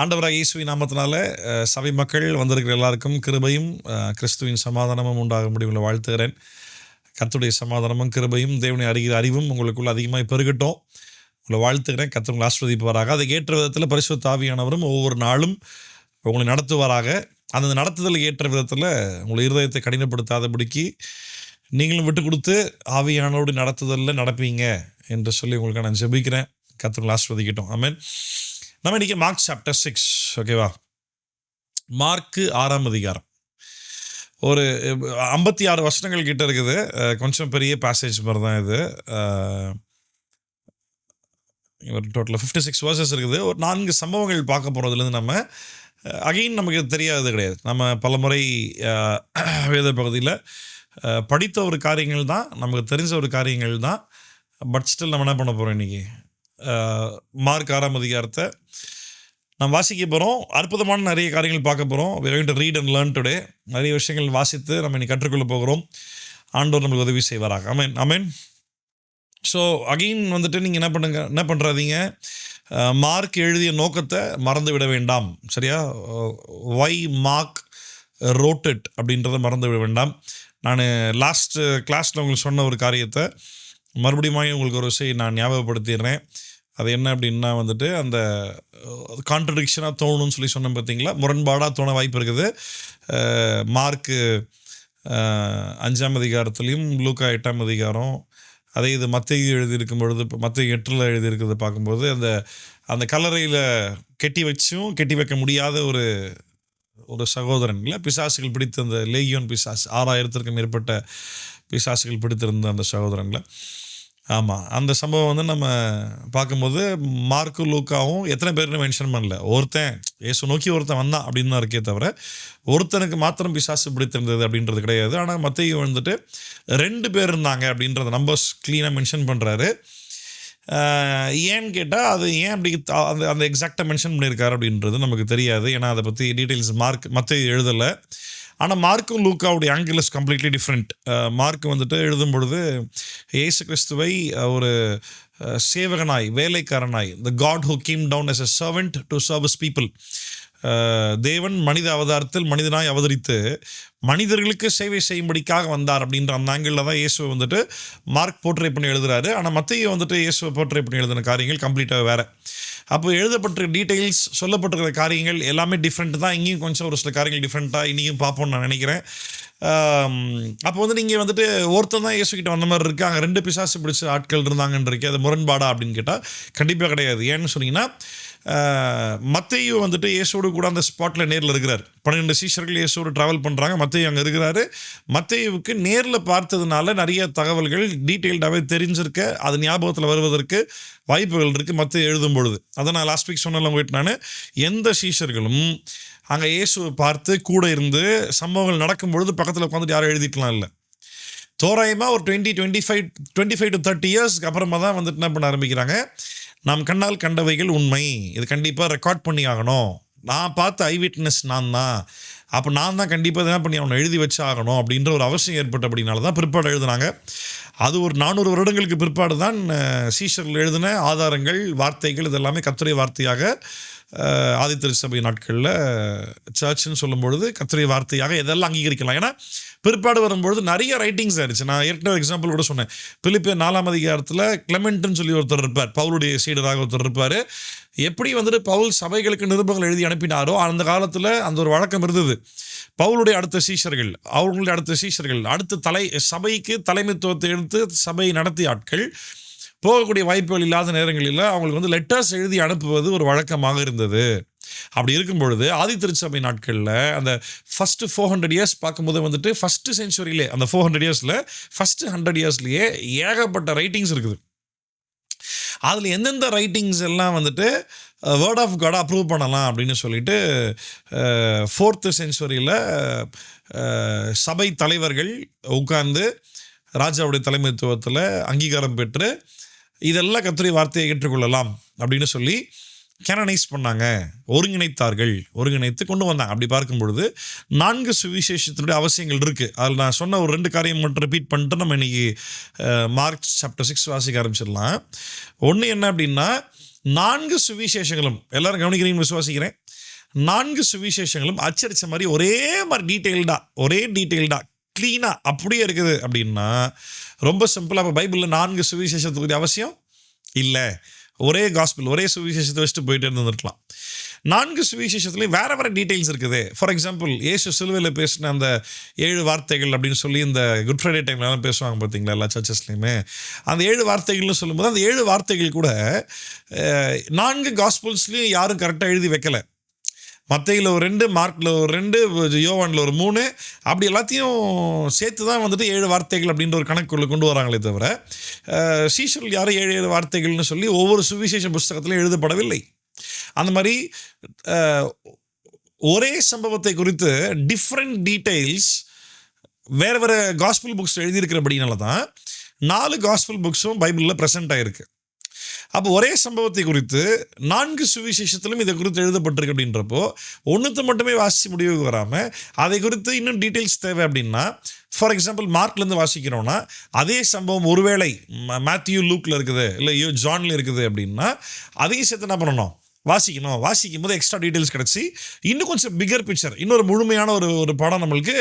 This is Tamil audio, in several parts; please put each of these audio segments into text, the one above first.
ஆண்டவராக இயேசுவின் நாமத்தினால சபை மக்கள் வந்திருக்கிற எல்லாருக்கும் கிருபையும் கிறிஸ்துவின் சமாதானமும் உண்டாகும்படி உங்களை வாழ்த்துகிறேன். கர்த்தருடைய சமாதானமும் கிருபையும் தேவனை அறிகிற அறிவும் உங்களுக்குள்ள அதிகமாக பெருகட்டும். உங்களை வாழ்த்துகிறேன். கர்த்தர் உங்களை ஆசீர்வதிப்பாராக. அதை ஏற்ற விதத்தில் பரிசுத்த ஆவியானவரும் ஒவ்வொரு நாளும் உங்களை நடத்துவாராக. அந்த நடத்துதல் ஏற்ற விதத்தில் உங்களை இருதயத்தை கடினப்படுத்தாதபடிக்கு நீங்களும் விட்டு கொடுத்து ஆவியானோடு நடத்துதலில் நடப்பீங்க என்று சொல்லி உங்களுக்கு நான் ஜெபிக்கிறேன். கர்த்தர் உங்களை ஆசீர்வதிக்கட்டும். ஆமென். நம்ம இன்றைக்கி மார்க் சாப்டர் 6, ஓகேவா? மார்க்கு 6ஆம் அதிகாரம் ஒரு 56 வசனங்கள் கிட்ட இருக்குது. கொஞ்சம் பெரிய பேசேஜ் மாதிரி தான் இது. ஒரு டோட்டலாக 56 வேர்சஸ் இருக்குது. ஒரு 4 சம்பவங்கள் பார்க்க போகிறதுலேருந்து நம்ம அகைன் நமக்கு தெரியாதது கிடையாது. நம்ம பல முறை வேத பகுதியில் படித்த ஒரு காரியங்கள் தான், நமக்கு தெரிஞ்ச ஒரு காரியங்கள் தான். பட் ஸ்டில் நம்ம என்ன பண்ண போகிறோம் இன்றைக்கி? மார்க் 6ஆம் அதிகாரத்தை நம்ம வாசிக்க போகிறோம். அற்புதமான நிறைய காரியங்கள் பார்க்க போகிறோம். we are going to read and learn today. நிறைய விஷயங்கள் வாசித்து நம்ம இன்னைக்கு கற்றுக்கொள்ள போகிறோம். ஆண்டவர் நம்மளுக்கு உதவி செய்வாராக. ஆமென் ஆமென். ஸோ அகெயின் வந்துட்டு நீங்கள் என்ன பண்ணுறாதீங்க, மார்க் எழுதிய நோக்கத்தை மறந்து விட வேண்டாம். சரியா? வை மார்க் ரோட் இட் அப்படின்றத மறந்து விட வேண்டாம். நான் லாஸ்ட் கிளாஸில் உங்களுக்கு சொன்ன ஒரு காரியத்தை மறுபடியும் உங்களுக்கு ஒரு விஷயம் நான் ஞாபகப்படுத்திடுறேன். அது என்ன அப்படின்னா வந்துட்டு, அந்த கான்ட்ரடிக்ஷனாக தோணுன்னு சொல்லி சொன்னேன் பார்த்தீங்களா? முரண்பாடாக தோண வாய்ப்பு இருக்குது. மார்க்கு 5ஆம் அதிகாரத்துலேயும் லூக்கா 8ஆம் அதிகாரம், அதே இது மத்தேயு எழுதியிருக்கும் பொழுது, மத்தேயு 8 எழுதியிருக்கிறத பார்க்கும்போது அந்த கல்லறையில் கெட்டி வைக்க முடியாத ஒரு சகோதரன் இல்லை, பிசாசுகள் பிடித்த அந்த லேகியோன் பிசாசு, 6000க்கும் மேற்பட்ட பிசாசுகள் பிடித்திருந்த அந்த சகோதரனில். ஆமாம், அந்த சம்பவம் வந்து நம்ம பார்க்கும்போது மார்க்கு லூக்காவும் எத்தனை பேர்னு மென்ஷன் பண்ணல. ஒருத்தன் இயேசு நோக்கி ஒருத்தன் வந்தான் அப்படின்னு தான் இருக்கே தவிர ஒருத்தனுக்கு மாத்திரம் பிசாசு பிடித்திருந்தது அப்படின்றது கிடையாது. ஆனால் மத்தேயு வந்துட்டு 2 பேர் இருந்தாங்க அப்படின்றத நம்பர்ஸ் க்ளீனாக மென்ஷன் பண்ணுறாரு. ஏன்னு கேட்டால் அது ஏன் அப்படி அந்த எக்ஸாக்டாக மென்ஷன் பண்ணியிருக்காரு அப்படின்றது நமக்கு தெரியாது. ஏன்னா அதை பற்றி டீட்டெயில்ஸ் மத்தேயு எழுதலை. ஆனால் மார்க்கும் லூக்காவுடைய angle is completely different. Mark வந்துட்டு எழுதும் பொழுது இயேசு கிறிஸ்துவை ஒரு சேவகனாய், வேலைக்காரனாய், the God who came down as a servant to serve his people, தேவன் மனித அவதாரத்தில் மனிதனாய் அவதரித்து மனிதர்களுக்கு சேவை செய்யும்படிக்காக வந்தார் அப்படின்ற அந்த ஆங்கிளில் தான் இயேசுவை வந்துட்டு மார்க் போர்ட்ரே பண்ணி எழுதுறாரு. ஆனால் மத்தேயு வந்துட்டு இயேசுவை போர்ட்ரே பண்ணி எழுதின காரியங்கள் கம்ப்ளீட்டாக வேறு. அப்போ எழுதப்பட்ட டீட்டெயில்ஸ், சொல்லப்பட்டிருக்கிற காரியங்கள் எல்லாமே டிஃப்ரெண்ட் தான். இங்கேயும் கொஞ்சம் ஒரு சில காரியங்கள் டிஃப்ரெண்ட்டாக இன்றைக்கும் பார்ப்போம்னு நான் நினைக்கிறேன். அப்போ வந்து நீங்கள் வந்துட்டு ஒருத்தர் தான் இயேசுக்கிட்ட வந்த மாதிரி இருக்குது, அங்கே 2 பிசாசு பிடிச்ச ஆட்கள் இருந்தாங்கன்றிருக்கு. அது முரண்பாடா அப்படின்னு கேட்டால் கண்டிப்பாக கிடையாது. ஏன்னு சொன்னீங்கன்னா, மத்தேயு வந்துட்டு இயேசுவோடு கூட அந்த ஸ்பாட்டில் நேரில் இருக்கிறார். 12 சீஷர்கள் இயேசுவோடு ட்ராவல் பண்ணுறாங்க, மத்தேயு அங்கே இருக்கிறாரு. மத்தேயுவுக்கு நேரில் பார்த்ததுனால நிறைய தகவல்கள் டீட்டெயில்டாகவே தெரிஞ்சிருக்க, அது ஞாபகத்தில் வருவதற்கு வாய்ப்புகள் இருக்குது மத்தேயு எழுதும் பொழுது. அதை நான் லாஸ்ட் வீக் சொன்னல போயிட்டு, நான் எந்த சீஷர்களும் அங்கே இயேசுவை பார்த்து கூட இருந்து சம்பவங்கள் நடக்கும் பொழுது பக்கத்தில் உட்காந்துட்டு யாரும் எழுதிக்கலாம் இல்லை. தோராயமாக ஒரு 25 to 30 இயர்ஸ்க்கு அப்புறமா தான் வந்துட்டு என்ன பண்ண ஆரம்பிக்கிறாங்க, நாம் கண்ணால் கண்டவைகள் உண்மை, இது கண்டிப்பாக ரெக்கார்ட் பண்ணி ஆகணும், நான் பார்த்த ஐ விட்னஸ் நான் தான், அப்போ நான் தான் கண்டிப்பாக என்ன பண்ணி அவனை எழுதி வச்சு ஆகணும் அப்படின்ற ஒரு அவசியம் ஏற்பட்ட அப்படின்னால தான் பிற்பாடு எழுதுனாங்க. அது ஒரு 400 வருடங்களுக்கு பிற்பாடு தான் சீஷர்கள் எழுதின ஆதாரங்கள், வார்த்தைகள் இதெல்லாமே கர்த்தருடைய வார்த்தையாக ஆதி திருச்சபை நாட்களில் சர்ச்னு சொல்லும்பொழுது கர்த்தருடைய வார்த்தையாக இதெல்லாம் அங்கீகரிக்கலாம். ஏன்னா பிற்பாடு வரும்பொழுது நிறைய ரைட்டிங்ஸ் ஆயிடுச்சு. நான் ஏற்கனவே எக்ஸாம்பிள் கூட சொன்னேன். பிலிப்பியர் 4ஆம் அதிகாரத்தில் கிளெமெண்ட்னு சொல்லி ஒருத்தர் இருப்பார், பவுலுடைய சீடராக ஒருத்தர் இருப்பார். எப்படி வந்துட்டு பவுல் சபைகளுக்கு நிருபங்கள் எழுதி அனுப்பினாரோ அந்த காலத்தில் அந்த ஒரு வழக்கம் இருந்தது. பவுலுடைய அடுத்த சீஷர்கள், அவர்களுடைய அடுத்த சீஷர்கள், அடுத்த சபைக்கு தலைமைத்துவத்தை எடுத்து சபையை நடத்திய ஆட்கள் போகக்கூடிய வாய்ப்புகள் இல்லாத நேரங்களில் அவங்களுக்கு வந்து லெட்டர்ஸ் எழுதி அனுப்புவது ஒரு வழக்கமாக இருந்தது. அப்படி இருக்கும் பொழுது ஆதி திருச்சபை நாட்களில் அந்த ஃபஸ்ட்டு 400 இயர்ஸ் பார்க்கும்போது வந்துட்டு ஃபஸ்ட்டு செஞ்சுரியிலே, அந்த 400 இயர்ஸில் ஃபஸ்ட்டு 100 இயர்ஸ்லேயே ஏகப்பட்ட ரைட்டிங்ஸ் இருக்குது. அதில் எந்தெந்த ரைட்டிங்ஸ் எல்லாம் வந்துட்டு வேர்ட் ஆஃப் காட் அப்ரூவ் பண்ணலாம் அப்படின்னு சொல்லிட்டு 4th செஞ்சுரியில் சபை தலைவர்கள் உட்கார்ந்து ராஜாவுடைய தலைமைத்துவத்தில் அங்கீகாரம் பெற்று இதெல்லாம் கர்த்தருடைய வார்த்தையை ஏற்றுக்கொள்ளலாம் அப்படின்னு சொல்லி கேனனைஸ் பண்ணாங்க, ஒருங்கிணைத்து கொண்டு வந்தாங்க. அப்படி பார்க்கும் பொழுது 4 சுவிசேஷத்தினுடைய அவசியங்கள் இருக்குது. அதில் நான் சொன்ன ஒரு 2 காரியம் மட்டும் ரிப்பீட் பண்ணிட்டு நம்ம இன்றைக்கி மார்க் சாப்டர் 6 வாசிக்க ஆரம்பிச்சிடலாம். ஒன்று என்ன அப்படின்னா, 4 சுவிசேஷங்களும் எல்லாரும் கவனிக்கிறீங்கன்னு விசுவாசிக்கிறேன். 4 சுவிசேஷங்களும் அச்சடித்த மாதிரி ஒரே டீட்டெயில்டாக க்ளீனாக அப்படியே இருக்குது அப்படின்னா ரொம்ப சிம்பிளாக. இப்போ பைபிளில் 4 சுவிசேஷத்துக்குரிய அவசியம் இல்லை. ஒரே காஸ்பிள், ஒரே சுவிசேஷத்தை வச்சுட்டு போயிட்டு இருந்துருக்கலாம். 4 சுவிசேஷத்துலேயும் வேறு டீட்டெயில்ஸ் இருக்குது. ஃபார் எக்ஸாம்பிள், இயேசு சிலுவையில் பேசின அந்த 7 வார்த்தைகள் அப்படின்னு சொல்லி இந்த குட் ஃப்ரைடே டைம்லாம் பேசுவாங்க பார்த்தீங்களா, எல்லா சர்ச்சஸ்லையுமே. அந்த 7 வார்த்தைகள்னு சொல்லும்போது அந்த 7 வார்த்தைகள் கூட 4 காஸ்பிள்ஸ்லேயும் யாரும் கரெக்டாக எழுதி வைக்கலை. மத்தேயுல ஒரு 2, மார்க்கில் ஒரு 2, யோவானில் ஒரு 3, அப்படி எல்லாத்தையும் சேர்த்து தான் வந்துட்டு 7 வார்த்தைகள் அப்படின்ற ஒரு கணக்குள்ள கொண்டு வராங்களே தவிர சீஷர்கள் யாரும் 7 வார்த்தைகள்னு சொல்லி ஒவ்வொரு சுவிசேஷ புஸ்தகத்திலும் எழுதப்படவில்லை. அந்த மாதிரி ஒரே சம்பவத்தை குறித்து டிஃப்ரெண்ட் டீட்டெயில்ஸ் வேறு வேறு காஸ்பிள் புக்ஸ் எழுதியிருக்கிறபடினால தான் 4 காஸ்பிள் புக்ஸும் பைபிளில் ப்ரெசென்ட் ஆகிருக்கு. அப்போ ஒரே சம்பவத்தை குறித்து 4 சுவிசேஷத்திலும் இதை குறித்து எழுதப்பட்டிருக்கு அப்படின்றப்போ ஒன்றுத்தை மட்டுமே வாசித்து முடிவுக்கு வராமல் அதை குறித்து இன்னும் டீட்டெயில்ஸ் தேவை அப்படின்னா, ஃபார் எக்ஸாம்பிள் மார்க்லேருந்து வாசிக்கிறோன்னா அதே சம்பவம் ஒருவேளை மேத்யூ லூக்கில் இருக்குது, இல்லை ஜான்ல இருக்குது அப்படின்னா அதையும் சேர்த்து என்ன பண்ணணும், வாசிக்கும் போது எக்ஸ்ட்ரா டீட்டெயில்ஸ் கிடச்சி இன்னும் கொஞ்சம் பிகர் பிக்சர், இன்னொரு முழுமையான ஒரு படம் நம்மளுக்கு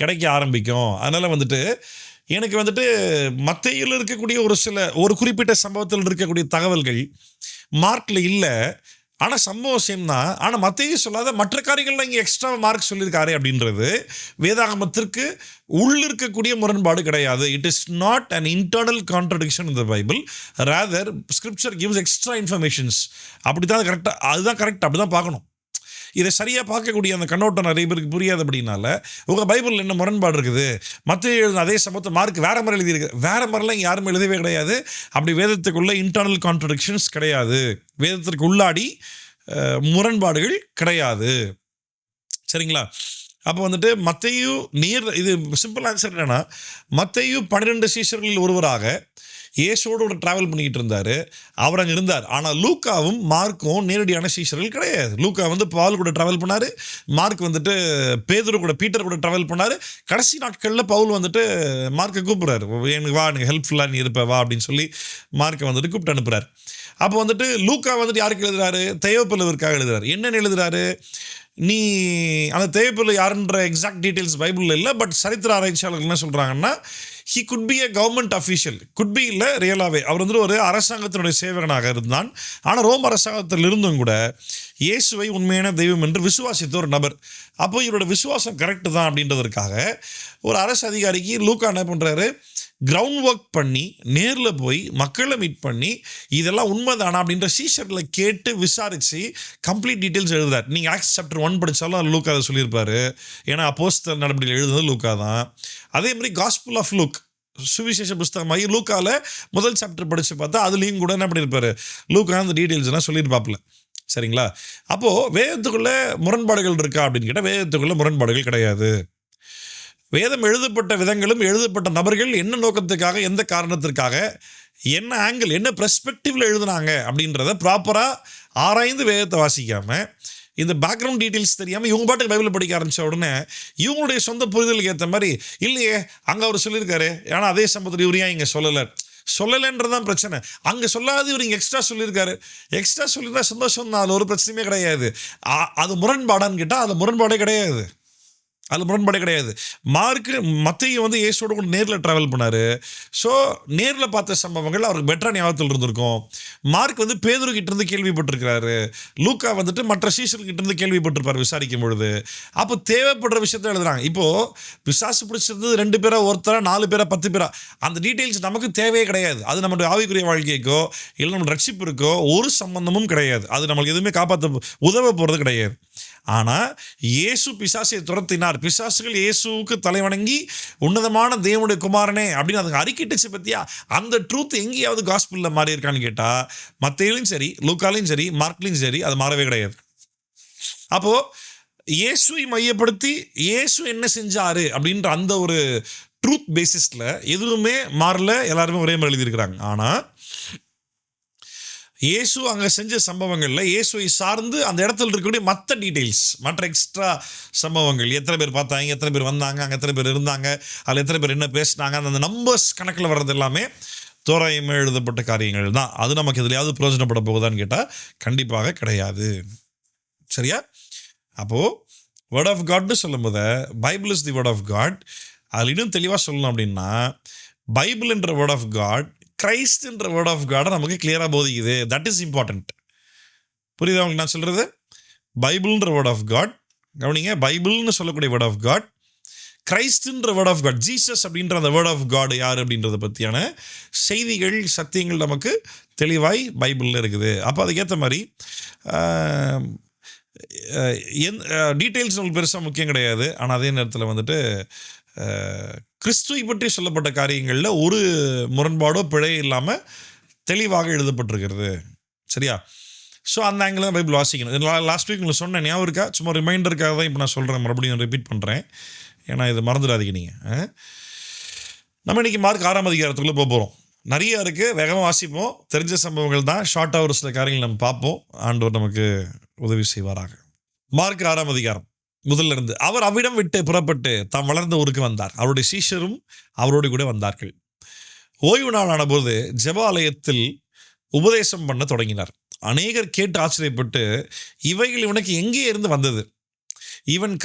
கிடைக்க ஆரம்பிக்கும். அதனால் வந்துட்டு எனக்கு வந்துட்டு மத்தேயுல இருக்கக்கூடிய ஒரு குறிப்பிட்ட சம்பவத்தில் இருக்கக்கூடிய தகவல்கள் மார்க்கில் இல்லை. ஆனால் சம்பவம் சேம் தான். ஆனால் மத்தேயு சொல்லாத மற்ற காரியங்கள்லாம் இங்கே எக்ஸ்ட்ரா மார்க் சொல்லியிருக்காரு அப்படின்றது வேதாகமத்திற்கு உள்ளிருக்கக்கூடிய முரண்பாடு கிடையாது. It is not an internal contradiction in the Bible, rather scripture gives extra informations. அப்படி தான் அதுதான் கரெக்ட், அப்படி தான் பார்க்கணும். இதை சரியாக பார்க்கக்கூடிய அந்த கண்ணோட்டம் நிறைய பேருக்கு புரியாது. அப்படின்னால உங்கள் பைபிளில் என்ன முரண்பாடு இருக்குது, மத்தேயு எழுதின அதே சமயத்தை மார்க் வேறு மாதிரி எழுதியிருக்கு, வேறு மாதிரிலாம் இங்கே யாரும் எழுதவே கிடையாது. அப்படி வேதத்துக்குள்ள இன்டர்னல் கான்ட்ரடிக்ஷன்ஸ் கிடையாது, வேதத்திற்கு உள்ளாடி முரண்பாடுகள் கிடையாது. சரிங்களா? அப்போ வந்துட்டு மத்தேயு இது சிம்பிள் ஆன்சர் என்னென்னா, மத்தேயு 12 சீஷர்களில் ஒருவராக இயேசுவோடு ட்ராவல் பண்ணிக்கிட்டு இருந்தார், அவர் அங்கே இருந்தார். ஆனால் லூக்காவும் மார்க்கும் நேரடியான சீஷர்கள் கிடையாது. லூக்கா வந்து பால் கூட ட்ராவல் பண்ணார், மார்க் வந்துட்டு பீட்டர் கூட ட்ராவல் பண்ணார். கடைசி நாட்களில் பவுல் வந்துட்டு மார்க்கை கூப்பிட்றாரு, எனக்கு ஹெல்ப்ஃபுல்லாக நீ இருப்ப வா அப்படின்னு சொல்லி மார்க்கை வந்துட்டு கூப்பிட்டு அனுப்புகிறார். அப்போ வந்துட்டு லூக்கா வந்துட்டு யாருக்கு எழுதுறாரு, தெயோப்பிலுவிற்காக எழுதுறாரு. என்னென்னு எழுதுறாரு, நீ அந்த தேவைப்பில் யாருன்ற எக்ஸாக்ட் டீட்டெயில்ஸ் பைபிளில் இல்லை, பட் சரித்திர ஆராய்ச்சியாளர்கள் என்ன சொல்கிறாங்கன்னா, he could be a government official. Could be இல்லை, ரியலாகவே அவர் வந்துட்டு ஒரு அரசாங்கத்தினுடைய சேவகனாக இருந்தான். ஆனால் ரோம் அரசாங்கத்தில் இருந்தும் கூட இயேசுவை உண்மையான தெய்வம் என்று விசுவாசித்த ஒரு நபர். அப்போ இவரோட விசுவாசம் கரெக்டு தான் அப்படின்றதற்காக ஒரு அரசு அதிகாரிக்கு லூக்கா என்ன பண்ணுறாரு, கிரவுண்ட் ஒர்க் பண்ணி நேரில் போய் மக்களை மீட் பண்ணி இதெல்லாம் உண்மைதானா அப்படின்ற சீஷர்களை கேட்டு விசாரித்து கம்ப்ளீட் டீட்டெயில்ஸ் எழுதுறாரு. நீங்கள் ஆக்ட்ஸ் சாப்டர் 1 படித்தாலும் லூக்கா அதை சொல்லியிருப்பார். ஏன்னா அப்போஸ்தலர் நடவடிக்கைகள் எழுதுனது லூக்கா தான். அதே மாதிரி காஸ்பிள் ஆஃப் லூக் சுவிசேஷ புஸ்தகமாகி லூக்காவில் முதல் சாப்டர் படித்து பார்த்தா அதுலேயும் கூட என்ன பண்ணியிருப்பார், லூக்கா அந்த டீட்டெயில்ஸ்லாம் சொல்லியிருப்பாப்புல. சரிங்களா? அப்போது வேதத்துக்குள்ளே முரண்பாடுகள் இருக்கா அப்படின்னு கேட்டால் வேதத்துக்குள்ளே முரண்பாடுகள் கிடையாது. வேதம் எழுதப்பட்ட விதங்களும் எழுதப்பட்ட நபர்கள் என்ன நோக்கத்துக்காக, எந்த காரணத்திற்காக, என்ன ஆங்கிள், என்ன பெர்ஸ்பெக்டிவில் எழுதுனாங்க அப்படின்றத ப்ராப்பராக ஆராய்ந்து வேதத்தை வாசிக்காமல் இந்த பேக்ரவுண்ட் டீட்டெயில்ஸ் தெரியாமல் இவங்க பாட்டுக்கு பைபிள் படிக்க ஆரம்பித்த உடனே இவங்களுடைய சொந்த புரிதலுக்கு ஏற்ற மாதிரி இல்லையே அங்கே அவர் சொல்லியிருக்காரு, ஆனால் அதே சம்பவத்தில் இவர் ஏன் இங்கே சொல்லலைன்றதான் பிரச்சனை. அங்கே சொல்லாது இவர் இங்கே எக்ஸ்ட்ரா சொல்லியிருக்காரு, எக்ஸ்ட்ரா சொல்லியிருந்தா சந்தோஷம் தான், அதில் ஒரு பிரச்சனையுமே கிடையாது. அது முரண்பாடான்னு கேட்டால் அது முரண்பாடே கிடையாது. மத்தேயு வந்து இயேசுவோட கூட நேரில் ட்ராவல் பண்ணார். ஸோ நேரில் பார்த்த சம்பவங்கள் அவருக்கு பெட்டராக ஞாபகத்தில் இருந்திருக்கும். மார்க் வந்து பேதுருக்கிட்ட இருந்து கேள்விப்பட்டிருக்கிறாரு, லூக்கா வந்துட்டு மற்ற சீஷர்கிட்ட இருந்து கேள்விப்பட்டிருப்பார் விசாரிக்கும் பொழுது. அப்போ தேவைப்படுற விஷயத்த எழுதுறாங்க. இப்போது பிசாசு பிடிச்சிருந்தது 2 பேரா, ஒருத்தரா, 4 பேரா, 10 பேரா, அந்த டீட்டெயில்ஸ் நமக்கு தேவையே கிடையாது. அது நம்மளுடைய ஆவிக்குரிய வாழ்க்கைக்கோ இல்லை நம்ம ரட்சிப்பிற்கோ ஒரு சம்பந்தமும் கிடையாது. அது நம்மளுக்கு எதுவுமே உதவ போகிறது கிடையாது. ஆனால் இயேசு பிசாசை துரத்தினார், பிசாசுகள் இயேசுவுக்கு தலைவணங்கி உன்னதமான தேவனுடைய குமாரனே அப்படின்னு அதுக்கு அறிக்கிட்டுச்சு. பற்றியா அந்த ட்ரூத் எங்கேயாவது காஸ்பிளில் மாறி இருக்கான்னு கேட்டால் மத்தேயுலையும் சரி, லூக்காலையும் சரி, மார்க்லையும் சரி அது மாறவே கிடையாது. அப்போது இயேசுவை மையப்படுத்தி இயேசு என்ன செஞ்சாரு அப்படின்ற அந்த ஒரு ட்ரூத் பேசிஸில் எதுவுமே மாறல, எல்லாருமே ஒரே மாதிரி எழுதியிருக்கிறாங்க. ஆனால் இயேசு அங்கே செஞ்ச சம்பவங்களில் இயேசுவை சார்ந்து அந்த இடத்துல இருக்கக்கூடிய மற்ற டீட்டெயில்ஸ், மற்ற எக்ஸ்ட்ரா சம்பவங்கள், எத்தனை பேர் பார்த்தாங்க, எத்தனை பேர் வந்தாங்க, அங்கே எத்தனை பேர் இருந்தாங்க, அதில் எத்தனை பேர் என்ன பேசினாங்க, அந்த நம்பர்ஸ் கணக்கில் வர்றது எல்லாமே தோராயமாக எழுதப்பட்ட காரியங்கள் தான். அது நமக்கு எதுலையாவது பிரயோஜனப்பட போகுதான்னு கேட்டால் கண்டிப்பாக கிடையாது. சரியா? அப்போது வேர்ட் ஆஃப் காட்னு சொல்லும் போது Bible is the word of God. அதில் இன்னும் தெளிவாக சொல்லணும் அப்படின்னா பைபிள் என்ற வேர்ட் ஆஃப் காட் கிரைஸ்ட் என்ற வேர்ட் ஆஃப் காடை நமக்கு கிளியராக போதிக்குது. That is important. புரியுதா உங்களுக்கு நான் சொல்கிறது? பைபிள்ன்ற வேர்ட் ஆஃப் காட், கவனிங்க, பைபிள்னு சொல்லக்கூடிய வேர்ட் ஆஃப் காட், கிரைஸ்ட்ன்ற வேர்ட் ஆஃப் காட், ஜீசஸ் அப்படின்ற அந்த வேர்ட் ஆஃப் காட் யார் அப்படின்றத பற்றியான செய்திகள் சத்தியங்கள் நமக்கு தெளிவாய் பைபிளில் இருக்குது. அப்போ அதுக்கேற்ற மாதிரி டீட்டெயில்ஸ் உங்களுக்கு பெருசாக முக்கியம் கிடையாது. ஆனால் அதே நேரத்தில் வந்துட்டு கிறிஸ்துவை பற்றி சொல்லப்பட்ட காரியங்களில் ஒரு முரண்பாடோ பிழை இல்லாமல் தெளிவாக எழுதப்பட்டிருக்கிறது. சரியா? ஸோ அந்த ஆங்கிள் தான் பைபிள் வாசிக்கணும். லாஸ்ட் வீக் உங்களுக்கு சொன்னேன், ஞாபகம் இருக்கா? சும்மா ரிமைண்டருக்காக தான் இப்போ நான் சொல்கிறேன், மறுபடியும் ரிப்பீட் பண்ணுறேன், ஏன்னா இது மறந்துடாதீங்க நீங்கள். நம்ம இன்றைக்கி மார்க் 6ஆம் அதிகாரத்துக்குள்ளே போகிறோம். நிறைய இருக்குது, வேகமாக வாசிப்போம். தெரிஞ்ச சம்பவங்கள் தான், ஷார்ட்டாக ஒரு சில காரியங்கள் நம்ம பார்ப்போம். ஆண்டவர் நமக்கு உதவி செய்வாராக. மார்க் 6ஆம் அதிகாரம் முதல்ல இருந்து. அவர் அவ்விடம் விட்டு புறப்பட்டு தாம் வளர்ந்த ஊருக்கு வந்தார். அவருடைய சீஷரும் அவரோடு கூட வந்தார்கள். ஓய்வு நாள் ஆனபோது ஜெபாலயத்தில் உபதேசம் பண்ண தொடங்கினார். அநேகர் கேட்டு ஆச்சரியப்பட்டு, இவைகள் இவனுக்கு எங்கே இருந்து வந்தது? இவன்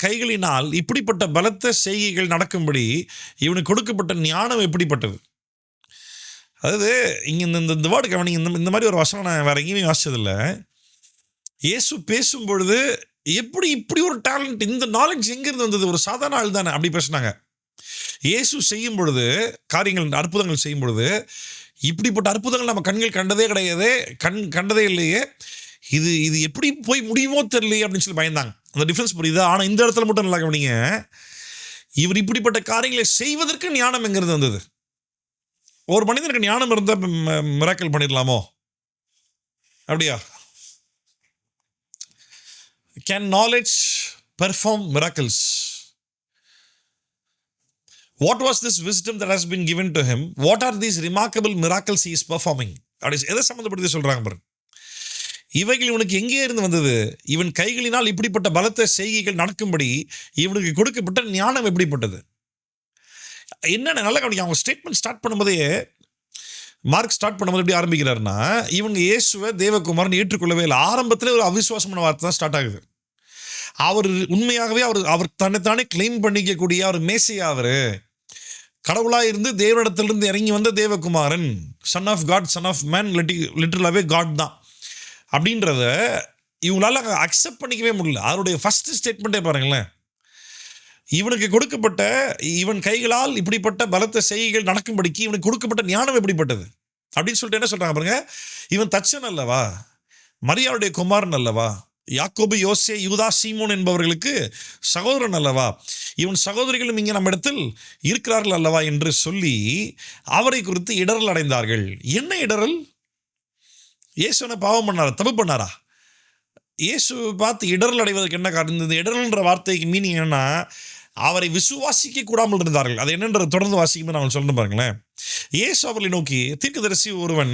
கைகளினால் இப்படிப்பட்ட பலத்த செய்கைகள் நடக்கும்படி இவனுக்கு கொடுக்கப்பட்ட ஞானம் எப்படிப்பட்டது? அதாவது இங்கே இந்த வேர்டு கவனிங்க. இந்த மாதிரி ஒரு வசனம் நான் வேற எங்கேயுமே வாசிச்சதில்லை. இயேசு பேசும் பொழுது எப்படி இப்படி ஒரு டேலண்ட், இந்த நாலேஜ் எங்கேருந்து வந்தது? ஒரு சாதாரண ஆள் தானே அப்படி பேசினாங்க. இயேசு செய்யும் பொழுது காரியங்கள், அற்புதங்கள் செய்யும் பொழுது, இப்படிப்பட்ட அற்புதங்கள் நம்ம கண்கள் கண்டதே கிடையாது, கண்டதே இல்லையே, இது எப்படி போய் முடியுமோ தெரியலையே அப்படின்னு சொல்லி பயந்தாங்க. அந்த டிஃப்ரென்ஸ் புரியுதா? ஆனால் இந்த இடத்துல மட்டும் நல்லா கவனிங்க, இவர் இப்படிப்பட்ட காரியங்களை செய்வதற்கு ஞானம் எங்கிறது வந்தது? ஒரு மனிதனுக்கு ஞானம் இருந்தால் மிராக்கிள் பண்ணிடலாமோ? அப்படியா? Can knowledge perform miracles? What was this wisdom that has been given to him? What are these remarkable miracles he is performing? எதை சம்மந்தப்படுத்தி சொல்றாங்க பாருங்க. இவைகள் இவனுக்கு எங்கே இருந்து வந்தது? இவன் கைகளினால் இப்படிப்பட்ட பலத்த செய்கைகள் நடக்கும்படி இவனுக்கு கொடுக்கப்பட்ட ஞானம் எப்படிப்பட்டது? என்னென்ன நல்லா கவனிக்க. அவங்க ஸ்டேட்மெண்ட் ஸ்டார்ட் பண்ணும்போதே, மார்க் ஸ்டார்ட் பண்ணும்போது எப்படி ஆரம்பிக்கிறாருன்னா, இவங்க இயேசுவை தேவகுமாரன் ஏற்றுக்கொள்ளவே இல்லை. ஆரம்பத்தில் ஒரு அவிசுவாசமான வார்த்தை தான் ஸ்டார்ட் ஆகுது. அவர் உண்மையாகவே அவர் தன்னைத்தானே கிளைம் பண்ணிக்கக்கூடிய அவர் மேசியா, அவர் கடவுளாக இருந்து தேவனிடத்திலிருந்து இறங்கி வந்த தேவகுமாரன், son of God, son of man, லிட்டரலாகவே காட் தான் அப்படின்றத இவங்களால அக்செப்ட் பண்ணிக்கவே முடியல. அவருடைய ஃபர்ஸ்ட் ஸ்டேட்மெண்ட்டே பாருங்களேன், இவனுக்கு கொடுக்கப்பட்ட, இவன் கைகளால் இப்படிப்பட்ட பலத்த செய்கைகள் நடக்கும்படிக்கு இவனுக்கு கொடுக்கப்பட்ட ஞானம் எப்படிப்பட்டது அப்படின்னு சொல்லிட்டு என்ன சொல்றாங்க பாருங்க. இவன் தச்சன் அல்லவா, மரியாளுடைய குமாரன் அல்லவா, யாக்கோபு, யோசே, யூதா, சீமோன் என்பவர்களுக்கு சகோதரன் அல்லவா, இவன் சகோதரிகளும் இங்கே நம்ம இடத்தில் இருக்கிறார்கள் அல்லவா என்று சொல்லி அவரை குறித்து இடரல் அடைந்தார்கள். என்ன இடரல்? இயேசுனை பாவம் பண்ணாரா, தப்பு பண்ணாரா? இயேசு பார்த்து இடரல் அடைவதற்கு என்ன காரணம்? இந்த இடரல்ன்ற வார்த்தைக்கு மீனிங் என்னன்னா, அவரை விசுவாசிக்க கூடாமல் இருந்தார்கள். அது என்னன்ற தொடர்ந்து வாசிக்கும்போது நான் சொல்ல பாருங்களேன். இயேசு அவர்களை நோக்கி, தீர்க்கதரிசி ஒருவன்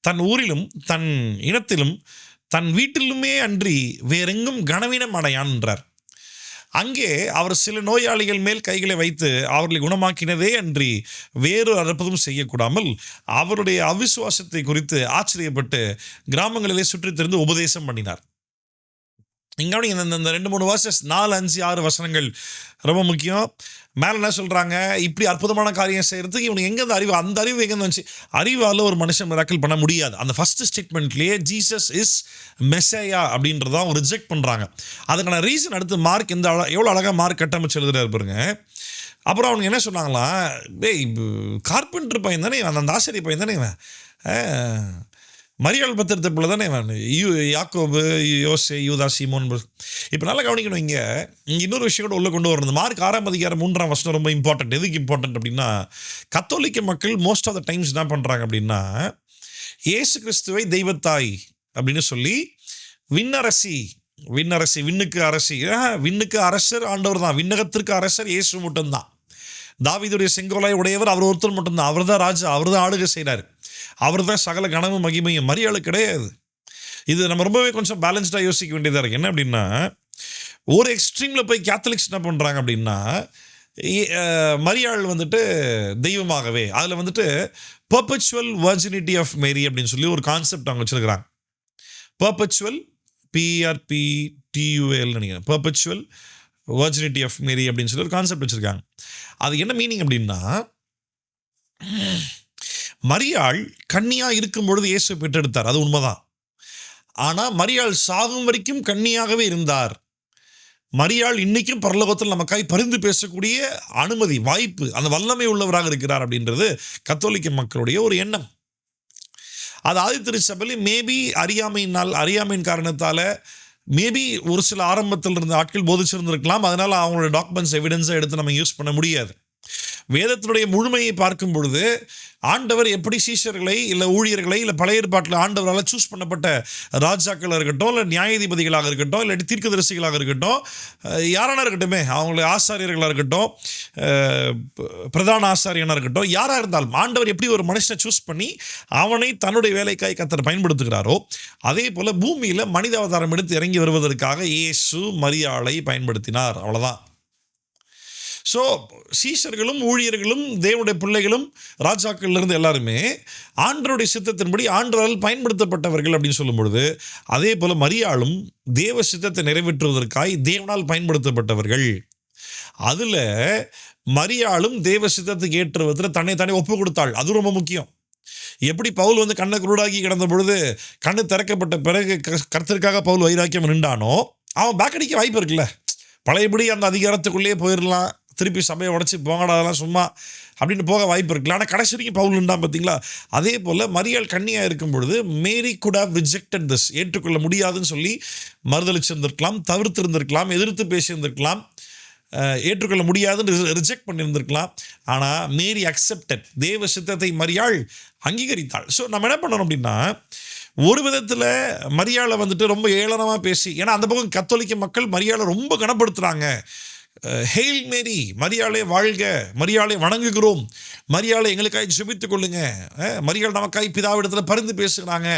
தன் ஊரிலும் தன் இனத்திலும் தன் வீட்டிலுமே அன்றி வேறெங்கும் கனவீனம் அடையான் என்றார். அங்கே அவர் சில நோயாளிகள் மேல் கைகளை வைத்து அவர்களை குணமாக்கினதே அன்றி வேறு அற்புதம் செய்யக்கூடாமல் அவருடைய அவிசுவாசத்தை குறித்து ஆச்சரியப்பட்டு கிராமங்களிலே சுற்றித் திரிந்து உபதேசம் பண்ணினார். இங்கே இந்த 2-3 வர்சஸ் 4, 5, 6 வசனங்கள் ரொம்ப முக்கியம். மேலே என்ன சொல்கிறாங்க? இப்படி அற்புதமான காரியம் செய்கிறதுக்கு இவனுக்கு எங்கேருந்து அறிவு? அந்த அறிவு எங்கேருந்து வந்துச்சு? அறிவால் ஒரு மனுஷன் மிராக்கிள் பண்ண முடியாது. அந்த ஃபர்ஸ்ட் ஸ்டேட்மெண்ட்லேயே ஜீசஸ் இஸ் மெஸ்ஸையா அப்படின்றதான் ரிஜெக்ட் பண்ணுறாங்க. அதுக்கான ரீசன் அடுத்து மார்க் எவ்வளோ அழகாக மார்க் கட்டமைச்சு எழுதுறாரு பாருங்க. அப்புறம் அவங்க என்ன சொன்னாங்களாம், கார்பெண்டர் பையன் தானே அந்த ஆசிரியர் பையன் தானே மரியாள் பத்திரத்தை போல தானே யாக்கோபு, யோசே, யூதா, சீமோன். இப்போ நல்லா கவனிக்கணும். இங்கே இன்னொரு விஷயம் கூட உள்ள கொண்டு வரணும். மார்க் 6ஆம் அதிகாரம் 3ஆம் வசனம் ரொம்ப இம்பார்ட்டன்ட். எதுக்கு இம்பார்ட்டன்ட் அப்படின்னா, கத்தோலிக்க மக்கள் மோஸ்ட் ஆஃப் த டைம்ஸ் என்ன பண்ணுறாங்க அப்படின்னா, இயேசு கிறிஸ்துவை தெய்வத்தாய் அப்படின்னு சொல்லி விண்ணரசி, விண்ணுக்கு அரசி, விண்ணுக்கு அரசர் ஆண்டவர் தான், விண்ணகத்திற்கு அரசர் இயேசு மட்டும்தான். தாவீதுடைய செங்கோலாய் உடையவர் அவர் ஒருத்தர் மட்டும்தான். அவர் தான் ராஜா, அவர் தான் ஆளுகை செய்கிறார், அவர் தான் சகல கனமும் மகிமையும். மரியாள் கிடையாது. இது நம்ம ரொம்பவே கொஞ்சம் பேலன்ஸ்டாக யோசிக்க வேண்டியதாக இருக்குது. என்ன அப்படின்னா, ஒரு எக்ஸ்ட்ரீமில் போய் கேத்தலிக்ஸ் என்ன பண்ணுறாங்க அப்படின்னா, மரியாள் வந்துட்டு தெய்வமாகவே, அதில் வந்துட்டு பெர்பச்சுவல் வர்ஜினிட்டி ஆஃப் மேரி அப்படின்னு சொல்லி ஒரு கான்செப்ட் அவங்க வச்சுருக்கிறாங்க. பெர்பச்சுவல், PRPTUAL TUAL நினைக்கிறேன், பெர்பெச்சுவல் வர்ஜினிட்டி ஆஃப் மேரி அப்படின்னு சொல்லி ஒரு கான்செப்ட் வச்சுருக்காங்க. அது என்ன மீனிங் அப்படின்னா, மரியாள் கன்னியாக இருக்கும் பொழுது இயேசு பெற்றெடுத்தார், அது உண்மைதான். ஆனால் மரியாள் சாகும் வரைக்கும் கன்னியாகவே இருந்தார். மரியாள் இன்னைக்கும் பரலோகத்தில் நமக்காய் பரிந்து பேசக்கூடிய அனுமதி, வாய்ப்பு, அந்த வல்லமை உள்ளவராக இருக்கிறார் அப்படின்றது கத்தோலிக்க மக்களுடைய ஒரு எண்ணம். அது ஆதி திருச்சபையில் மேபி அறியாமையின் காரணத்தால் மேபி ஒரு சில ஆரம்பத்தில் இருந்த ஆட்கள் போதிச்சிருந்திருக்கலாம். அதனால் அவங்களோட டாக்குமெண்ட்ஸ் எவிடன்ஸை எடுத்து நம்ம யூஸ் பண்ண முடியாது. வேதத்தினுடைய முழுமையை பார்க்கும் பொழுது ஆண்டவர் எப்படி சீஷர்களை இல்லை ஊழியர்களை இல்லை பழைய ஏற்பாட்டில் ஆண்டவரால் சூஸ் பண்ணப்பட்ட ராஜாக்களாக இருக்கட்டும், இல்லை நியாயாதிபதிகளாக இருக்கட்டும், இல்லாட்டி தீர்க்கதரிசிகளாக இருக்கட்டும், யாரானா இருக்கட்டுமே, அவங்களுடைய ஆசாரியர்களாக இருக்கட்டும், பிரதான ஆசாரியனாக இருக்கட்டும், யாராக இருந்தாலும் ஆண்டவர் எப்படி ஒரு மனுஷனை சூஸ் பண்ணி அவனை தன்னுடைய வேலைக்காய் கர்த்தர் பயன்படுத்துகிறாரோ, அதே போல் பூமியில் மனித அவதாரம் எடுத்து இறங்கி வருவதற்காக இயேசு மரியாளை பயன்படுத்தினார். அவ்வளோதான். ஸோ சீஷர்களும் ஊழியர்களும் தேவனுடைய பிள்ளைகளும் ராஜாக்கள்லேருந்து எல்லாருமே ஆண்டவருடைய சித்தத்தின்படி ஆண்டவரால் பயன்படுத்தப்பட்டவர்கள் அப்படின்னு சொல்லும் பொழுது, அதே போல் மரியாளும் தேவ சித்தத்தை நிறைவேற்றுவதற்காய் தேவனால் பயன்படுத்தப்பட்டவர்கள். அதில் மரியாளும் தேவ சித்தத்துக்கு ஏற்ற விதத்தில் தன்னை ஒப்பு கொடுத்தாள். அது ரொம்ப முக்கியம். எப்படி பவுல் கண்ணை குருடாக்கி கிடந்த பொழுது கண்ணு திறக்கப்பட்ட பிறகு கர்த்தருக்காக பவுல் வைராக்கியம் நின்றானோ, அவன் பேக்கடிக்க வாய்ப்பு இருக்குல்ல. பழையபடி அந்த அதிகாரத்துக்குள்ளேயே போயிடலாம், திருப்பி சபையை உடச்சி போங்கடா அதெல்லாம் சும்மா அப்படின்னு போக வாய்ப்பு இருக்குல்ல. ஆனால் கடைசி வரைக்கும் பவுல் நின்றான் பார்த்தீங்களா. அதே போல் மரியாள் கன்னியாக இருக்கும் பொழுது மேரி குட் ஹவ் ரிஜெக்டட் திஸ், ஏற்றுக்கொள்ள முடியாதுன்னு சொல்லி மறுதளிச்சிருந்திருக்கலாம், தவிர்த்திருந்திருக்கலாம், எதிர்த்து பேசியிருந்திருக்கலாம், ஏற்றுக்கொள்ள முடியாதுன்னு ரிஜெக்ட் பண்ணியிருந்திருக்கலாம். ஆனால் மேரி அக்செப்டட், தேவ சித்தத்தை மரியாள் அங்கீகரித்தாள். ஸோ நம்ம என்ன பண்ணணும் அப்படின்னா, ஒரு விதத்தில் மரியாளை ரொம்ப ஏளனமாக பேசி, ஏன்னா அந்த பக்கம் கத்தோலிக்க மக்கள் மரியாளை ரொம்ப கனப்படுத்துகிறாங்க. ஹெயில் மேரி, மரியாளை வாழ்க, மரியாளை வணங்குகிறோம், மரியாளை எங்களுக்காய் ஜெபித்துக் கொள்ளுங்க, மரியாள் நமக்காய் பிதாவிடத்தில் பரிந்து பேசுகிறாங்க,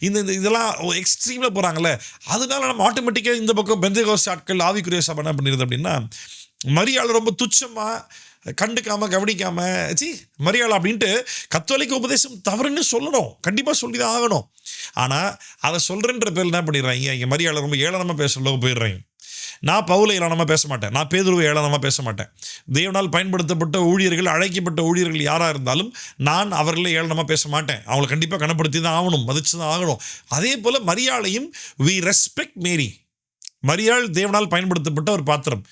இதெல்லாம் எக்ஸ்ட்ரீமில் போகிறாங்கல்ல. அதனால நம்ம ஆட்டோமேட்டிக்காக இந்த பக்கம் பெந்தேகோஸ்தே ஆட்கள் ஆவிக்குரிய சபை என்ன பண்ணிடுது அப்படின்னா, மரியாள் ரொம்ப துச்சமாக கண்டுக்காம கவனிக்காம மரியாள் அப்படின்ட்டு கத்தோலிக்க உபதேசம் தவறுன்னு சொல்லணும், கண்டிப்பாக சொல்லி தான் ஆகணும். ஆனால் அதை சொல்கிறேன்ற பேர் என்ன பண்ணிடுறாங்க, இங்கே மரியாளை ரொம்ப ஏளனமாக பேசுகிறவங்க போயிடுறாங்க. நான் பவுலை ஏளனமாக பேச மாட்டேன், நான் பேதுருவை ஏளனமாக பேச மாட்டேன். தேவனால் பயன்படுத்தப்பட்ட ஊழியர்கள், அழைக்கப்பட்ட ஊழியர்கள் யாராக இருந்தாலும் நான் அவர்களை ஏளனமாக பேச மாட்டேன். அவங்களை கண்டிப்பாக கனப்படுத்தி தான் ஆகணும், மதித்து தான் ஆகணும். அதே போல் மரியாளையும் வி ரெஸ்பெக்ட் மேரி. மரியாள் தேவனால் பயன்படுத்தப்பட்ட ஒரு பாத்திரம்.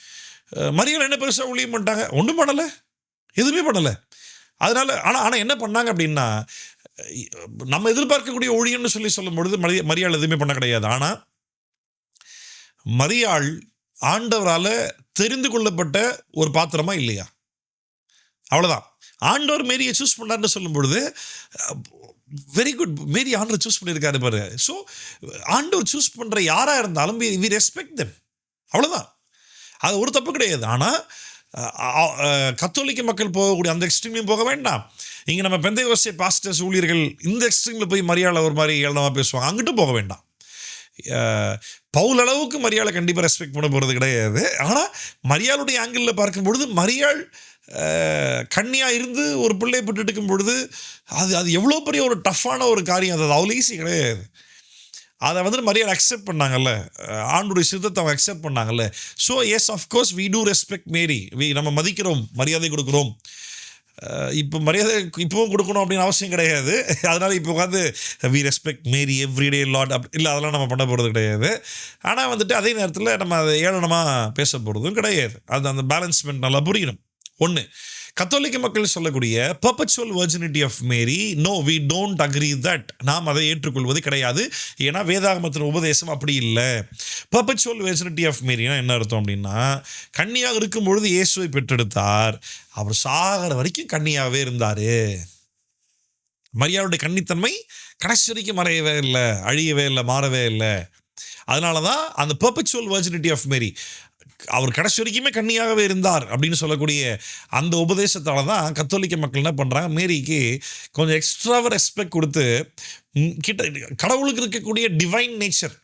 மரியாள் என்ன பெருசாக ஊழியம் பண்ணிட்டாங்க? ஒன்றும் பண்ணலை, எதுவுமே பண்ணலை. அதனால் ஆனால் என்ன பண்ணாங்க அப்படின்னா, நம்ம எதிர்பார்க்கக்கூடிய ஊழியம்னு சொல்லும் பொழுது மரியாள் எதுவுமே பண்ண கிடையாது. ஆனால் மரியாள் ஆண்டவரால் தெரிந்து கொள்ளப்பட்ட ஒரு பாத்திரமா இல்லையா? அவ்வளோதான். ஆண்டவர் மேரியை சூஸ் பண்ணார்னு சொல்லும் பொழுது வெரி குட், மேரி ஆண்டவர் சூஸ் பண்ணியிருக்காரு பாரு. ஸோ ஆண்டவர் சூஸ் பண்ணுற யாராக இருந்தாலும் வி ரெஸ்பெக்ட் தெம், அவ்வளோதான். அது ஒரு தப்பு கிடையாது. ஆனால் கத்தோலிக்க மக்கள் போகக்கூடிய அந்த எக்ஸ்ட்ரீம்லையும் போக வேண்டாம். இங்கே நம்ம பெந்தேகோஸ்தே பாஸ்டர்ஸ் ஊழியர்கள் இந்த எக்ஸ்ட்ரீமில் போய் மரியாதை ஒரு மாதிரி ஏளனமாக பேசுவாங்க, அங்கிட்டும் போக வேண்டாம். பவுல் அளவுக்கு மரியாதை கண்டிப்பாக ரெஸ்பெக்ட் பண்ண போகிறது கிடையாது. ஆனால் மரியாளுடைய ஆங்கிளில் பார்க்கும்பொழுது மரியாள் கன்னியாக இருந்து ஒரு பிள்ளை பெற்று எடுக்கும் பொழுது அது எவ்வளோ பெரிய ஒரு டஃப்பான ஒரு காரியம். அது அவ்வளோ ஈஸி கிடையாது. அதை மரியாதை அக்செப்ட் பண்ணாங்கல்ல, ஆண்டுடைய சித்தத்தை அவங்க அக்செப்ட் பண்ணாங்கல்ல. So yes, of course we do respect Mary. நம்ம மதிக்கிறோம், மரியாதை கொடுக்குறோம். இப்போ மரியாதை இப்போவும் கொடுக்கணும் அப்படின்னு அவசியம் கிடையாது. அதனால் இப்போ we respect Mary everyday Lord இல்லை, அதெல்லாம் நம்ம பண்ண போகிறது கிடையாது. ஆனால் அதே நேரத்தில் நம்ம அதை ஏளனமாக பேச போகிறதும் கிடையாது. அந்த பேலன்ஸ்மெண்ட் நல்லா புரியணும். ஒன்று, கத்தோலிக்க மக்கள் சொல்லக்கூடிய perpetual virginity of Mary, no we don't agree that, நாம் அதை ஏற்றுக்கொள்வது கிடையாது. ஏன்னா வேதாகமத்தின் உபதேசம் அப்படி இல்லை. பெர்பெச்சுவல் வர்ஜினிட்டி ஆஃப் மேரினா என்ன அர்த்தம் அப்படின்னா, கன்னியாக இருக்கும் பொழுது இயேசுவை பெற்றெடுத்தார், அவர் சாகிற வரைக்கும் கன்னியாகவே இருந்தார். மரியாளுடைய கன்னித்தன்மை கடைசி வரைக்கும் மறையவே இல்லை, அழியவே இல்லை, மாறவே இல்லை. அதனால தான் அந்த பெர்பெச்சுவல் வர்ஜினிட்டி ஆஃப் மேரி, அவர் கடைசி வரைக்குமே கன்னியாகவே இருந்தார் அப்படின்னு சொல்லக்கூடிய அந்த உபதேசத்தால் தான் கத்தோலிக்க மக்கள் என்ன பண்ணுறாங்க, மேரிக்கு கொஞ்சம் எக்ஸ்ட்ராவாக ரெஸ்பெக்ட் கொடுத்து கடவுளுக்கு இருக்கக்கூடிய டிவைன் நேச்சர்,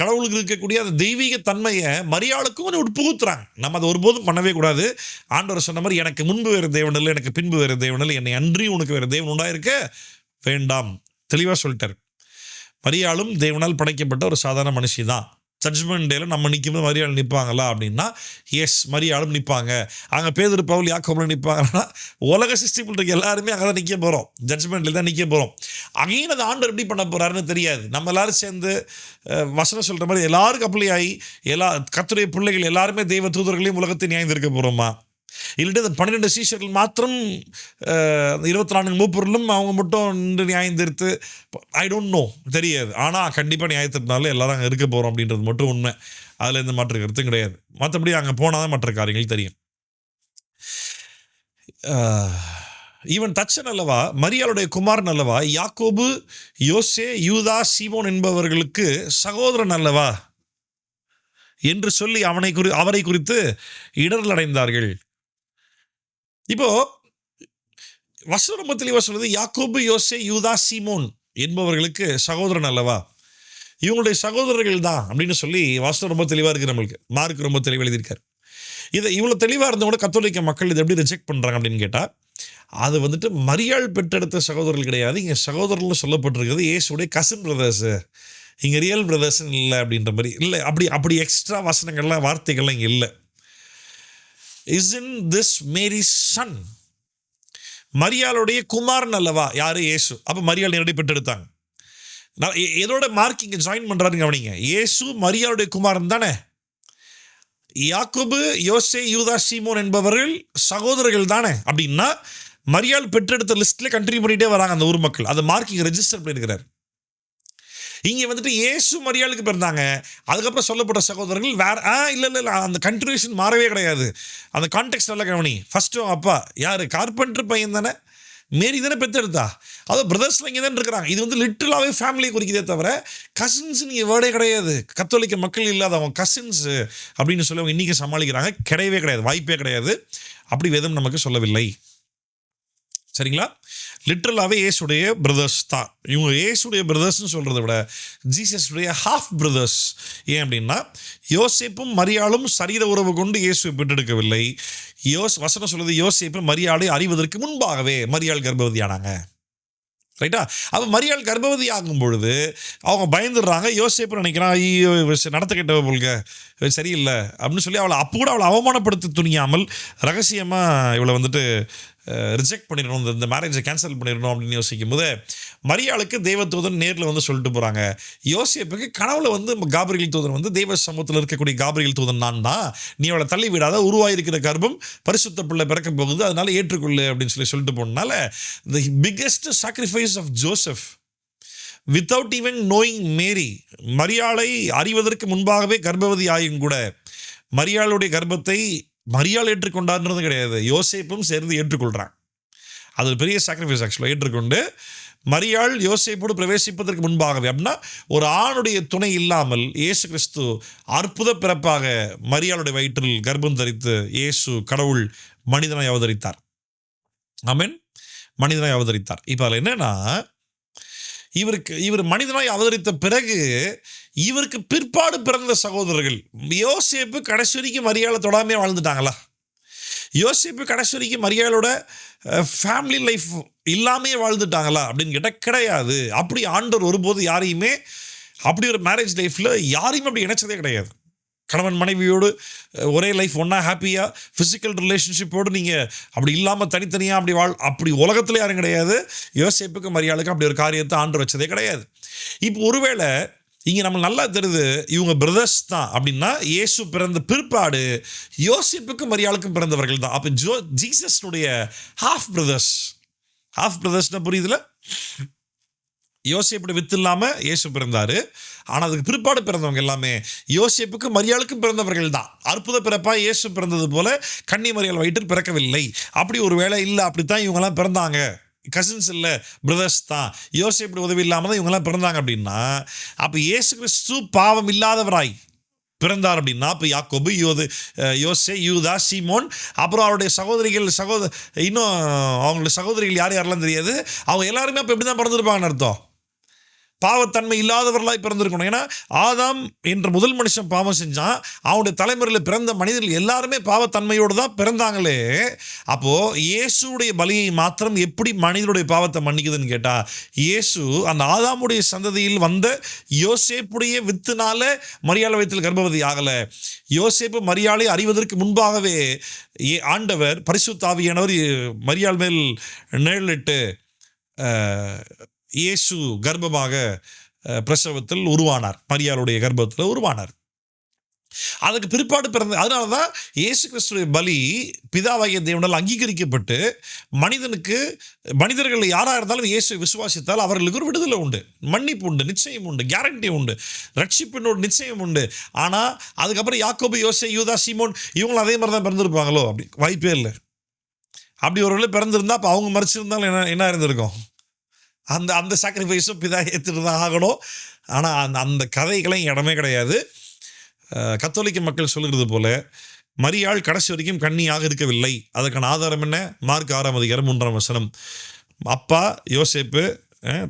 கடவுளுக்கு இருக்கக்கூடிய அந்த தெய்வீக தன்மையை மரியாளுக்கும் கொஞ்சம் உட்புகுத்துறாங்க. நம்ம அதை ஒருபோதும் பண்ணவே கூடாது. ஆண்டவர் சொன்ன மாதிரி, எனக்கு முன்பு வேறு தேவன் இல்லை, எனக்கு பின்பு வேறு தேவன் இல்லை, என்னை அன்றி உனக்கு வேறு தேவன் உண்டாயிருக்க வேண்டாம், தெளிவாக சொல்லிட்டார். மரியாளும் தேவனால் படைக்கப்பட்ட ஒரு சாதாரண மனுஷி தான். ஜட்ஜ்மெண்ட் டேல நம்ம நிற்கும்போது மரியாள் நிற்பாங்களா அப்படின்னா எஸ், மரியாளும் நிற்பாங்க. அங்கே பேதுரு பவுல் யாக்கோபுல நிற்பாங்கன்னா உலக சிஸ்டிபிள் இருக்க எல்லாருமே அங்கே தான் நிற்க போகிறோம், ஜட்ஜ்மெண்ட்டில் தான் நிற்க போகிறோம். அங்கேயும் அது ஆண்டவர் எப்படி பண்ண போகிறாருன்னு தெரியாது. நம்ம எல்லாரும் சேர்ந்து வசனம் சொல்கிற மாதிரி எல்லாருக்கும் அப்ளை ஆகி கர்த்தருடைய பிள்ளைகள் எல்லாருமே தெய்வ தூதர்களையும் உலகத்தை நியாயந்திருக்க போகிறோமா? இல்லட்டு அந்த 12 சீஷர்கள் மாத்திரம் 24 மூப்பொருளும் அவங்க மட்டும் நின்று நியாயந்திருத்து, ஐ டோன்ட் நோ, தெரியாது. ஆனால் கண்டிப்பாக நியாயத்தினால எல்லாரும் அங்கே இருக்க போகிறோம் அப்படின்றது மட்டும் உண்மை. அதில் எந்த மாற்று கருத்தும் கிடையாது. மற்றபடி அங்கே போனால் தான் மற்ற காரியங்கள் தெரியும். ஈவன் தச்சன் அல்லவா, மரியாளுடைய குமாரன் அல்லவா, யாக்கோபு, யோசே, யூதா, சீமோன் என்பவர்களுக்கு சகோதரன் அல்லவா என்று சொல்லி அவரை குறித்து இடரல் அடைந்தார்கள். இப்போ வசனம் ரொம்ப தெளிவாக சொல்லுது, யாக்கோபு, யோசே, யூதா, சீமோன் என்பவர்களுக்கு சகோதரன் அல்லவா, இவங்களுடைய சகோதரர்கள் தான் அப்படின்னு சொல்லி வசனம் ரொம்ப தெளிவாக இருக்குது. நம்மளுக்கு மார்க் ரொம்ப தெளிவாக எழுதியிருக்காரு. இதை இவ்வளோ தெளிவாக இருந்தவங்க கத்தோலிக்க மக்கள் இதை எப்படி ரிஜெக்ட் பண்ணுறாங்க அப்படின்னு கேட்டால், அது வந்துட்டு மரியாள் பெற்றெடுத்த சகோதரர்கள் கிடையாது. இங்கே சகோதரர்கள் சொல்லப்பட்டிருக்கிறது இயேசுடைய கசின் பிரதர்ஸு, இங்கே ரியல் பிரதர்ஸ்ன்னு இல்லை அப்படின்ற மாதிரி இல்லை. அப்படி எக்ஸ்ட்ரா வசனங்கள்லாம் வார்த்தைகள்லாம் இங்கே இல்லை. Isn't this Mary's son? மரியாளுடைய குமாரன் அல்லவா யாரு? இயேசு. அப்போ மரியாள் நேரடி பெற்றெடுத்தாங்க. எதோட மார்க் இங்கே ஜாயின் பண்ணுறாருங்க கவனிங்க. இயேசு மரியாளுடைய குமாரன் தானே. யாக்கோபு, யோசே, யூதா, சீமோன் என்பவர்கள் சகோதரர்கள் தானே. அப்படின்னா மரியாள் பெற்றெடுத்த லிஸ்ட்ல கண்டினியூ பண்ணிட்டே வராங்க அந்த ஊர் மக்கள். அதை மார்க் இங்கே ரெஜிஸ்டர் பண்ணியிருக்கிறார். இங்கே வந்துட்டு இயேசு மரியாளுக்கு பிறந்தாங்க, அதுக்கப்புறம் சொல்லப்பட்ட சகோதரர்கள் வேற இல்லை, அந்த கண்டினியூஷன் மாறவே கிடையாது. அந்த கான்டெக்ட் நல்லா கவனி. ஃபர்ஸ்ட்டும் அப்பா யார்? கார்பெண்டர் பையன் தானே, மேரி தானே பெற்றெடுத்தா. அதோ பிரதர்ஸ்லாம் இங்கே தான் இருக்கிறாங்க. இது வந்து லிட்டரலாகவே ஃபேமிலியை குறிக்கிறதே தவிர கசின்ஸுன்னு இங்கே வேர்டே கிடையாது. கத்தோலிக்க மக்கள் இல்லாதவங்க கசின்ஸு அப்படின்னு சொல்லி அவங்க இன்றைக்கி சமாளிக்கிறாங்க. கிடையவே கிடையாது, வாய்ப்பே கிடையாது. அப்படி வேதம் நமக்கு சொல்லவில்லை. சரிங்களா? லிட்ரலாகவே இயேசுடைய பிரதர்ஸ் தான் இவங்க. இயேசுடைய பிரதர்ஸ்ன்னு சொல்கிறத விட ஜீசஸுடைய ஹாஃப் பிரதர்ஸ். ஏன் அப்படின்னா யோசேப்பும் மரியாளும் சரீர உறவு கொண்டு இயேசுவை பெற்றெடுக்கவில்லை. வசனம் சொல்வது யோசேப்பு மரியாளை அறிவதற்கு முன்பாகவே மரியாள் கர்ப்பவதியானாங்க. ரைட்டா? அப்போ மரியாள் கர்ப்பவதி ஆகும் பொழுது அவங்க பயந்துடுறாங்க. யோசேப்பு நினைக்கிறான், ஐயோ நடத்த கெட்டவ போல்க, சரியில்லை அப்படின்னு சொல்லி அப்போ கூட அவளை அவமானப்படுத்த துணியாமல் ரகசியமாக இவளை வந்துட்டு ரிஜெக்ட் பண்ணிடணும், இந்த மேரேஜை கேன்சல் பண்ணிடணும் அப்படின்னு யோசிக்கும் போது மரியாளுக்கு தெய்வதூதன் நேரில் வந்து சொல்லிட்டு போகிறாங்க. யோசேப்புக்கு கனவுல வந்து காபிரியல் தூதன் வந்து தெய்வ சமூகத்தில் இருக்கக்கூடிய காபிரியல் தூதன் நான் தான், நீ அவளை தள்ளி விடாத, உருவாயிருக்கிற கர்ப்பம் பரிசுத்த பிள்ளை பிறக்க போகுது, அதனால ஏற்றுக்கொள்ளு அப்படின்னு சொல்லிட்டு போனனால the biggest sacrifice of Joseph without even knowing Mary, மரியாளை அறிவதற்கு முன்பாகவே கர்ப்பவதி ஆயும் கூட மரியாளுடைய கர்ப்பத்தை மரியாள் ஏற்றுக்கொண்டார்ன்றது கிடையாது, யோசேப்பும் சேர்ந்து ஏற்றுக்கொள்கிறான். அது ஒரு பெரிய சாக்ரிஃபைஸ் ஆக்சுவலாக. ஏற்றுக்கொண்டு மரியாள் யோசேப்போடு பிரவேசிப்பதற்கு முன்பாகவே, அப்படின்னா ஒரு ஆணுடைய துணை இல்லாமல் இயேசு கிறிஸ்து அற்புத பிறப்பாக மரியாளுடைய வயிற்றில் கர்ப்பம் தரித்து இயேசு கடவுள் மனிதனாய் அவதரித்தார். ஆமென், மனிதனாய் அவதரித்தார். இப்போ அதில் என்னன்னா, இவர் மனிதனாய் அவதரித்த பிறகு இவருக்கு பிற்பாடு பிறந்த சகோதரர்கள் யோசேப்பு கடைசி வரைக்கும் மரியாளை தொடாமே வாழ்ந்துட்டாங்களா? யோசேப்பு கடைசி வரைக்கும் மரியாளோட ஃபேமிலி லைஃப் இல்லாமே வாழ்ந்துட்டாங்களா அப்படின்னு கேட்டால் கிடையாது. அப்படி ஆண்டவர் ஒருபோது யாரையுமே அப்படி ஒரு மேரேஜ் லைஃப்பில் யாரையுமே அப்படி இணைச்சதே கிடையாது. கணவன் மனைவியோடு ஒரே லைஃப் ஒன்றா ஹாப்பியாக ஃபிசிக்கல் ரிலேஷன்ஷிப்போடு நீங்கள் அப்படி இல்லாமல் தனித்தனியாக அப்படி உலகத்தில் யாரும் கிடையாது. யோசேப்புக்கு மரியாளுக்கு அப்படி ஒரு காரியத்தை ஆண்டு வச்சதே கிடையாது. இப்போ ஒருவேளை இங்கே நம்ம நல்லா தெரியுது இவங்க பிரதர்ஸ் தான் அப்படின்னா இயேசு பிறந்த பிற்பாடு யோசேப்புக்கு மரியாளுக்கும் பிறந்தவர்கள் தான். அப்போ ஜீசஸ்னுடைய ஹாஃப் பிரதர்ஸ்னால் புரியுதுல? யோசேப்புடைய வித்து இல்லாமல் இயேசு பிறந்தார். ஆனால் அதுக்கு பிற்பாடு பிறந்தவங்க எல்லாமே யோசேப்புக்கு மரியாளுக்கும் பிறந்தவர்கள் தான். அற்புத பிறப்பா இயேசு பிறந்தது போல கன்னி மரியாள் வயிற்றில் பிறக்கவில்லை. அப்படி ஒரு வேளை இல்லை, அப்படித்தான் இவங்கெல்லாம் பிறந்தாங்க, கசின்ஸ் இல்லை, பிரதர்ஸ் தான், யோசேப்பு உதவி இல்லாமல் தான் இவங்கெல்லாம் பிறந்தாங்க அப்படின்னா அப்போ இயேசு கிறிஸ்து பாவம் இல்லாதவராய் பிறந்தார் அப்படின்னா இப்போ யாக்கோபு, யோசே, யூதா, சீமோன், அப்புறம் அவருடைய சகோதரிகள் இன்னும் அவங்களுடைய சகோதரிகள் யார் யாரெல்லாம் தெரியாது, அவங்க எல்லாருமே அப்போ எப்படி தான் பிறந்திருப்பாங்கன்னு அர்த்தம். பாவத்தன்மை இல்லாதவர்களாய் பிறந்திருக்கணும். ஏன்னா ஆதாம் என்ற முதல் மனுஷன் பாவம் செஞ்சான். அவனுடைய தலைமுறையில் பிறந்த மனிதர்கள் எல்லாருமே பாவத்தன்மையோடு தான் பிறந்தாங்களே. அப்போது இயேசுடைய பலியை மாத்திரம் எப்படி மனிதனுடைய பாவத்தை மன்னிக்குதுன்னு கேட்டால், இயேசு அந்த ஆதாமுடைய சந்ததியில் வந்த யோசேப்புடைய வித்துனால மரியாள் வயிற்றில் கர்ப்பவதி ஆகலை. யோசேப்பு மரியாளை அறிவதற்கு முன்பாகவே ஆண்டவர் பரிசுத்த ஆவியானவர் மரியாள் மேல் நிழலிட்டு இயேசு கர்ப்பமாக பிரசவத்தில் உருவானார், மரியாளுடைய கர்ப்பத்தில் உருவானார். அதுக்கு பிற்பாடு பிறந்த, அதனால தான் இயேசு கிறிஸ்துடைய பலி பிதாவாகிய தேவனால் அங்கீகரிக்கப்பட்டு மனிதர்கள் யாராக இருந்தாலும் இயேசு விசுவாசித்தால் அவர்களுக்கு ஒரு விடுதலை உண்டு, மன்னிப்பு உண்டு, நிச்சயம் உண்டு, கேரண்டி உண்டு, ரட்சிப்பினோட நிச்சயம் உண்டு. ஆனால் அதுக்கப்புறம் யாக்கோபு, யோசே, யூதா, சீமோன் இவங்களும் அதே மாதிரி தான் பிறந்திருப்பாங்களோ? அப்படி வாய்ப்பே இல்லை. அப்படி ஒரு வேளை பிறந்திருந்தா அப்போ அவங்க மறைச்சிருந்தாலும் என்ன இருந்திருக்கும்? அந்த சாக்ரிஃபைஸும் பிதா ஏற்றுட்டு தான் ஆகணும். ஆனால் அந்த கதைகளையும் இடமே கிடையாது. கத்தோலிக்க மக்கள் சொல்லுகிறது போல மரியாள் கடைசி வரைக்கும் கன்னியாக இருக்கவில்லை. அதற்கான ஆதாரம் என்ன? மார்க் 6:3 அப்பா யோசேப்பு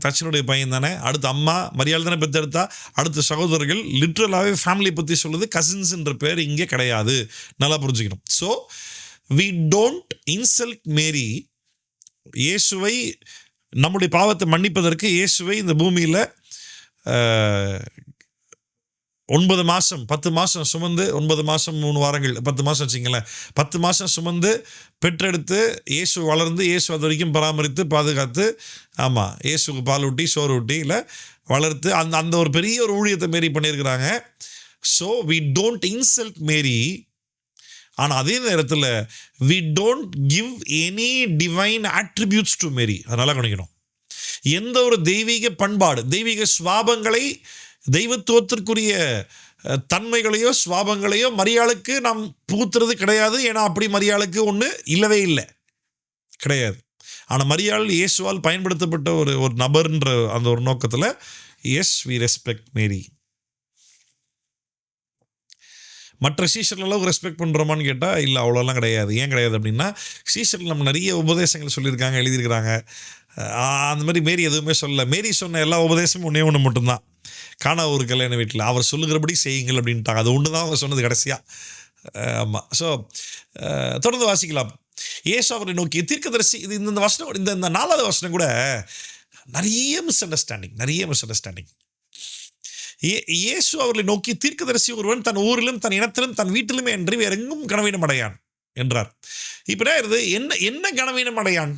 தச்சனுடைய பையன் தானே, அடுத்து அம்மா மரியாள் தானே பெற்றெடுத்தா, அடுத்த சகோதரர்கள். லிட்ரலாகவே ஃபேமிலி பற்றி சொல்லுது. கசின்ஸ்ன்ற பேர் இங்கே கிடையாது, நல்லா புரிஞ்சுக்கணும். ஸோ வி டோன்ட் இன்சல்ட் மேரி. இயேசுவை, நம்முடைய பாவத்தை மன்னிப்பதற்கு இயேசுவை இந்த பூமியில் 9 மாதம் 10 மாதம் சுமந்து, 9 மாதம் 3 வாரங்கள் 10 மாதம் வச்சிங்களேன், 10 மாதம் சுமந்து பெற்றெடுத்து இயேசு வளர்ந்து இயேசு அது வரைக்கும் பராமரித்து பாதுகாத்து, ஆமாம், இயேசுக்கு பால் ஊட்டி சோறு ஊட்டி இல்லை வளர்த்து அந்த ஒரு பெரிய ஒரு ஊழியத்தை மேரி பண்ணியிருக்கிறாங்க. So we don't insult Mary. ஆனால் அதே நேரத்தில் we don't give any divine attributes to Mary. அதனால் கவனிக்கணும். எந்த ஒரு தெய்வீக பண்பாடு, தெய்வீக சுவாபங்களை, தெய்வத்துவத்திற்குரிய தன்மைகளையோ சுவாபங்களையோ மரியாளுக்கு நாம் புகுத்துறது கிடையாது. ஏன்னா அப்படி மரியாளுக்கு ஒன்று இல்லவே இல்லை, கிடையாது. ஆனால் மரியாள் இயேசுவால் பயன்படுத்தப்பட்ட ஒரு நபர்ன்ற அந்த ஒரு நோக்கத்தில் எஸ், வி ரெஸ்பெக்ட் மேரி. மற்ற சீஷர்கள் அளவுக்கு ரெஸ்பெக்ட் பண்ணுறோமான்னு கேட்டால் இல்லை, அவ்வளோலாம் கிடையாது. ஏன் கிடையாது அப்படின்னா, சீஷர்கள் நம்ம நிறைய உபதேசங்கள் சொல்லியிருக்காங்க, எழுதியிருக்கிறாங்க. அந்த மாதிரி மேரி எதுவுமே சொல்லலை. மேரி சொன்ன எல்லா உபதேசமும் ஒன்று மட்டும்தான், காணா ஒரு கல்யாண வீட்டில் அவர் சொல்லுகிறபடி செய்யுங்கள் அப்படின்ட்டாங்க. அது ஒன்று தான் அவங்க சொன்னது கடைசியாக. ஆமாம். ஸோ தொடர்ந்து வாசிக்கலாம். இயேசு அவரை நோக்கி தீர்க்கதரிசி, இது இந்த வசனம், இந்த 4வது வசனம் கூட நிறைய மிஸ் அண்டர்ஸ்டாண்டிங். இயேசு அவர்களை நோக்கி தீர்க்கதரிசி ஒருவன் தன் ஊரிலும் தன் இனத்திலும் தன் வீட்டிலுமே என்று வேற எங்கும் கனவீனம் அடையான் என்றார். இப்போ என்ன கனவீனம் அடையான்?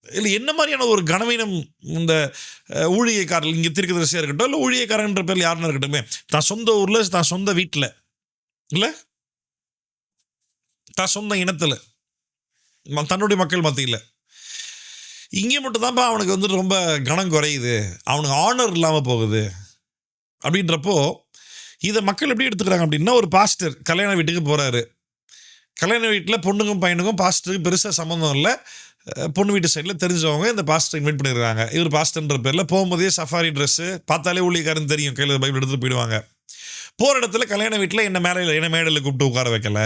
இல்லை என்ன மாதிரியான ஒரு கனவீனம் இந்த ஊழியக்காரர்கள், இங்கே தீர்க்கதரிசியாக இருக்கட்டும் இல்லை ஊழியக்காரன்ற பேரில் யாருன்னு இருக்கட்டும், தான் சொந்த ஊரில், தான் சொந்த வீட்டில் இல்லை, தான் சொந்த இனத்தில், தன்னுடைய மக்கள் மத்தியில், இங்கே மட்டும்தான்ப்பா அவனுக்கு வந்துட்டு ரொம்ப கனம் குறையுது, அவனுக்கு ஆனர் இல்லாமல் போகுது அப்படின்றப்போ இதை மக்கள் எப்படி எடுத்துக்கிறாங்க அப்படின்னா, ஒரு பாஸ்டர் கல்யாண வீட்டுக்கு போகிறாரு. கல்யாண வீட்டில் பொண்ணுக்கும் பையனுக்கும் பாஸ்டருக்கு பெருசாக சம்மந்தம் இல்லை. பொண்ணு வீட்டு சைடில் தெரிஞ்சவங்க இந்த பாஸ்டர் இன்வைட் பண்ணியிருக்காங்க. இவர் பாஸ்டர்ன்ற பேரில் போகும்போதே சஃபாரி ட்ரெஸ்ஸு, பார்த்தாலே ஊழியக்காரன் தெரியும், கையில் பைபிள் எடுத்துகிட்டு போயிடுவாங்க. போகிற இடத்துல கல்யாண வீட்டில் என்ன மேடையில் கூப்பிட்டு உட்கார வைக்கல,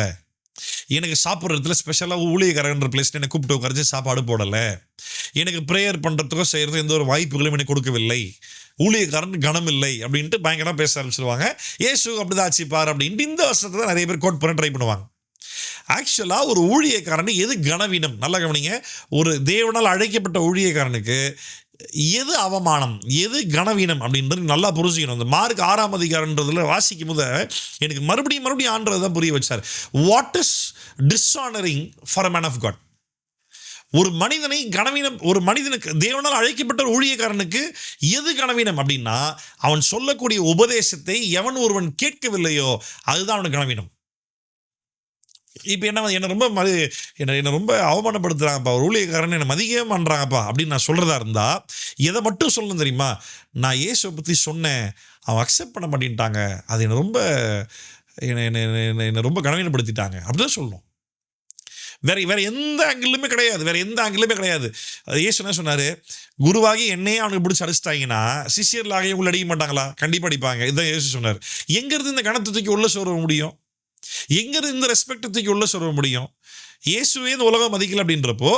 எனக்கு சாப்பிட்ற இடத்துல ஸ்பெஷலாக ஊழியக்காரன்ற பிளேஸில் என்னை கூப்பிட்டு உட்காரிச்சு சாப்பாடு போடலை, எனக்கு ப்ரேயர் பண்ணுறதுக்கோ செய்கிறது எந்த ஒரு வாய்ப்புகளும் எனக்கு கொடுக்கவில்லை, ஊழியக்காரன் கனம் இல்லை அப்படின்ட்டு பயங்கரமாக பேச ஆரம்பிச்சிருவாங்க. இயேசு அப்படிதான் ஆச்சு பார் அப்படின்ட்டு இந்த வருஷத்தை தான் நிறைய பேர் கோட் பண்ண ட்ரை பண்ணுவாங்க. ஆக்சுவலாக ஒரு ஊழியக்காரனு எது கனவீனம்? நல்லா கவனிங்க. ஒரு தேவனால் அழைக்கப்பட்ட ஊழியக்காரனுக்கு எது அவமானம், எது கனவீனம் அப்படின்றது நல்லா புரிஞ்சுக்கணும். அந்த மார்க் 6:3 வாசிக்கும் போது எனக்கு மறுபடியும் ஆண்டவர் தான் புரிய வச்சார். What is dishonouring for a man of God? ஒரு மனிதனை கனவீனம், ஒரு மனிதனுக்கு தேவனால் அழைக்கப்பட்ட ஊழியக்காரனுக்கு எது கனவீனம் அப்படின்னா, அவன் சொல்லக்கூடிய உபதேசத்தை எவன் ஒருவன் கேட்கவில்லையோ அதுதான் அவனுக்கு கனவீனம். இப்போ என்ன ரொம்ப அவமானப்படுத்துகிறாங்கப்பா, ஒரு ஊழியக்காரன் என்னை மதிக்கவே பண்ணுறாங்கப்பா அப்படின்னு நான் சொல்கிறதா இருந்தால் எதை மட்டும் சொல்லணும் தெரியுமா? நான் இயேசுவை பற்றி சொன்னேன், அவன் அக்செப்ட் பண்ண மாட்டேன்ட்டாங்க, அது என்னை ரொம்ப கனவீனப்படுத்திட்டாங்க அப்படிதான் சொல்லணும். வேற எந்த ஆங்கிலுமே கிடையாது. இயேசு என்ன சொன்னார்? குருவாகி என்னையே அவனுக்கு பிடிச்சி அடிச்சிட்டாங்கன்னா சிஷியர்களாக உள்ள அடிக்க மாட்டாங்களா? கண்டிப்பாக அடிப்பாங்க. இதுதான் இயேசு சொன்னார். எங்கேருந்து இந்த கணத்தை தூக்கி உள்ள சொல்ல முடியும்? எங்கேருந்து இந்த ரெஸ்பெக்டை தூக்கி உள்ள சொல்ல முடியும்? இயேசுவே இந்த உலகம் மதிக்கல அப்படின்றப்போ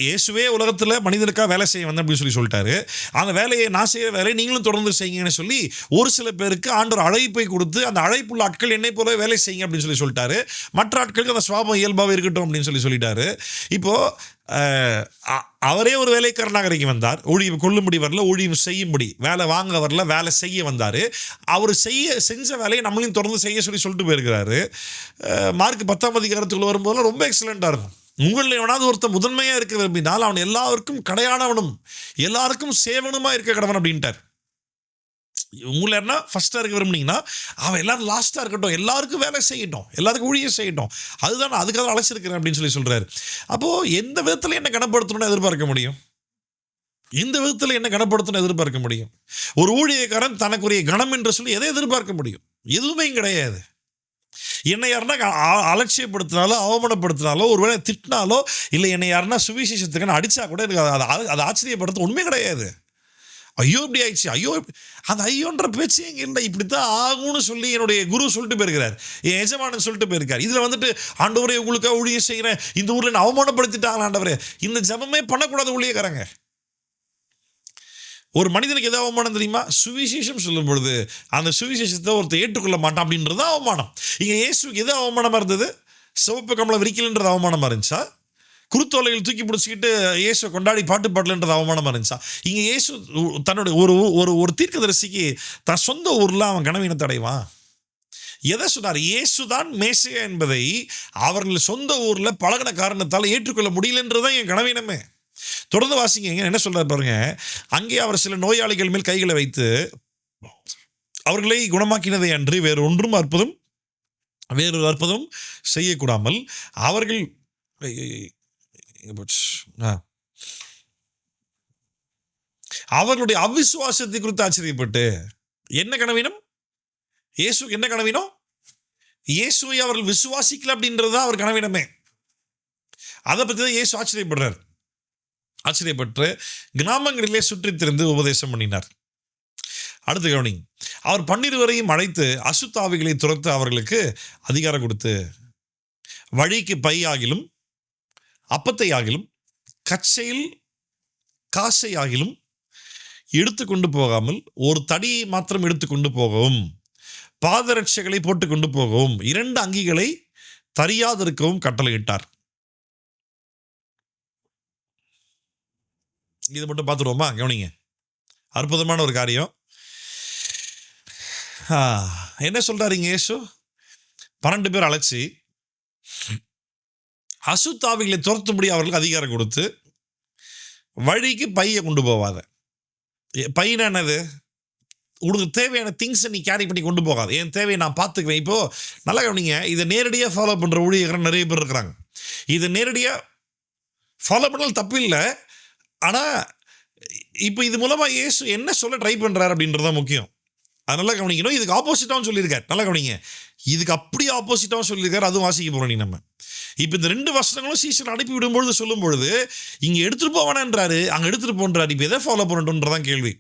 இயேசுவே உலகத்தில் மனிதனுக்காக வேலை செய்ய வந்தேன் அப்படின்னு சொல்லிட்டாரு. அந்த வேலையை நான் செய்கிற வேலையை நீங்களும் தொடர்ந்து செய்யுங்கன்னு சொல்லி ஒரு சில பேருக்கு ஆண்டவர் அழைப்பை கொடுத்து அந்த அழைப்புள்ள ஆட்கள் என்னை போல வேலை செய்யுங்க அப்படின்னு சொல்லிட்டாரு. மற்ற ஆட்களுக்கு அந்த சுவாபம் இயல்பாகவே இருக்கட்டும் அப்படின்னு சொல்லிட்டாரு. இப்போது அவரே ஒரு வேலைக்காரனாக இறங்கி வந்தார். ஊழியம் கொள்ளும்படி வரல, ஊழியம் செய்யும்படி, வேலை வாங்க வரல, வேலை செய்ய வந்தார். அவர் செஞ்ச வேலையை நம்மளையும் தொடர்ந்து சொல்லிட்டு போயிருக்கிறாரு. மார்க் 10ஆம் அதிகாரத்துக்குள்ள வரும்போதெல்லாம் ரொம்ப எக்ஸலண்ட்டாக இருக்கும். உங்களில் எவனாவது ஒருத்தர் முதன்மையாக இருக்க விரும்பினால் அவன் எல்லாருக்கும் கடையானவனும் எல்லாருக்கும் சேவனுமா இருக்க கடவன் அப்படின்ட்டார். உங்களை என்ன ஃபர்ஸ்ட்டாக இருக்க விரும்புனீங்கன்னா அவன் எல்லாரும் லாஸ்ட்டாக இருக்கட்டும், எல்லாருக்கும் வேலை செய்யட்டும், எல்லாருக்கும் ஊழியம் செய்யட்டும், அதுதான் நான் அதுக்காக அழைச்சிருக்கிறேன் அப்படின்னு சொல்கிறாரு. அப்போது எந்த விதத்தில் என்ன கனப்படுத்தணும்னு எதிர்பார்க்க முடியும்? இந்த விதத்தில் என்ன கனப்படுத்தணும் எதிர்பார்க்க முடியும்? ஒரு ஊழியக்காரன் தனக்குரிய கணம் என்று சொல்லி எதை எதிர்பார்க்க முடியும்? எதுவுமே கிடையாது. என்னை யாருன்னா அலட்சியப்படுத்தினாலோ அவமானப்படுத்தினாலோ ஒருவேளை திட்டினாலோ இல்லை என்னை யாருன்னா சுவிசேஷத்துக்கு அடித்தா கூட எனக்கு அதை ஆச்சரியப்படுத்த உண்மை கிடையாது. ஐயோ இப்படி ஆயிடுச்சு, ஐயோ அந்த ஐயோன்ற பேச்சு எங்கே இல்லை, இப்படித்தான் ஆகும்னு சொல்லி என்னுடைய குரு சொல்லிட்டு போயிருக்கிறார், என் எஜமானன் சொல்லிட்டு போயிருக்கார். இதில் வந்துட்டு ஆண்டவரே உங்களுக்காக ஊழியம் செய்கிறேன், இந்த ஊரில் என்ன அவமானப்படுத்திட்டாங்க ஆண்டவரே, இந்த ஜபமே பண்ணக்கூடாது ஊழியக்காரங்க. ஒரு மனிதனுக்கு எதாவது அவமானம் தெரியுமா? சுவிசேஷம் சொல்லும் பொழுது அந்த சுவிசேஷத்தை ஒருத்தர் ஏற்றுக்கொள்ள மாட்டான் அப்படின்றது அவமானம். இங்கே இயேசுக்கு எது அவமானமாக இருந்தது? சிவப்பு கமலை விரிக்கலன்றது அவமானமாக இருந்துச்சா? குருத்தோலைகள் தூக்கி பிடிச்சிக்கிட்டு இயேசு கொண்டாடி பாட்டு பாடலன்றது அவமானமாக இருந்துச்சா? இங்கே இயேசு தன்னுடைய ஒரு தீர்க்கதரிசிக்கு தன் சொந்த ஊரில் அவன் கனவீனத்தை அடைவான். எதை சொன்னார்? இயேசு தான் மேசியா என்பதை அவர்கள் சொந்த ஊரில் பழகின காரணத்தால் ஏற்றுக்கொள்ள முடியலன்றதுதான் என் கனவீனமே. தொடர்ந்து வாசிங்க, என்ன சொல்றாரு பாருங்க. அங்கே அவர் சில நோயாளிகள் மேல் கைகளை வைத்து அவர்களை குணமாக்கினதை அன்றி வேறொரு அற்புதம் செய்யக்கூடாமல் அவர்கள் அவர்களுடைய அவிசுவாசத்தை குறித்து ஆச்சரியப்பட்டு, என்ன கனவீனம்? இயேசுக்கு என்ன கனவீனம்? இயேசுவை அவர்கள் விசுவாசிக்கல அப்படின்றதுதான் அவர் கனவீனமே. அதை பற்றி தான் இயேசு ஆச்சரியப்பட்டு கிராமங்களிலே சுற்றி திரிந்து உபதேசம் பண்ணினார். அடுத்து கவனிங்க. அவர் 12 அழைத்து அசுத்தாவிகளை துரத்து அவர்களுக்கு அதிகாரம் கொடுத்து வழிக்கு பை ஆகிலும் அப்பத்தை ஆகிலும் கச்சையில் காசை ஆகிலும் எடுத்துக்கொண்டு போகாமல் ஒரு தடியை மாத்திரம் எடுத்துக்கொண்டு போகவும் பாதரட்சைகளை போட்டுக்கொண்டு போகவும் 2 அங்கிகளை தரியாதிருக்கவும் கட்டளையிட்டார். இது மட்டும் பார்த்துருவோமா? கவனிங்க, அற்புதமான ஒரு காரியம். என்ன சொல்றாருங்க இயேசு? 12 பேர் அழைச்சி அசுத்தாவிகளை துரத்தும்படி அவர்களுக்கு அதிகாரம் கொடுத்து வழிக்கு பையை கொண்டு போவாத. பையனா என்னது? உனக்கு தேவையான திங்ஸை நீ கேரி பண்ணி கொண்டு போகாது, என் தேவையை நான் பார்த்துக்குவேன். இப்போது நல்லா கவனிங்க, இதை நேரடியாக ஃபாலோ பண்ணுற ஊழியர்கள் நிறைய பேர் இருக்கிறாங்க. இதை நேரடியாக ஃபாலோ பண்ணாலும் தப்பு இல்லை. ஆனால் இப்போ இது மூலமாக இயேசு என்ன சொல்ல ட்ரை பண்ணுறாரு அப்படின்றது தான் முக்கியம். அது நல்லா கவனிக்கணும். இதுக்கு ஆப்போசிட்டாகவும் சொல்லியிருக்காரு. நல்லா கவனிங்க, இதுக்கு அப்படியே ஆப்போசிட்டாகவும் சொல்லியிருக்காரு. அதுவும் வாசிக்க போகிறோம் நீ. நம்ம இப்போ இந்த 2 வசனங்களும் சீசன் அனுப்பி விடும்பொழுது சொல்லும் பொழுது இங்கே எடுத்துகிட்டு போவானான்றாரு, அங்கே எடுத்துகிட்டு போன்றாரு. இப்போ எதை ஃபாலோ பண்ணணுன்றதான் கேள்வி.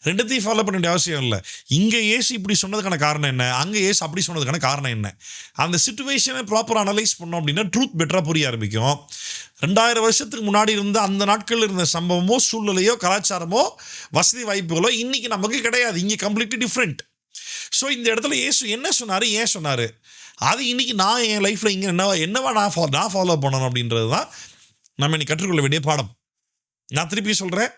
2த்தையும் ஃபாலோ பண்ண வேண்டிய அவசியம் இல்லை. இங்கே இயேசு இப்படி சொன்னதுக்கான காரணம் என்ன, அங்கே இயேசு அப்படி சொன்னதுக்கான காரணம் என்ன, அந்த சிச்சுவேஷனை ப்ராப்பராக அனலைஸ் பண்ணோம் அப்படின்னா ட்ரூத் பெட்டராக புரிய ஆரம்பிக்கும். 2000 வருஷத்துக்கு முன்னாடி இருந்த அந்த நாட்களில் இருந்த சம்பவமோ சூழ்நிலையோ கலாச்சாரமோ வசதி வாய்ப்புகளோ இன்னைக்கு நமக்கு கிடையாது. இங்கே கம்ப்ளீட்லி டிஃப்ரெண்ட். ஸோ இந்த இடத்துல இயேசு என்ன சொன்னார், ஏன் சொன்னார், அது இன்னைக்கு நான் என் லைஃப்பில் இங்கே என்னவா நான் ஃபாலோ பண்ணணும் அப்படின்றது தான் நம்ம இன்னைக்கு கற்றுக்கொள்ள வேண்டிய பாடம். நான் திருப்பி சொல்கிறேன்,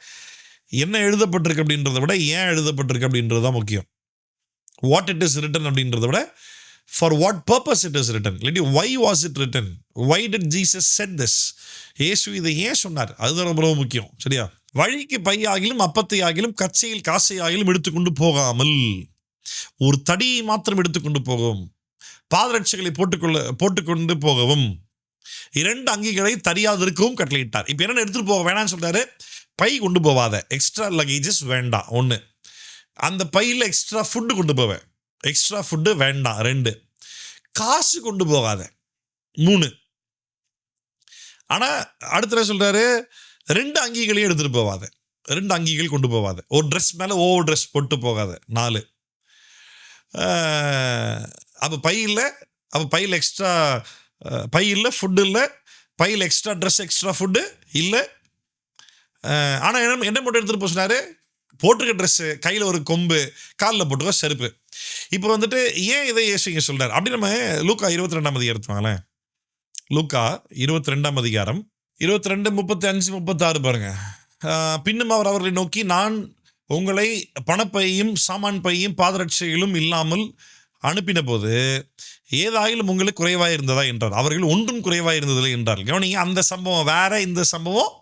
என்ன எழுதப்பட்டிருக்கு அப்படின்றத விட ஏன் எழுதப்பட்டிருக்கு அப்படின்றது தான் முக்கியம். வாட் இட் இஸ் ரிட்டன் அப்படின்றத விட for what purpose it is written, இல்லாட்டி why was it written, why did Jesus said this, இயேசு இதை ஏன் சொன்னார், அதுதான் ரொம்ப ரொம்ப முக்கியம். சரியா? வழிக்கு பை ஆகிலும் அப்பத்தை ஆகிலும் கச்சையில் காசை ஆகிலும் எடுத்துக்கொண்டு போகாமல் ஒரு தடியை மாத்திரம் எடுத்துக்கொண்டு போகவும் பாதரட்சைகளை போட்டுக்கொண்டு போகவும் 2 அங்கிகளை தரியாதிருக்கவும் கட்டளையிட்டார். இப்போ என்ன எடுத்துகிட்டு போக வேணாம்னு சொல்கிறாரு? பை கொண்டு போவாத, எக்ஸ்ட்ரா லக்கேஜஸ் வேண்டாம். 1, அந்த பையில் எக்ஸ்ட்ரா ஃபுட்டு கொண்டு போவேன், எக்ஸ்ட்ரா ஃபுட்டு வேண்டாம். 2, காசு கொண்டு போகாத. 3, ஆனால் அடுத்த சொல்கிறாரு 2 அங்கிகளையும் எடுத்துகிட்டு போவாத, 2 அங்கிகள் கொண்டு போவாத, ஒரு ட்ரெஸ் மேலே ஓவர் ட்ரெஸ் போட்டு போகாத. 4, அப்போ பையில் எக்ஸ்ட்ரா பை இல்லை, ஃபுட்டு இல்லை, பையில் எக்ஸ்ட்ரா ட்ரெஸ், எக்ஸ்ட்ரா ஃபுட்டு இல்லை. ஆனால் என்ன மட்டும் எடுத்துகிட்டு போக சொன்னார்? போட்டிருக்க ட்ரெஸ்ஸு, கையில் ஒரு கொம்பு, காலில் போட்டுக்க செருப்பு. இப்போ வந்துட்டு ஏன் இதை இயேசு இங்கே சொல்கிறார் அப்படி? நம்ம லூக்கா 22ஆம் அதிகாரம் எடுத்துவாங்களேன். லூக்கா 22ஆம் அதிகாரம் 22, 35, 36 பாருங்க. பின்னும் அவர் அவர்களை நோக்கி, நான் உங்களை பணப்பையும் சாமான் பையும் பாதரட்சைகளும் இல்லாமல் அனுப்பின போது ஏதாயிலும் உங்களுக்கு குறைவாக இருந்ததா என்றார். அவர்கள் ஒன்றும் குறைவாக இருந்ததில்லை என்றார். கவனிங்க, அந்த சம்பவம் வேற, இந்த சம்பவம்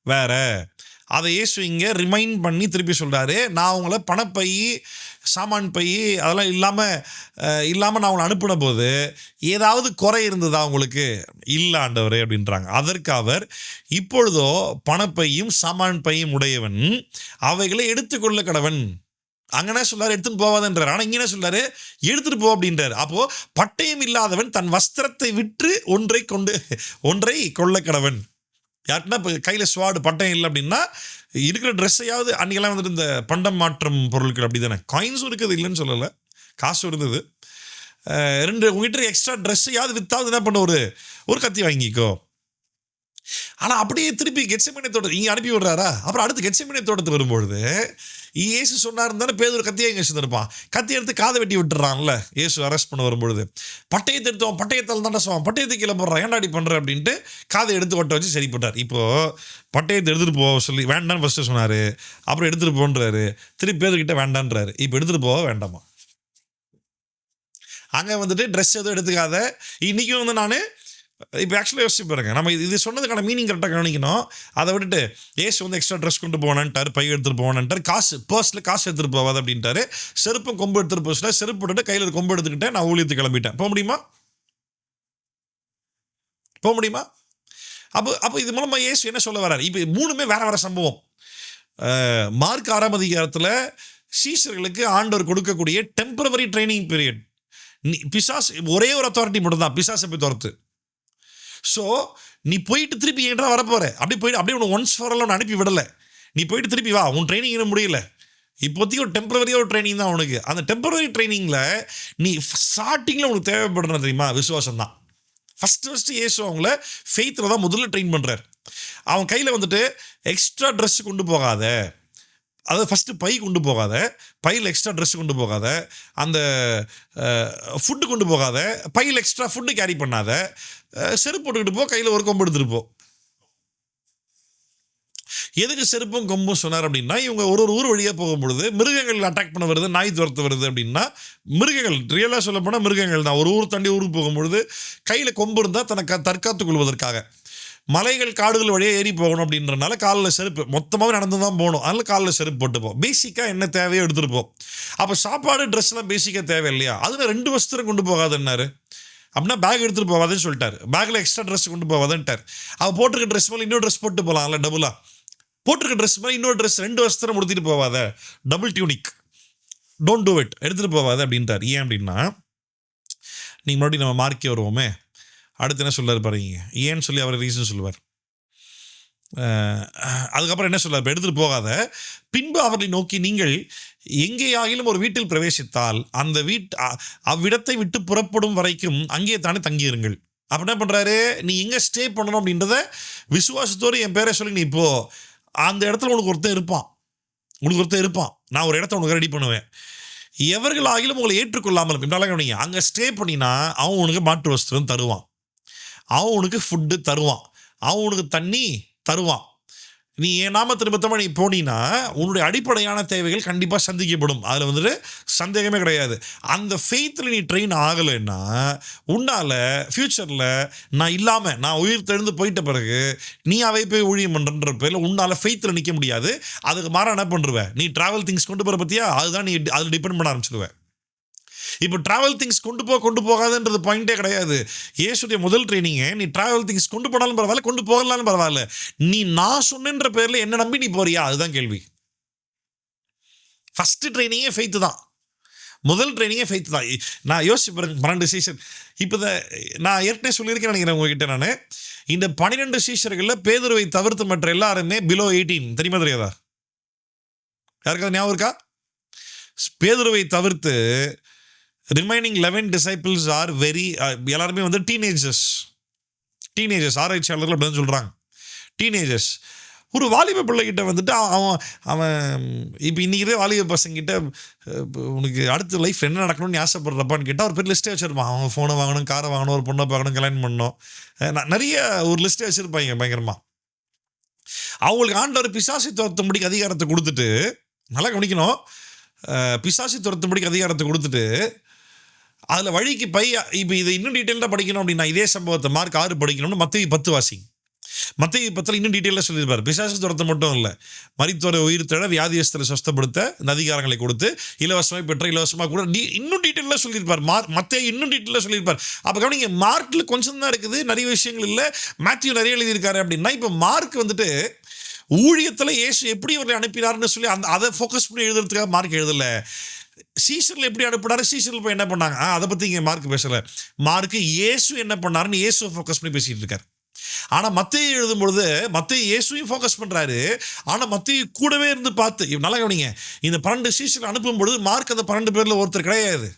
வேற. அதை இயேசு இங்கே ரிமைண்ட் பண்ணி திருப்பி சொல்கிறாரு, நான் உங்களை பணப்பை சாமான் பை அதெல்லாம் இல்லாமல் நான் உங்களை அனுப்பின போது ஏதாவது குறை இருந்ததா உங்களுக்கு? இல்லை ஆண்டவரே அப்படின்றாங்க. அதற்கு அவர், இப்பொழுதோ பணப்பையும் சாமான் பையும் உடையவன் அவைகளை எடுத்துக்கொள்ள கடவன். அங்கே சொல்லாரு எடுத்துன்னு போவாதுன்றார். ஆனால் இங்கே சொல்லாரு எடுத்துகிட்டு போ அப்படின்றார். அப்போது பட்டயம் இல்லாதவன் தன் வஸ்திரத்தை விற்று ஒன்றை கொள்ள கடவன். யாருக்குன்னா இப்போ கையில் ஸ்வாடு பட்டம் இல்லை அப்படின்னா இருக்கிற ட்ரெஸ்ஸையாவது, அன்றைக்கெல்லாம் வந்துட்டு இந்த பண்டம் மாற்றம் பொருட்கள் அப்படி தானே, காயின்ஸும் இருக்குது, இல்லைன்னு சொல்லலை, காசும் இருந்தது. உங்ககிட்ட எக்ஸ்ட்ரா ட்ரெஸ்ஸையாவது வித்தாவது என்ன பண்ண, ஒரு கத்தி வாங்கிக்கோ. ஆனால் அப்படியே திருப்பி கெத்செமனே தோட்டத்தை இங்கே அனுப்பி விடுறாரா? அப்புறம் அடுத்து கெத்செமனே தோட்டத்துக்கு வரும்பொழுது இயேசு சொன்னார் தானே, பேதுரு கத்தியை இங்கே வச்சுருப்பான், கத்தி எடுத்து காதை வெட்டி விட்டுறான்ல இயேசு அரெஸ்ட் பண்ண வரும்பொழுது. பட்டயத்தை எடுத்தோம், பட்டயத்தால் தானே சொல்லுவான், பட்டயத்தை கீழே போடுறான், ஏன்டாடி பண்ணுற அப்படின்ட்டு காதை எடுத்து ஒட்ட வச்சு சரி போட்டார். இப்போது பட்டயத்தை எடுத்துகிட்டு போக சொல்லி வேண்டான்னு ஃபஸ்ட்டு சொன்னார், அப்புறம் எடுத்துகிட்டு போன்றாரு, திருப்பி பேதுருக்கிட்ட வேண்டான்றாரு, இப்போ எடுத்துகிட்டு போக வேண்டாமா? அங்கே வந்துட்டு ட்ரெஸ் எதுவும் எடுத்துக்காத. இன்றைக்கும் வந்து நான் இப்போ ஆக்சுவலாக யோசிச்சு பாருங்க, நம்ம இது சொன்னதுக்கான மீனிங் கரெக்டாக கவனிக்கணும். அதை விட்டுட்டு ஏசு வந்து எக்ஸ்ட்ரா ட்ரெஸ் கொண்டு போனான்ட்டார், பை எடுத்துகிட்டு போனான்ட்டார், பர்ஸில் காசு எடுத்துகிட்டு போவாது அப்படின்ட்டாரு, செருப்பும் கொம்பு எடுத்துகிட்டு போச்சுன்னா செருப்பு போட்டுட்டு கையில் கொம்பு எடுத்துக்கிட்டேன், நான் ஊழியத்துக்கு கிளம்பிட்டேன். போக முடியுமா? அப்போ இது மூலமாக ஏசு என்ன சொல்ல வர்றாரு? இப்போ மூணுமே வேற சம்பவம். மார்க் 6ஆம் அதிகாரத்தில் சீஷர்களுக்கு ஆண்டவர் கொடுக்கக்கூடிய டெம்பரவரி ட்ரைனிங் பீரியட். பிசாஸ் ஒரே ஒரு அத்தாரிட்டி மட்டும் தான், பிசாசை போய் துரத்து. ஸோ நீ போயிட்டு திருப்பி ஏன்றா வரப்போற, அப்படியே உன்னை ஒன்ஸ் ஃபார் ஆல் அனுப்பி விடலை. நீ போயிட்டு திருப்பி வா, உன் ட்ரைனிங் இன்னும் முடியல. இப்போதைக்கு ஒரு டெம்பரரியாக ஒரு ட்ரைனிங் தான் உனக்கு. அந்த டெம்பரரி ட்ரைனிங்கில் நீ ஸ்டார்டிங்கில் உனக்கு தேவைப்படுறது தெரியுமா? விசுவாசம் தான். ஃபஸ்ட்டு இயேசு அவங்கள ஃபெய்த்தில் தான் முதல்ல ட்ரெயின் பண்ணுறார். அவன் கையில் வந்துட்டு எக்ஸ்ட்ரா ட்ரெஸ் கொண்டு போகாத, அதாவது ஃபஸ்ட்டு பை கொண்டு போகாத, பையில் எக்ஸ்ட்ரா ட்ரெஸ் கொண்டு போகாத, அந்த ஃபுட்டு கொண்டு போகாத, பையில் எக்ஸ்ட்ரா ஃபுட்டு கேரி பண்ணாத, செருப்பு போட்டுக்கிட்டு போ, கையில் ஒரு கொம்பு எடுத்துகிட்டு போ. எதுக்கு செருப்பும் கொம்பும் சொன்னார் அப்படின்னா, இவங்க ஒரு ஊர் வழியாக போகும்பொழுது மிருகங்கள் அட்டாக் பண்ண வருது, நாய் துரத்து வருது அப்படின்னா, மிருகங்கள் ரியலாக சொல்ல போனால் மிருகங்கள் தான். ஒரு ஊர் தாண்டி ஊருக்கு போகும்பொழுது கையில் கொம்பு இருந்தால் தனக்கு தற்காத்து கொள்வதற்காக. மலைகள் காடுகள் வழியாக ஏறி போகணும் அப்படின்றனால காலில் செருப்பு, மொத்தமாகவே நடந்து தான் போகணும், அதனால் காலில் செருப்பு போட்டுப்போம். பேசிக்காக என்ன தேவையோ எடுத்துகிட்டு போ. அப்போ சாப்பாடு ட்ரெஸ்லாம் பேசிக்காக தேவை இல்லையா? அதில் 2 வஸ்திரம் கொண்டு போகாதுன்னாரு. அப்படின்னா பேக் எடுத்துகிட்டு போகாதுன்னு சொல்லிட்டார். பேக்கில் எக்ஸ்ட்ரா ட்ரெஸ் கொண்டு போகாதுன்ட்டார். அவள் போட்டிருக்க ட்ரெஸ் மேலே இன்னொரு ட்ரெஸ் போட்டு போகலாம்ல, டபுளாக போட்டிருக்க ட்ரெஸ் மேலே இன்னொரு ட்ரெஸ் 2 வஸ்திரம் உடுத்திட்டு போவாத, டபுள் டியூனிக், டோன்ட் டூ இட், எடுத்துகிட்டு போவாத அப்படின்ட்டார். ஏன் அப்படின்னா, நீங்கள் மறுபடியும் நம்ம மார்க்கே வருவோமே, அடுத்து என்ன சொல்லுவார் பாருங்க, ஏன்னு சொல்லி அவர் ரீசன் சொல்லுவார். அதுக்கப்புறம் என்ன சொல்லுவார்? இப்போ எடுத்துகிட்டு போகாத, பின்பு அவர்களை நோக்கி, நீங்கள் எங்கேயாகிலும் ஒரு வீட்டில் பிரவேசித்தால் அந்த அவ்விடத்தை விட்டு புறப்படும் வரைக்கும் அங்கே தானே தங்கியிருங்கள். அப்போ என்ன பண்ணுறாரு? நீ எங்கே ஸ்டே பண்ணணும் அப்படின்றத விசுவாசத்தோடு என் பேரை சொல்லி, நீ இப்போது அந்த இடத்துல உனக்கு ஒருத்தர் இருப்பான், நான் ஒரு இடத்த உனக்கு ரெடி பண்ணுவேன். எவர்களாகிலும் உங்களை ஏற்றுக்கொள்ளாமலும் என்றாலும் கவனிங்க, அங்கே ஸ்டே பண்ணினா அவன் உனக்கு மாற்று வஸ்திரம் தருவான், அவன் உனக்கு ஃபுட்டு தருவான், அவன் உனக்கு தண்ணி தருவான். நீ என் நாமத்து நிமித்தமாக நீ போனீன்னா உன்னுடைய அடிப்படையான தேவைகள் கண்டிப்பாக சந்திக்கப்படும். அதில் வந்துட்டு சந்தேகமே கிடையாது. அந்த ஃபெய்த்தில் நீ ட்ரெயின் ஆகலைன்னா உன்னால் ஃப்யூச்சரில் நான் உயிர் தெழுந்து போயிட்ட பிறகு நீ அவை போய் ஊழியம் பண்ணுறன்ற பேரில் உன்னால் ஃபெய்த்தில் நிற்க முடியாது. அதுக்கு மாற என்ன பண்ணுருவேன்? நீ ட்ராவல் திங்ஸ் கொண்டு போகிற பற்றியா, அதுதான் நீ அதில் டிபெண்ட் பண்ண ஆரம்பிச்சிடுவேன். இப்போ ட்ராவல் திங்ஸ் கொண்டு போகாதுன்றது பாயிண்டே கிடையாது. இயேசுடைய முதல் ட்ரைனிங்கே, நீ ட்ராவல் திங்ஸ் கொண்டு போனாலும் பரவாயில்ல, கொண்டு போகலான்னு பரவாயில்ல, நீ நான் சொன்னன்ற பேரில் என்ன நம்பி நீ போறியா, அதுதான் கேள்வி. ஃபஸ்ட்டு ட்ரைனிங்கே ஃபெய்த்து தான், முதல் ட்ரைனிங்கே ஃபெய்த்து தான். நான் யோசிச்சு பாருங்க, 12 சீசன். இப்போ நான் ஏற்கனவே சொல்லியிருக்கேன் நினைக்கிறேன் உங்ககிட்ட, நான் இந்த 12 சீஷர்களில் பேதுருவை தவிர்த்து மற்ற எல்லாருமே பிலோ 18. தெரியுமா தெரியாதா? யாருக்காவது ஞாபகம் இருக்கா? பேதுருவை தவிர்த்து ரிமைனிங் 11 டிசைபிள்ஸ் ஆர் வெரி, எல்லாருமே வந்து டீனேஜர்ஸ் ஆராய்ச்சியாளர்கள் அப்படி தான் சொல்கிறாங்க. டீனேஜர்ஸ். ஒரு வாலிப பிள்ளைகிட்ட வந்துட்டு அவன் இப்போ இன்றைக்கி வாலிப பசங்கிட்ட உனக்கு அடுத்த லைஃப் என்ன நடக்கணும்னு ஆசைப்படுறப்பான்னு கேட்டால் ஒரு பெரிய லிஸ்ட்டே வச்சுருப்பான். அவங்க ஃபோனை வாங்கணும், காரை வாங்கணும், ஒரு பொண்ணை பார்க்கணும், கல்யாணம் பண்ணணும், நிறைய ஒரு லிஸ்ட்டே வச்சுருப்பாங்க பயங்கரமாக. அவங்களுக்கு ஆண்டவர் பிசாசை துரத்தும்படிக்கு அதிகாரத்தை கொடுத்துட்டு, நல்லா கவனிக்கணும், பிசாசை துரத்தும்படிக்கு அதிகாரத்தை கொடுத்துட்டு அதில் வழிக்கு இப்போ இதை இன்னும் டீட்டெயிலாக படிக்கணும் அப்படின்னா இதே சம்பவத்தை மார்க் 6 படிக்கணும்னு மத்தேயு 10 வாசிங்க. மத்தேயு 10 இன்னும் டீட்டெயிலாக சொல்லியிருப்பார். பிசாசு துரத்த மட்டும் இல்லை, மரித்தோரை உயிர் தேட, வியாதியஸ்தரை சுஸ்தப்படுத்த இந்த அதிகாரங்களை கொடுத்து இலவசமாக பெற்ற, இலவசமாக கூட இன்னும் டீட்டெயிலாக சொல்லியிருப்பார். மத்தேயு இன்னும் டீட்டெயிலாக சொல்லியிருப்பார். அப்போ கவனிங்க, மார்க்கில் கொஞ்சம் தான் இருக்குது, நிறைய விஷயங்கள் இல்லை. மேத்யூ நிறைய எழுதியிருக்காரு அப்படின்னா, இப்போ மார்க் வந்துட்டு ஊழியத்தில் இயேசு எப்படி அவர்களை அனுப்பினார்னு சொல்லி அதை ஃபோக்கஸ் பண்ணி எழுதுறதுக்காக மார்க் எழுதலை. சீசரில் எப்படி அனுப்பினாரு, சீசரில் போய் என்ன பண்ணாங்க, அதை பற்றி இங்கே மார்க் பேசலை. மார்க்கு இயேசு என்ன பண்ணாருன்னு இயேசுவை ஃபோக்கஸ் பண்ணி பேசிகிட்டு இருக்காரு. ஆனால் மத்தேயு எழுதும்பொழுது மத்தேயு இயேசுவையும் ஃபோக்கஸ் பண்ணுறாரு. ஆனால் மத்தேயு கூடவே இருந்து பார்த்து, நல்லா கவனிங்க, இந்த 12 சீசர் அனுப்பும்பொழுது மார்க் அந்த 12 பேரில் ஒருத்தர் கிடையாது.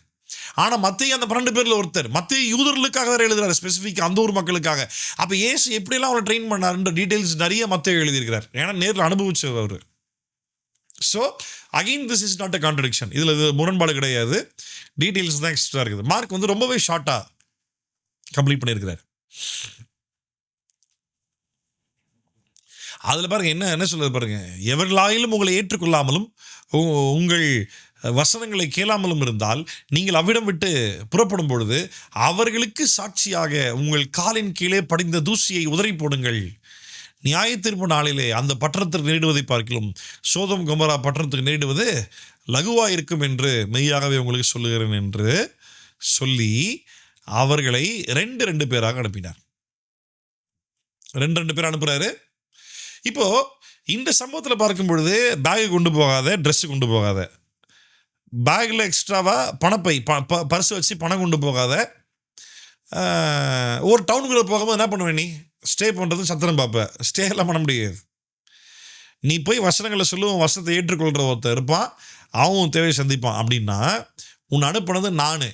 ஆனால் மத்தேயு அந்த 12 பேரில் ஒருத்தர். மத்தேயு யூதர்களுக்காக வேறு எழுதுறாரு, ஸ்பெசிஃபிக் அந்த ஊர் மக்களுக்காக. அப்போ இயேசு எப்படியெல்லாம் அவரை ட்ரெயின் பண்ணாருன்ற டீட்டெயில்ஸ் நிறைய மத்தேயு எழுதியிருக்கிறார். ஏன்னா நேரில் அனுபவிச்சவர் அவர். So again this is not a contradiction. இதில் இது முரண்பாடு கிடையாது, டீட்டெயில்ஸ் தான் எக்ஸ்ட்ரா இருக்குது. மார்க் வந்து ரொம்பவே ஷார்ட்டாக கம்ப்ளீட் பண்ணியிருக்கிறார். அதில் பாருங்க என்ன சொல்லுது பாருங்க, எவர்களாயிலும் உங்களை ஏற்றுக்கொள்ளாமலும் உங்கள் வசனங்களை கேளாமலும் இருந்தால் நீங்கள் அவ்விடம் விட்டு புறப்படும் பொழுது அவர்களுக்கு சாட்சியாக உங்கள் காலின் கீழே படிந்த தூசியை உதறி போடுங்கள். நியாயத்தீர்ப்பு நாளிலே அந்த பட்டணத்திற்கு நேரிடுவதை பார்க்கலாம் சோதம் கொமோரா பட்டணத்துக்கு நேரிடுவது லகுவாக இருக்கும் என்று மெய்யாகவே உங்களுக்கு சொல்லுகிறேன் என்று சொல்லி அவர்களை 2 பேராக அனுப்பினார். 2 பேர் அனுப்புகிறாரு. இப்போது இந்த சம்பவத்தில் பார்க்கும் பொழுது பேகு கொண்டு போகாத, ட்ரெஸ்ஸு கொண்டு போகாத, பேக்கில் எக்ஸ்ட்ராவாக பணப்பை பர்ஸ் வச்சு பணம் கொண்டு போகாத, ஒரு டவுனுக்குள்ளே போகும்போது என்ன பண்ணுவேன், நீ ஸ்டே பண்ணுறது சத்திரம் பார்ப்பேன், ஸ்டே எல்லாம் பண்ண முடியாது. நீ போய் வசனங்களை சொல்லுவோம், வசனத்தை ஏற்றுக்கொள்கிற ஒருத்தர் இருப்பான், அவன் தேவையை சந்திப்பான். அப்படின்னா உன்னை அனுப்பினது நான்,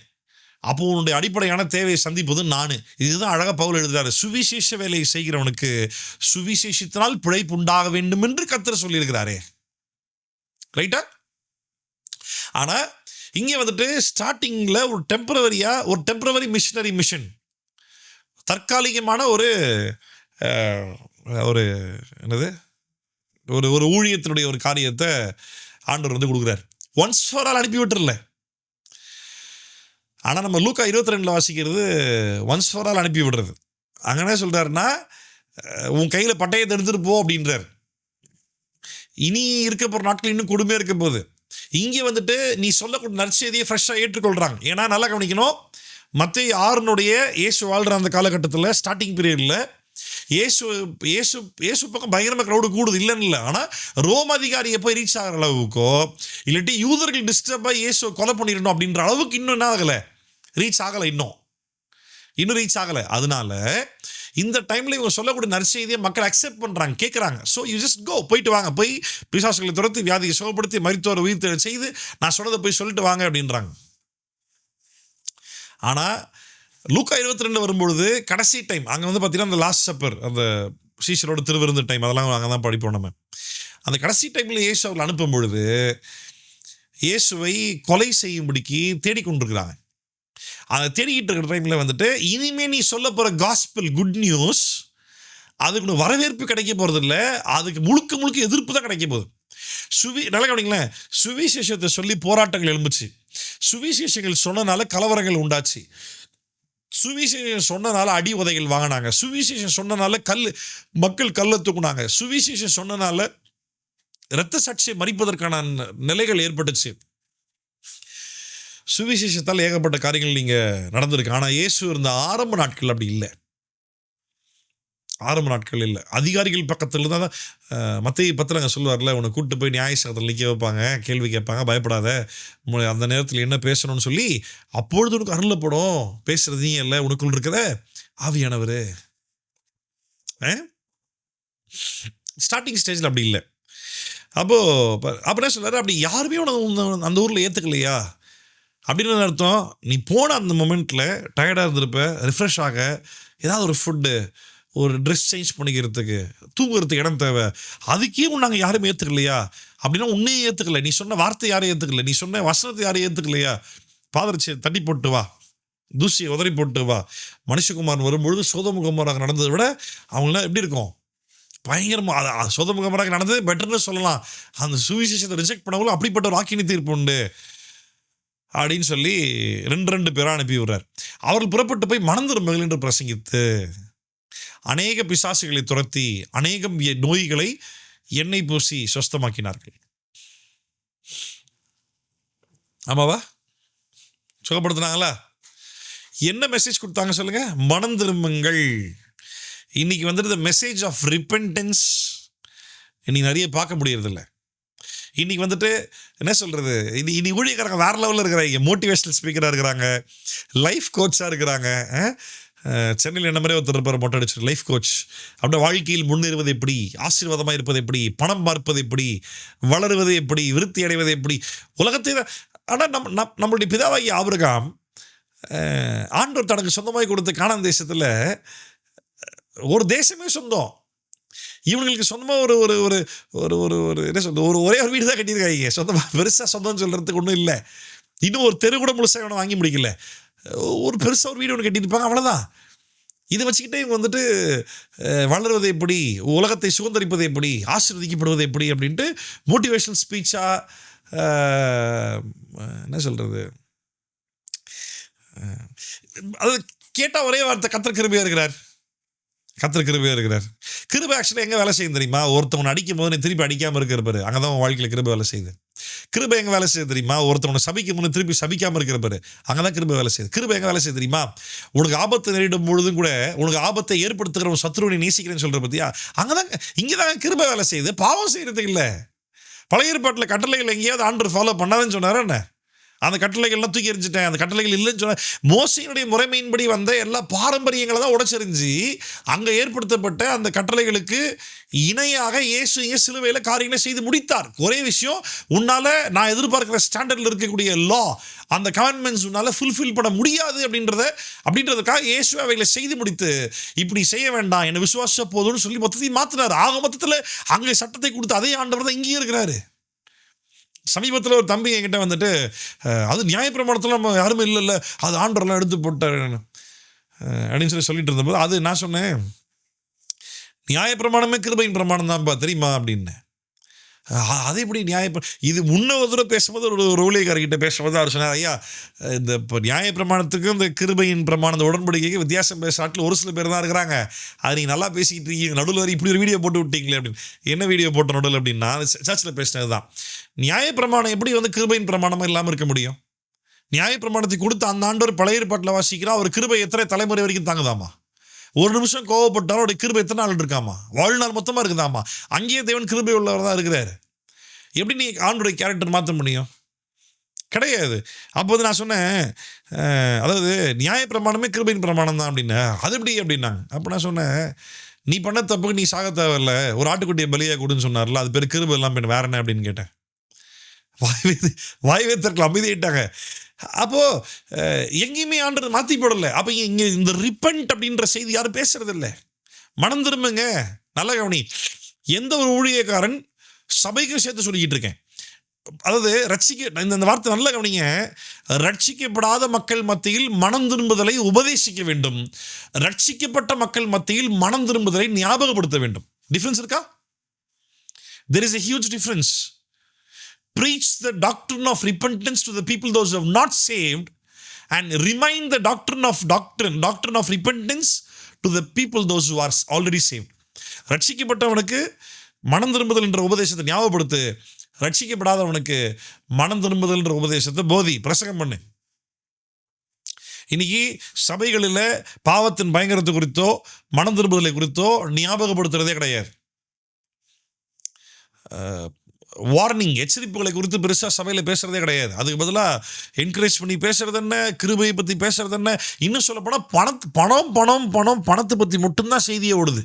அப்போ உன்னுடைய அடிப்படையான தேவையை சந்திப்பது நான். இதுதான் அழகாக பவுல் எழுதுறாரு. சுவிசேஷ வேலையை செய்கிறவனுக்கு சுவிசேஷத்தினால் பிழைப்பு உண்டாக வேண்டும் என்று கர்த்தர் சொல்லியிருக்கிறாரே, ரைட்டா? ஆனால் இங்கே வந்துட்டு ஸ்டார்டிங்கில் ஒரு டெம்பரவரி மிஷனரி மிஷன், தற்காலிகமான ஒரு என்னது ஒரு ஊழியத்தினுடைய ஒரு காரியத்தை ஆண்டவர் வந்து கொடுக்குறார். ஒன்ஸ் ஃபார் ஆல் அனுப்பி விட்டுறல. ஆனால் நம்ம லூக்கா 22 வாசிக்கிறது ஒன்ஸ் ஃபார் ஆல் அனுப்பி விடுறது. அங்கே என்ன சொல்கிறாருன்னா, உன் கையில் பட்டயத்தை எடுத்துகிட்டு போ அப்படின்றார். இனி இருக்க போகிற நாட்கள் இன்னும் கொடுமையாக இருக்க போகுது. இங்கே வந்துட்டு நீ சொல்லக்கூடிய நற்செய்தியை ஃப்ரெஷ்ஷாக ஏற்றுக்கொள்கிறாங்க. ஏன்னா நல்லா கவனிக்கணும், மத்தேயு 6 இயேசு வாழ்கிற அந்த காலகட்டத்தில் ஸ்டார்டிங் பீரியடில் இயேசு பக்கம் பயங்கரமாக க்ரௌடு கூடுது, இல்லைன்னு இல்லை. ஆனால் ரோம் அதிகாரியை போய் ரீச் ஆகிற அளவுக்கோ இல்லாட்டி யூதர்கள் டிஸ்டர்பாக இயேசு கொலை பண்ணிடணும் அப்படின்ற அளவுக்கு இன்னும் என்ன ஆகலை, ரீச் ஆகலை, இன்னும் ரீச் ஆகலை. அதனால இந்த டைமில் இவங்க சொல்லக்கூடிய நற்செய்தியை மக்கள் அக்செப்ட் பண்ணுறாங்க, கேட்குறாங்க. ஸோ யூ ஜஸ்ட் கோ, போயிட்டு வாங்க, போய் பிசாசுகளை துரத்தி வியாதியை சுகப்படுத்தி மரித்தோரை உயிர் செய்து நான் சொன்னதை போய் சொல்லிட்டு வாங்க அப்படின்றாங்க. ஆனால் லூக்கா 22 வரும்பொழுது கடைசி டைம் அங்கே வந்து பார்த்தீங்கன்னா அந்த லாஸ்ட் சப்பர், அந்த சீஷரோட திருவிருந்து டைம், அதெல்லாம் அங்கே தான் படிப்போம் நம்ம. அந்த கடைசி டைமில் இயேசு அவர்கள் அனுப்பும் பொழுது இயேசுவை கொலை செய்யும்படிக்கு தேடிக்கொண்டிருக்கிறாங்க. அதை தேடிக்கிட்டு இருக்கிற டைமில் வந்துட்டு இனிமேல் நீ சொல்ல போகிற காஸ்பல் குட் நியூஸ் அதுக்கு வரவேற்பு கிடைக்க போகிறது இல்லை, அதுக்கு முழுக்க எதிர்ப்பு தான் கிடைக்க போகுது. நல்லா கவனிங்களேன், சுவிசேஷத்தை சொல்லி போராட்டங்கள் எழும்புச்சு, சுவிசேஷங்கள் சொன்னனால கலவரங்கள் உண்டாச்சு, சுவிசேஷம் சொன்னனால அடி உதைகள் வாங்கினாங்க, சுவிசேஷம் சொன்னனால மக்கள் கல்லை தூக்குனாங்க, சுவிசேஷம் சொன்னனால இரத்த சாட்சியை மறிப்பதற்கான நிலைகள் ஏற்பட்டுச்சு. சுவிசேஷத்தால் ஏகப்பட்ட காரியங்கள் நீங்கள் நடந்திருக்கு. ஆனால் இயேசு இருந்த ஆரம்ப நாட்கள் அப்படி இல்லை, அதிகாரிகள் பக்கத்தில் தான். மத்தேயு 10 சொல்லுவார்ல, உன்னை கூப்பிட்டு போய் நியாயஸ்தானத்தில் நிற்க வைப்பாங்க, கேள்வி கேட்பாங்க, பயப்படாத, அந்த நேரத்தில் என்ன பேசணும்னு சொல்லி அப்பொழுது உனக்கு அருளப்படும், பேசுறது நீ இல்லை, உனக்குள்ள இருக்கிற ஆவியானவர். ஸ்டார்டிங் ஸ்டேஜில் அப்படி இல்லை. அப்போது என்ன சொல்கிறாரு, அப்படி யாருமே உனக்கு அந்த ஊரில் ஏற்றுக்கலையா, அப்படின்னு அர்த்தம், நீ போன அந்த மொமெண்ட்டில் டயர்டாக இருந்திருப்ப, ரிஃப்ரெஷ் ஆக ஏதாவது ஒரு ஃபுட்டு, ஒரு ட்ரெஸ் சேஞ்ச் பண்ணிக்கிறதுக்கு, தூங்குறதுக்கு இடம் தேவை. அதுக்கே நாங்கள் யாரும் ஏற்றுக்கலையா அப்படின்னா உன்னையும் ஏற்றுக்கல, நீ சொன்ன வார்த்தை யாரையும் ஏற்றுக்கல, நீ சொன்ன வசனத்தை யாரையும் ஏற்றுக்கலையா, பாதரட்சியை தட்டி போட்டு வா, தூசியை உதறி போட்டு வா. மனுஷகுமாரன் வரும்பொழுது சோதமுகமாராக நடந்ததை விட அவங்களாம் எப்படி இருக்கும், பயங்கரமாக சோதமுகமாராக நடந்தது பெட்டர்னு சொல்லலாம். அந்த சுவிசேஷத்தை ரிஜெக்ட் பண்ணவங்களும் அப்படிப்பட்ட ஒரு ஆக்கினி தீர்ப்பு உண்டு அப்படின்னு சொல்லி 2 பேராக அனுப்பி விடுறார். அவர்கள் புறப்பட்டு போய் மனம் திரும்புங்கள் என்று பிரசங்கித்து அநேக பிசாசுகளை துரத்தி அநேகம் நோய்களை எண்ணெய் பூசி சொஸ்தமாக்கினார்கள். ஆமாவா? சுகப்படுத்தினாங்களா? என்ன மெசேஜ் கொடுத்தாங்க சொல்லுங்க? மனம் திரும்புங்கள். இன்னைக்கு வந்துட்டு மெசேஜ் ஆஃப் ரிப்பென்டன்ஸ் இன்னைக்கு நிறைய பார்க்க முடியறதில்ல. இன்னைக்கு வந்துட்டு என்ன சொல்றது, இனி ஊழியக்காரங்க வேற லெவலில் இருக்கிறாங்க, மோட்டிவேஷனல் ஸ்பீக்கராக இருக்கிறாங்க, லைஃப் கோச்சாக இருக்கிறாங்க. சென்னையில் என்ன மாதிரி ஒருத்தர் இருப்பார், மொட்டை அடிச்சு லைஃப் கோச். அப்படியே வாழ்க்கையில் முன்னேறுவது எப்படி, ஆசீர்வாதமாக இருப்பது எப்படி, பணம் பார்ப்பது எப்படி, வளருவது எப்படி, விருத்தி அடைவது எப்படி, உலகத்தை. ஆனால் நம்மளுடைய பிதாவாகிய ஆபிரகாம் ஆண்டவர் தனக்கு சொந்தமாக கொடுத்த கானான் தேசத்தில் ஒரு தேசமே சொந்தம். இவங்களுக்கு சொந்தமாக ஒரு ஒரு ஒரு ஒரு ஒரு ஒரு என்ன சொல்றது, ஒரே ஒரு வீடு தான் கட்டியிருக்காங்க சொந்தமாக. பெருசாக சொந்தம்னு சொல்கிறதுக்கு ஒன்றும் இல்லை. இன்னும் ஒரு தெரு கூட முழுசாக இவனை வாங்கி முடிக்கல. ஒரு பெருசாக ஒரு வீடு ஒன்று கட்டியிருப்பாங்க, அவ்வளோதான். இதை வச்சுக்கிட்டே இவங்க வந்துட்டு வளர்வது எப்படி, உலகத்தை சுதந்திரிப்பது எப்படி, ஆசீர்வதிக்கப்படுவது எப்படி அப்படின்ட்டு மோட்டிவேஷனல் ஸ்பீச்சாக என்ன சொல்கிறது, அது கேட்டால் ஒரே வார்த்தை, கர்த்தர் கிருபையாக இருக்கிறார், கர்த்தர் கிருபையாக இருக்கிறார். கிருபை ஆக்சுவலாக எங்கே வேலை செய்யும் தெரியுமா? ஒருத்தவனை அடிக்கும் போது நீ திருப்பி அடிக்காமல் இருக்கிறப்பாரு, அங்கே தான் உன் வாழ்க்கையில் கிருபை வேலை செய்யுது. கிருபை எங்கே வேலை செய்ய தெரியுமா? ஒருத்தவனை சபிக்கும் போது திருப்பி சபிக்காமல் இருக்கிறப்பாரு, அங்கே தான் கிருபை வேலை செய்யுது. கிருபை எங்கே வேலை செய்ய தெரியுமா? உனக்கு ஆபத்து நேரிடும் பொழுதும் கூட உனக்கு ஆபத்தை ஏற்படுத்துகிற ஒரு சத்ருவை நேசிக்கிறேன்னு சொல்கிற பற்றியா, அங்கே தான், இங்கே தான் கிருபை வேலை செய்யுது. பாவம் செய்கிறதுக்கு இல்லை. பழைய ஏற்பாட்டில் கட்டளைகள் எங்கேயாவது ஆண்டவர் ஃபாலோ பண்ணாதுன்னு சொன்னாரா என்ன? அந்த கட்டளைகள்லாம் தூக்கி எறிஞ்சிட்டேன், அந்த கட்டளைகள் இல்லைன்னு சொன்ன. மோசையினுடைய முறைமையின்படி வந்த எல்லா பாரம்பரியங்களை தான் உடைச்செறிஞ்சு அங்கே ஏற்படுத்தப்பட்ட அந்த கட்டளைகளுக்கு இணையாக இயேசு சிலுவையில் காரியங்களை செய்து முடித்தார். ஒரே விஷயம், உன்னால் நான் எதிர்பார்க்குற ஸ்டாண்டர்டில் இருக்கக்கூடிய லா, அந்த கமெண்ட்மெண்ட்ஸ் உன்னால் ஃபுல்ஃபில் பண்ண முடியாது அப்படின்றதுக்காக இயேசு அவைகளை செய்து முடித்து, இப்படி செய்ய வேண்டாம், என்னை விசுவாச போதும்னு சொல்லி மொத்தத்தையும் மாற்றினார். ஆக மொத்தத்தில் அங்கே சட்டத்தை கொடுத்து அதே ஆண்டவர் தான் இங்கேயும் இருக்கிறாரு. சமீபத்தில் ஒரு தம்பி என்கிட்ட வந்துட்டு, அது நியாயப்பிரமாணத்தில் நம்ம யாருமே இல்லைல்ல, அது ஆண்டவரெல்லாம் எடுத்து போட்டார் அப்படின்னு சொல்லிட்டு இருந்தபோது, அது நான் சொன்னேன், நியாயப்பிரமாணமே கிருபையின் பிரமாணம் தான்ப்பா தெரியுமா அப்படின்னு. அது எப்படி இது முன்ன ஒரு தடவை பேசும்போது ஒரு ஊழியக்காரர்கிட்ட பேசும்போது அவர் சொன்னார், ஐயா இந்த இப்போ நியாயப்பிரமாணத்துக்கும் இந்த கிருபையின் பிரமாணம் உடன்படிக்கைக்கு வித்தியாசம் பேசுகிறாட்டில் ஒரு சில பேர் தான் இருக்கிறாங்க, அது நீங்கள் நல்லா பேசிக்கிட்டு இருக்கீங்க, நடுவில் வரை இப்படி ஒரு வீடியோ போட்டு விட்டீங்களே அப்படின்னு. என்ன வீடியோ போட்ட நடுவில் அப்படின்னா, சர்ச்சில் பேசினது தான். நியாயப்பிரமாணம் எப்படி கிருபையின் பிரமாணமாக இல்லாமல் இருக்க முடியும்? நியாயப்பிரமாணத்தை கொடுத்து அந்த ஆண்டவர் பழைய ஏற்பாட்டில் வாசிக்கிறா, அவர் கிருபை எத்தனை தலைமுறை வரைக்கும் தாங்குதாமா? ஒரு நிமிஷம் கோவப்பட்டாலும் அவருடைய கிருபை எத்தனை நாள் இருக்காமா? வாழ்நாள் மொத்தமாக இருக்குதாமா? அங்கேயே தேவன் கிருபை உள்ளவர் தான் இருக்கிறாரு. எப்படி நீ ஆண்டோடைய கேரக்டர் மாற்ற முடியும்? கிடையாது. அப்போது நான் சொன்னேன், அதாவது நியாயப்பிரமாணமே கிருபையின் பிரமாணம் தான் அப்படின்னு. அது எப்படி அப்படின்னாங்க. அப்போ நான் சொன்னேன், நீ பண்ண தப்புக்கு நீ சாக தேவையில்ல, ஒரு ஆட்டுக்குட்டியை பலியாக கொடுன்னு சொன்னார்ல, அது பேர் கிருபை எல்லாம் வேற என்ன அப்படின்னு கேட்டேன். வாய்வே திறக்கல, அமைதியிட்டாங்க. அப்போது எங்கேயுமே ஆண்டது மாற்றி போடலை. அப்போ இங்கே இந்த ரிப்பன்ட் அப்படின்ற செய்தி யாரும் பேசுறது இல்லை. மனம் திரும்புங்க. நல்ல கவனி, எந்த ஒரு ஊழியக்காரன் சபைக்கும் சேர்த்து சொல்லிக்கிட்டு இருக்கேன், அதாவது இந்த வார்த்தை நல்ல கவனிங்க, ரட்சிக்கப்படாத மக்கள் மத்தியில் மனம் திரும்புதலை உபதேசிக்க வேண்டும், ரட்சிக்கப்பட்ட மக்கள் மத்தியில் மனம் திரும்புதலை ஞாபகப்படுத்த வேண்டும். டிஃபரன்ஸ் இருக்கா? There is a huge difference. Preach the doctrine of repentance to the people those who have not saved, and remind the doctrine of repentance to the people those who are already saved. ரட்சிக்கப்பட்டவனுக்கு மனம் திரும்புதல் என்ற உபதேசத்தை ஞாபகப்படுத்து, ரட்சிக்கப்படாதவனுக்கு மனம் திரும்புதல் என்ற உபதேசத்தை போதி, பிரசங்கம் பண்ணு. இன்னைக்கு சபைகளில் பாவத்தின் பயங்கரத்தை குறித்தோ மனம் திரும்புதலை குறித்தோ ஞாபகப்படுத்துறதே கிடையாது. வார்னிங், எச்சரிப்புகளை குறித்து பெருசாக சபையில் பேசுகிறதே கிடையாது. அதுக்கு பதிலாக என்கரேஜ் பண்ணி பேசுகிறது என்ன, கிருபையை பற்றி பேசுகிறது என்ன, இன்னும் சொல்லப்போனால் பணத்தை பற்றி மட்டும்தான் செய்தியை ஓடுது.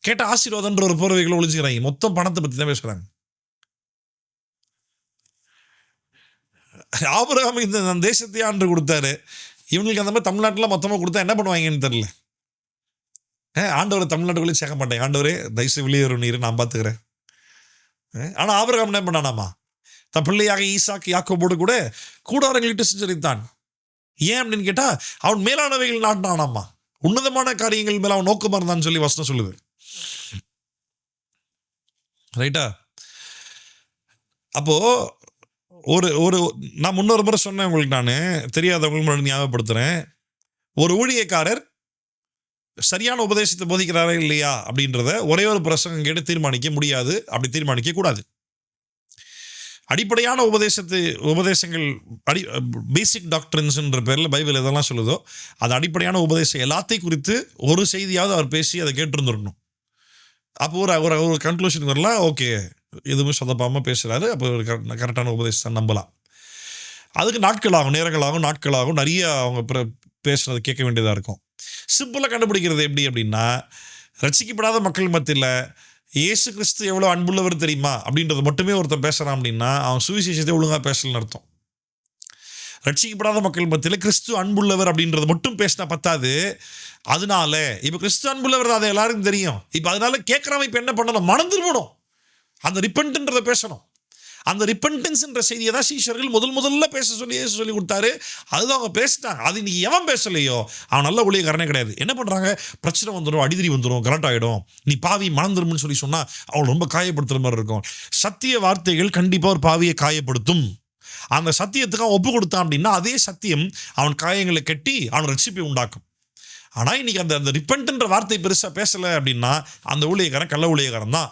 கேட்ட ஆசீர்வாதன்ற ஒரு போர்வைகளை ஒழிச்சுக்கிறாங்க, மொத்தம் பணத்தை பற்றி தான் பேசுகிறாங்க. ஆபிரகாம் இந்த தேசத்தையே ஆண்டு கொடுத்தாரு. இவங்களுக்கு அந்த மாதிரி தமிழ்நாட்டில் மொத்தமாக கொடுத்தா என்ன பண்ணுவாங்கன்னு தெரியல. ஆண்டவரை தமிழ்நாட்டுக்குள்ளே சேர்க்க மாட்டேன், ஆண்டவரே தயவுசு வெளியே வரும் நீர், நான் பார்த்துக்கிறேன். ஆனால் ஆபிரகாம் என்ன பண்ணானாமா, தன் பிள்ளையாக ஈசாக்கு யாக்கோபோடு கூட கூடாரங்களிட்டு செஞ்சரித்தான். ஏன் அப்படின்னு கேட்டா, அவன் மேலானவைகள் நாட்டினானாமா, உன்னதமான காரியங்கள் மேல அவன் நோக்கமா இருந்தான்னு சொல்லி வசனம் சொல்லுது. ரைட்டா? அப்போ ஒரு ஒரு நான் முன்னொரு முறை சொன்னேன் உங்களுக்கு, நான் தெரியாதவங்களுக்கு ஞாபகப்படுத்துறேன். ஒரு ஊழியக்காரர் சரியான உபதேசத்தை போதிக்கிறாரா இல்லையா அப்படின்றத ஒரே ஒரு பிரசங்கம் கேட்டு தீர்மானிக்க முடியாது, அப்படி தீர்மானிக்க கூடாது. அடிப்படையான உபதேசங்கள் பேசிக் டாக்டரின்ஸ்ன்ற பேரில் பைபிள் எதெல்லாம் சொல்லுதோ அது அடிப்படையான உபதேசம் எல்லாத்தையும் குறித்து ஒரு செய்தியாவது அவர் பேசி அதை கேட்டிருந்துடணும். அப்போ ஒரு ஒரு கன்க்ளூஷன் வரலாம், ஓகே எதுவுமே சொதப்பாமல் பேசுகிறாரு, அப்போ ஒரு கரெக்டான உபதேசம் நம்பலாம். அதுக்கு நாட்களாகும், நேரங்களாகும், நாட்களாகும், நிறைய அவங்க பேசுனது கேட்க வேண்டியதாக இருக்கும். சிம்பிளாக கண்டுபிடிக்கிறது எப்படி அப்படின்னா, ரட்சிக்கப்படாத மக்கள் மத்தியில் இயேசு கிறிஸ்து எவ்வளோ அன்புள்ளவர் தெரியுமா அப்படின்றது மட்டுமே ஒருத்தன் பேசுகிறான் அப்படின்னா அவன் சுவிசேஷத்தை ஒழுங்காக பேசலன்னு அர்த்தம். ரட்சிக்கப்படாத மக்கள் மத்தியில் கிறிஸ்து அன்புள்ளவர் அப்படின்றது மட்டும் பேசினா பத்தாது. அதனால இப்போ கிறிஸ்து அன்புள்ளவர் அதை எல்லாருக்கும் தெரியும். இப்போ அதனால கேட்குறவன் இப்போ என்ன பண்ணணும், மனம் திரும்பணும், அந்த ரிப்பன்ட்ன்றதை பேசணும். அந்த ரிப்பன்டன்ஸ்ன்ற செய்தியை தான் சீஷர்கள் முதல்ல பேச சொல்லி கொடுத்தாரு. அதுதான் அவங்க பேசிட்டாங்க. அது இன்னைக்கு எவன் பேசலையோ அவன் நல்ல ஊழியக்காரனே கிடையாது. என்ன பண்ணுறாங்க, பிரச்சனை வந்துடும், அடிதடி வந்துடும், கலட் ஆகிடும், நீ பாவி மனம் திரும்புன்னு சொல்லி சொன்னால் அவன் ரொம்ப காயப்படுத்துகிற மாதிரி இருக்கும். சத்திய வார்த்தைகள் கண்டிப்பாக ஒரு பாவியை காயப்படுத்தும். அந்த சத்தியத்துக்கு அவன் ஒப்பு கொடுத்தான் அப்படின்னா அதே சத்தியம் அவன் காயங்களை கட்டி அவன் ரட்சிப்பை உண்டாக்கும். ஆனால் இன்னைக்கு அந்த ரிப்பன்ட்ன்ற வார்த்தை பெருசாக பேசலை அப்படின்னா அந்த ஊழியக்காரன் கள்ள ஊழியக்காரன் தான்.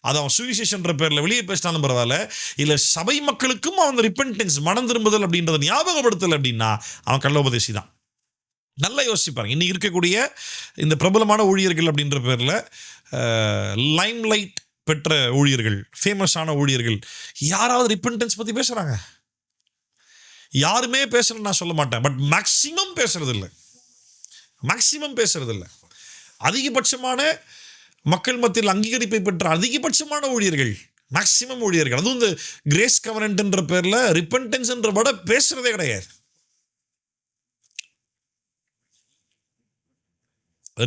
அது அவன் சுவிசேஷன்ற பேரில் வெளியே பேசினாலும் பரவாயில்ல, இல்லை சபை மக்களுக்கும் அவன் ரிப்பன்டன்ஸ் மனம் திரும்புதல் அப்படின்றத ஞாபகப்படுத்தல் அப்படின்னா அவன் கள்ள உபதேசி தான். நல்லா யோசிப்பாங்க. இன்னைக்கு இருக்கக்கூடிய இந்த பிரபலமான ஊழியர்கள் அப்படின்ற பேரில் லைம் லைட் பெற்ற ஊழியர்கள், ஃபேமஸான ஊழியர்கள் யாராவது ரிப்பன்டன்ஸ் பற்றி பேசுகிறாங்க? யாருமே பேசுகிறேன்னு நான் சொல்ல மாட்டேன், பட் மேக்சிமம் பேசுறதில்லை. அதிகபட்சமான மக்கள் மத்தியில் அங்கீகரிப்பை பெற்ற அதிகபட்சமான ஊழியர்கள், மேக்சிமம் ஊழியர்கள், அதுவும் இந்த கிரேஸ் கவர்னன்ட்ன்ற பேரில் ரிப்பன்டன்ஸ்ன்ற பட பேசுறதே கிடையாது.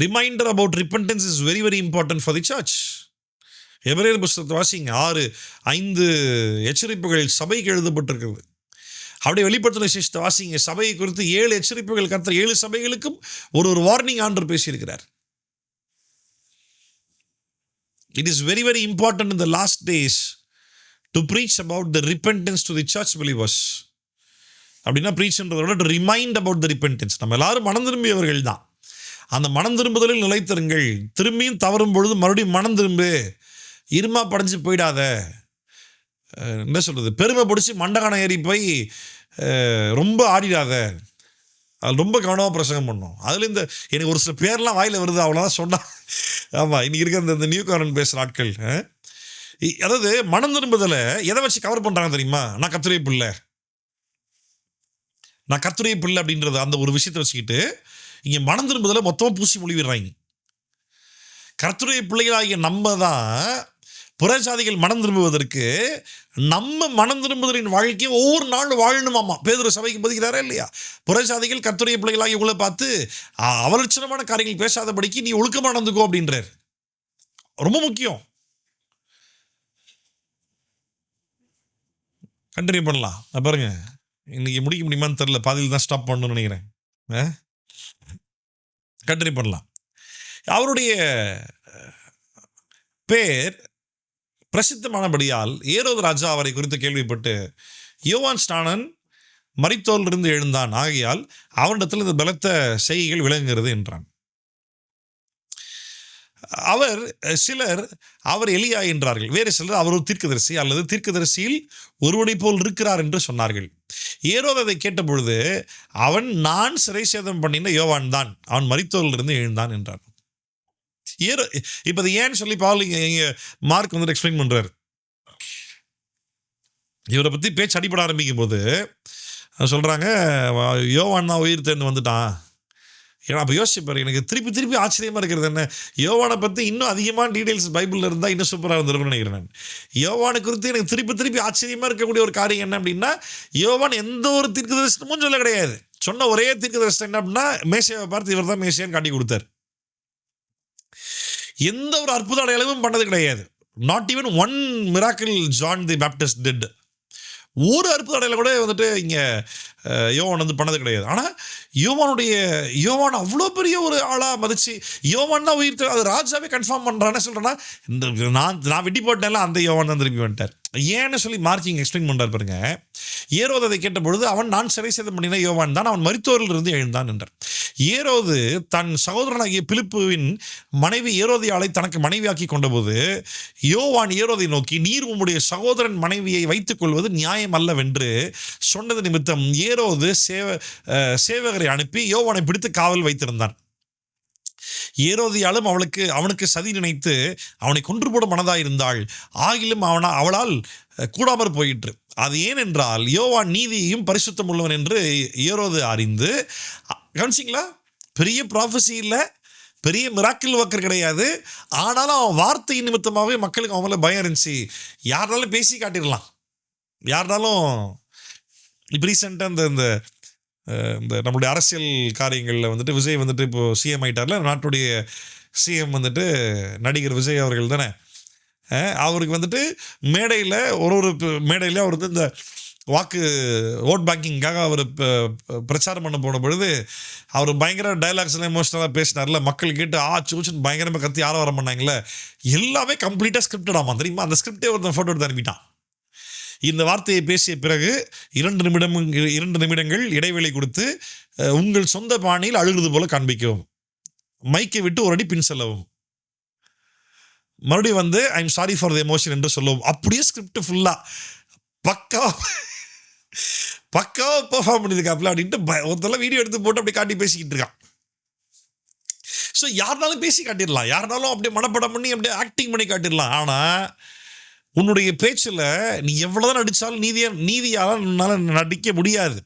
Reminder about repentance is very very important for the church. எபிரேயர் புஸ்தகத்தை வாசிங்க, 6-5 எச்சரிப்புகள் சபைக்கு எழுதப்பட்டிருக்கிறது. அப்படியே வெளிப்படுத்தின விசேஷத்தை வாசிங்க, சபையை குறித்து 7 எச்சரிப்புகள் கர்த்தர் 7 சபைகளுக்கும் ஒரு வார்னிங் ஆண்டவர் பேசியிருக்கிறார். It is very very important in the last days to preach about the repentance to the church believers. அப்படின்னா ப்ரீச்ன்றதை விட to remind about the repentance. நம்ம எல்லாரும் மனம் திரும்பியவர்கள் தான். அந்த மனம் திரும்புதலில் நிலைத்திருங்கள். திரும்பியும் தவறும் பொழுது மறுபடியும் மனம் திரும்பு, இருமா படைஞ்சு போயிடாத. என்ன சொல்கிறது, பெருமை பிடிச்சி மண்டகானம் ஏறி போய் ரொம்ப ஆடிடாத. அது ரொம்ப கவனமாக பிரசங்கம் பண்ணோம். அதில் இந்த எனக்கு ஒரு சில பேர்லாம் வாயில் வருது, அவ்வளோதான் சொன்னான். ஆமாம், இன்றைக்கி இருக்க இந்த நியூ காரன் பேசுகிற ஆட்கள், அதாவது மனம் திரும்புதலை எதை வச்சு கவர் பண்ணுறாங்க தெரியுமா? நான் கர்த்தருடைய பிள்ளை அப்படின்றது அந்த ஒரு விஷயத்தை வச்சுக்கிட்டு இங்கே மனம் திரும்புதலை மொத்தமாக பூசி மொழிவிடுறாங்க. கர்த்தருடைய பிள்ளைகளாகிய நம்ம தான் புறஜாதிகள் மனம் திரும்புவதற்கு நம்ம மனம் திரும்புதலின் வாழ்க்கையை ஒவ்வொரு நாளும் வாழணுமாமா. பேதுரு சபைக்கு போதிக்கிறாரா இல்லையா? புறஜாதிகள் கர்த்தருடைய பிள்ளைகளாகி உங்களை பார்த்து அவலட்சணமான காரியங்கள் பேசாதபடிக்கு நீ ஒழுக்கமாக நடந்துக்கோ அப்படின்றார். ரொம்ப முக்கியம். கண்டினியூ பண்ணலாம். பாருங்க, இன்னைக்கு முடிக்க முடியுமான்னு தெரியல, பாதியில் தான் ஸ்டாப் பண்ணணும்னு நினைக்கிறேன். கண்டினியூ பண்ணலாம். அவருடைய பேர் பிரசித்தமானபடியால் ஏரோது ராஜா அவரை குறித்து கேள்விப்பட்டு யோவான் ஸ்நானன் மரித்தோரிலிருந்து எழுந்தான், ஆகையால் அவனிடத்தில் இந்த பலத்த செய்கைகள் விளங்குகிறது என்றான். சிலர் அவர் எலியா என்றார்கள், வேறு சிலர் அவர் ஒரு தீர்க்கதரிசி அல்லது தீர்க்கதரிசியில் ஒருவனை போல் இருக்கிறார் என்று சொன்னார்கள். ஏரோது அதை கேட்ட பொழுது அவன், நான் சிறை சேதம் பண்ணின யோவான் தான், அவன் மரித்தோரிலிருந்து எழுந்தான் என்றான். இப்போ அது ஏன்னு சொல்லி பவுல் இங்க மார்க் வந்து எக்ஸ்பிளைன் பண்றாரு. இவரை பத்தி பேச்சு அடிப்பட ஆரம்பிக்கும் போது சொல்றாங்க, யோவான் தான் உயிர் தேர்ந்து வந்துட்டான், ஏன்னா அப்போ யோசிச்சுப்பாரு, எனக்கு திருப்பி திருப்பி ஆச்சரியமாக இருக்கிறது என்ன, யோவானை பற்றி இன்னும் அதிகமான டீட்டெயில்ஸ் பைபிளில் இருந்தால் இன்னும் சூப்பராக இருந்திருக்கும்னு நினைக்கிறேன் நான். யோவானை குறித்து எனக்கு திருப்பி திருப்பி ஆச்சரியமாக இருக்கக்கூடிய ஒரு காரியம் என்ன அப்படின்னா, யோவான் எந்த ஒரு தீர்க்கதரிசனமும் சொல்ல கிடையாது. சொன்ன ஒரே தீர்க்கதரிசனம் என்ன அப்படின்னா, மேசியாவை பார்த்து இவர் தான் மேசியான்னு காட்டி கொடுத்தார். எந்த ஒரு அற்புத அடையாளமும் பண்ணது கிடையாது. Not even one miracle John the Baptist did. ஒரு அற்புத அடையாளம் கூட வந்துட்டு இங்கே யோவான் வந்து பண்ணது கிடையாது. ஆனால் யோவான் அவ்வளோ பெரிய ஒரு ஆளாக மதிச்சு, யோவான் தான் உயிர், அது ராஜாவே கன்ஃபார்ம் பண்ணுறான்னு சொல்கிறேன்னா, இந்த நான் வெட்டி போட்டேன்ல அந்த யோவான் தான் திருப்பி வந்துட்டார். ஏன்னு சொல்லி மார்க்கிங் எக்ஸ்பிளைன் பண்ணுறாரு பாருங்க. ஏரோது அதை கேட்ட பொழுது, அவன் நான் சிறை சேதம் பண்ணின யோவான் தான், அவன் மரித்தோரில் இருந்து எழுந்தான் என்றார். ஏரோது தன் சகோதரனாகிய பிலிப்புவின் மனைவி ஏரோதியாளை தனக்கு மனைவியாக்கி கொண்டபோது, யோவான் ஏரோதை நோக்கி, நீர் உம்முடைய சகோதரன் மனைவியை வைத்துக் கொள்வது நியாயம் அல்லவென்று சொன்னது நிமித்தம் ஏரோது சேவகரை அனுப்பி யோவானை பிடித்து காவல் வைத்திருந்தான். ஏரோதியாலும் அவனுக்கு சதி நினைத்து அவனை கொன்று போட மனதாயிருந்தாள். ஆகிலும் அவளால் கூடாமற் போயிற்று. அது ஏனென்றால் யோவான் நீதியையும் பரிசுத்தம் உள்ளவன் என்று ஏரோது அறிந்து. கவனிச்சிங்களா? பெரிய ப்ராஃபஸி இல்லை, பெரிய மிராக்கிள் ஒர்க்கர் கிடையாது. ஆனாலும் அவன் வார்த்தை நிமித்தமாகவே மக்களுக்கு அவங்கள பயம் இருந்துச்சு. யாருனாலும் பேசி காட்டிடலாம். யாருனாலும் இப்போ ரீசெண்டாக இந்த நம்மளுடைய அரசியல் காரியங்களில் வந்துட்டு விஜய் வந்துட்டு இப்போது சிஎம் ஆகிட்டார்ல, நாட்டுடைய சிஎம் வந்துட்டு நடிகர் விஜய் அவர்கள் தானே. அவருக்கு வந்துட்டு மேடையில் ஒரு மேடையில் அவர் வந்து இந்த ஓட் பேங்கிங்காக அவர் பிரச்சாரம் பண்ண போன பொழுது அவர் பயங்கர டைலாக்ஸ் எல்லாம் எமோஷனலாக பேசினார்ல. மக்கள் கேட்டு சூச்சுன்னு பயங்கரமாக கத்தி ஆரவாரம் பண்ணாங்களே. எல்லாமே கம்ப்ளீட்டாக ஸ்கிரிப்டட் ஆமாம் தெரியுமா. அந்த ஸ்கிரிப்டே ஒரு ஃபோட்டோ எடுத்து அனுப்பிட்டான். இந்த வார்த்தையை பேசிய பிறகு 2 நிமிடங்கள் இடைவெளி கொடுத்து, உங்கள் சொந்த பாணியில் அழுகிறது போல காண்பிக்கவும், மைக்கை விட்டு ஒரு அடி பின் செல்லவும், மறுபடியும் வந்து I am sorry for the emotion என்று சொல்லவும். அப்படியே ஸ்கிரிப்ட் ஃபுல்லாக பக்காவா பெர்ஃபார்ம் பண்ணியிருக்காப்புல அப்படின்ட்டு ஒருத்தெல்லாம் வீடியோ எடுத்து போட்டு அப்படி காட்டி பேசிக்கிட்டு இருக்கான். ஸோ யாருனாலும் பேசி காட்டிடலாம், யாருனாலும் அப்படியே மனப்படம் பண்ணி அப்படியே ஆக்டிங் பண்ணி காட்டிடலாம். ஆனால் உன்னுடைய பேச்சில் நீ எவ்வளோதான் நடித்தாலும் நீதியால் நடிக்க முடியாது.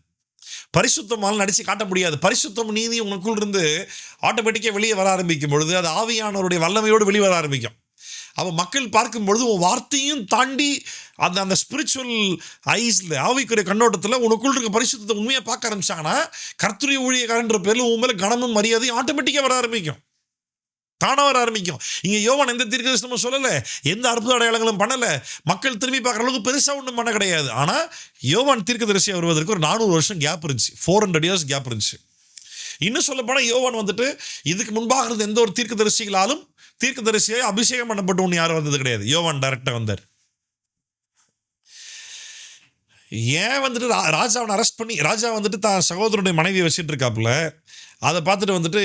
பரிசுத்தமால் நடித்து காட்ட முடியாது. பரிசுத்தம் நீதி உனக்குள் இருந்து ஆட்டோமேட்டிக்காக வெளியே வர ஆரம்பிக்கும் பொழுது அது ஆவியானவருடைய வல்லமையோடு வெளியே வர ஆரம்பிக்கும். அவன் மக்கள் பார்க்கும் பொழுது உன் வார்த்தையும் தாண்டி அந்த ஸ்பிரிச்சுவல் ஐஸில், ஆவிக்குரிய கண்ணோட்டத்தில் உனக்குள் இருக்க பரிசுத்தத்தை உண்மையாக பார்க்க ஆரம்பிச்சாங்கன்னா, கர்த்தருடைய ஊழியக்காரன்ற பேரில் உன் மேலே கனமும் மரியாதையும் ஆட்டோமேட்டிக்காக வர ஆரம்பிக்கும், தானாக வர ஆரம்பிக்கும். இங்கே யோவான் எந்த தீர்க்கதரிசனமும் சொல்லலை, எந்த அற்புத அடையாளங்களும் பண்ணலை, மக்கள் திரும்பி பார்க்குற அளவுக்கு பெருசாக ஒன்றும் பண்ண கிடையாது. ஆனால் யோவான் தீர்க்கதரிசியாக வருவதற்கு ஒரு 400 வருஷம் கேப் இருந்துச்சு, 400 years கேப் இருந்துச்சு. இன்னும் சொல்லப்போனால் யோவான் வந்துட்டு இதுக்கு முன்பாக இருந்த எந்த ஒரு தீர்க்கதரிசியை அபிஷேகம் பண்ணப்பட்டு ஒன்று யாரும் வந்தது கிடையாது. யோவான் டைரக்டாக வந்தார். ஏன் வந்துட்டு ராஜாவை அரெஸ்ட் பண்ணி, ராஜா வந்துட்டு தான் சகோதரனுடைய மனைவியை வச்சுட்டு இருக்காப்புல, அதை பார்த்துட்டு வந்துட்டு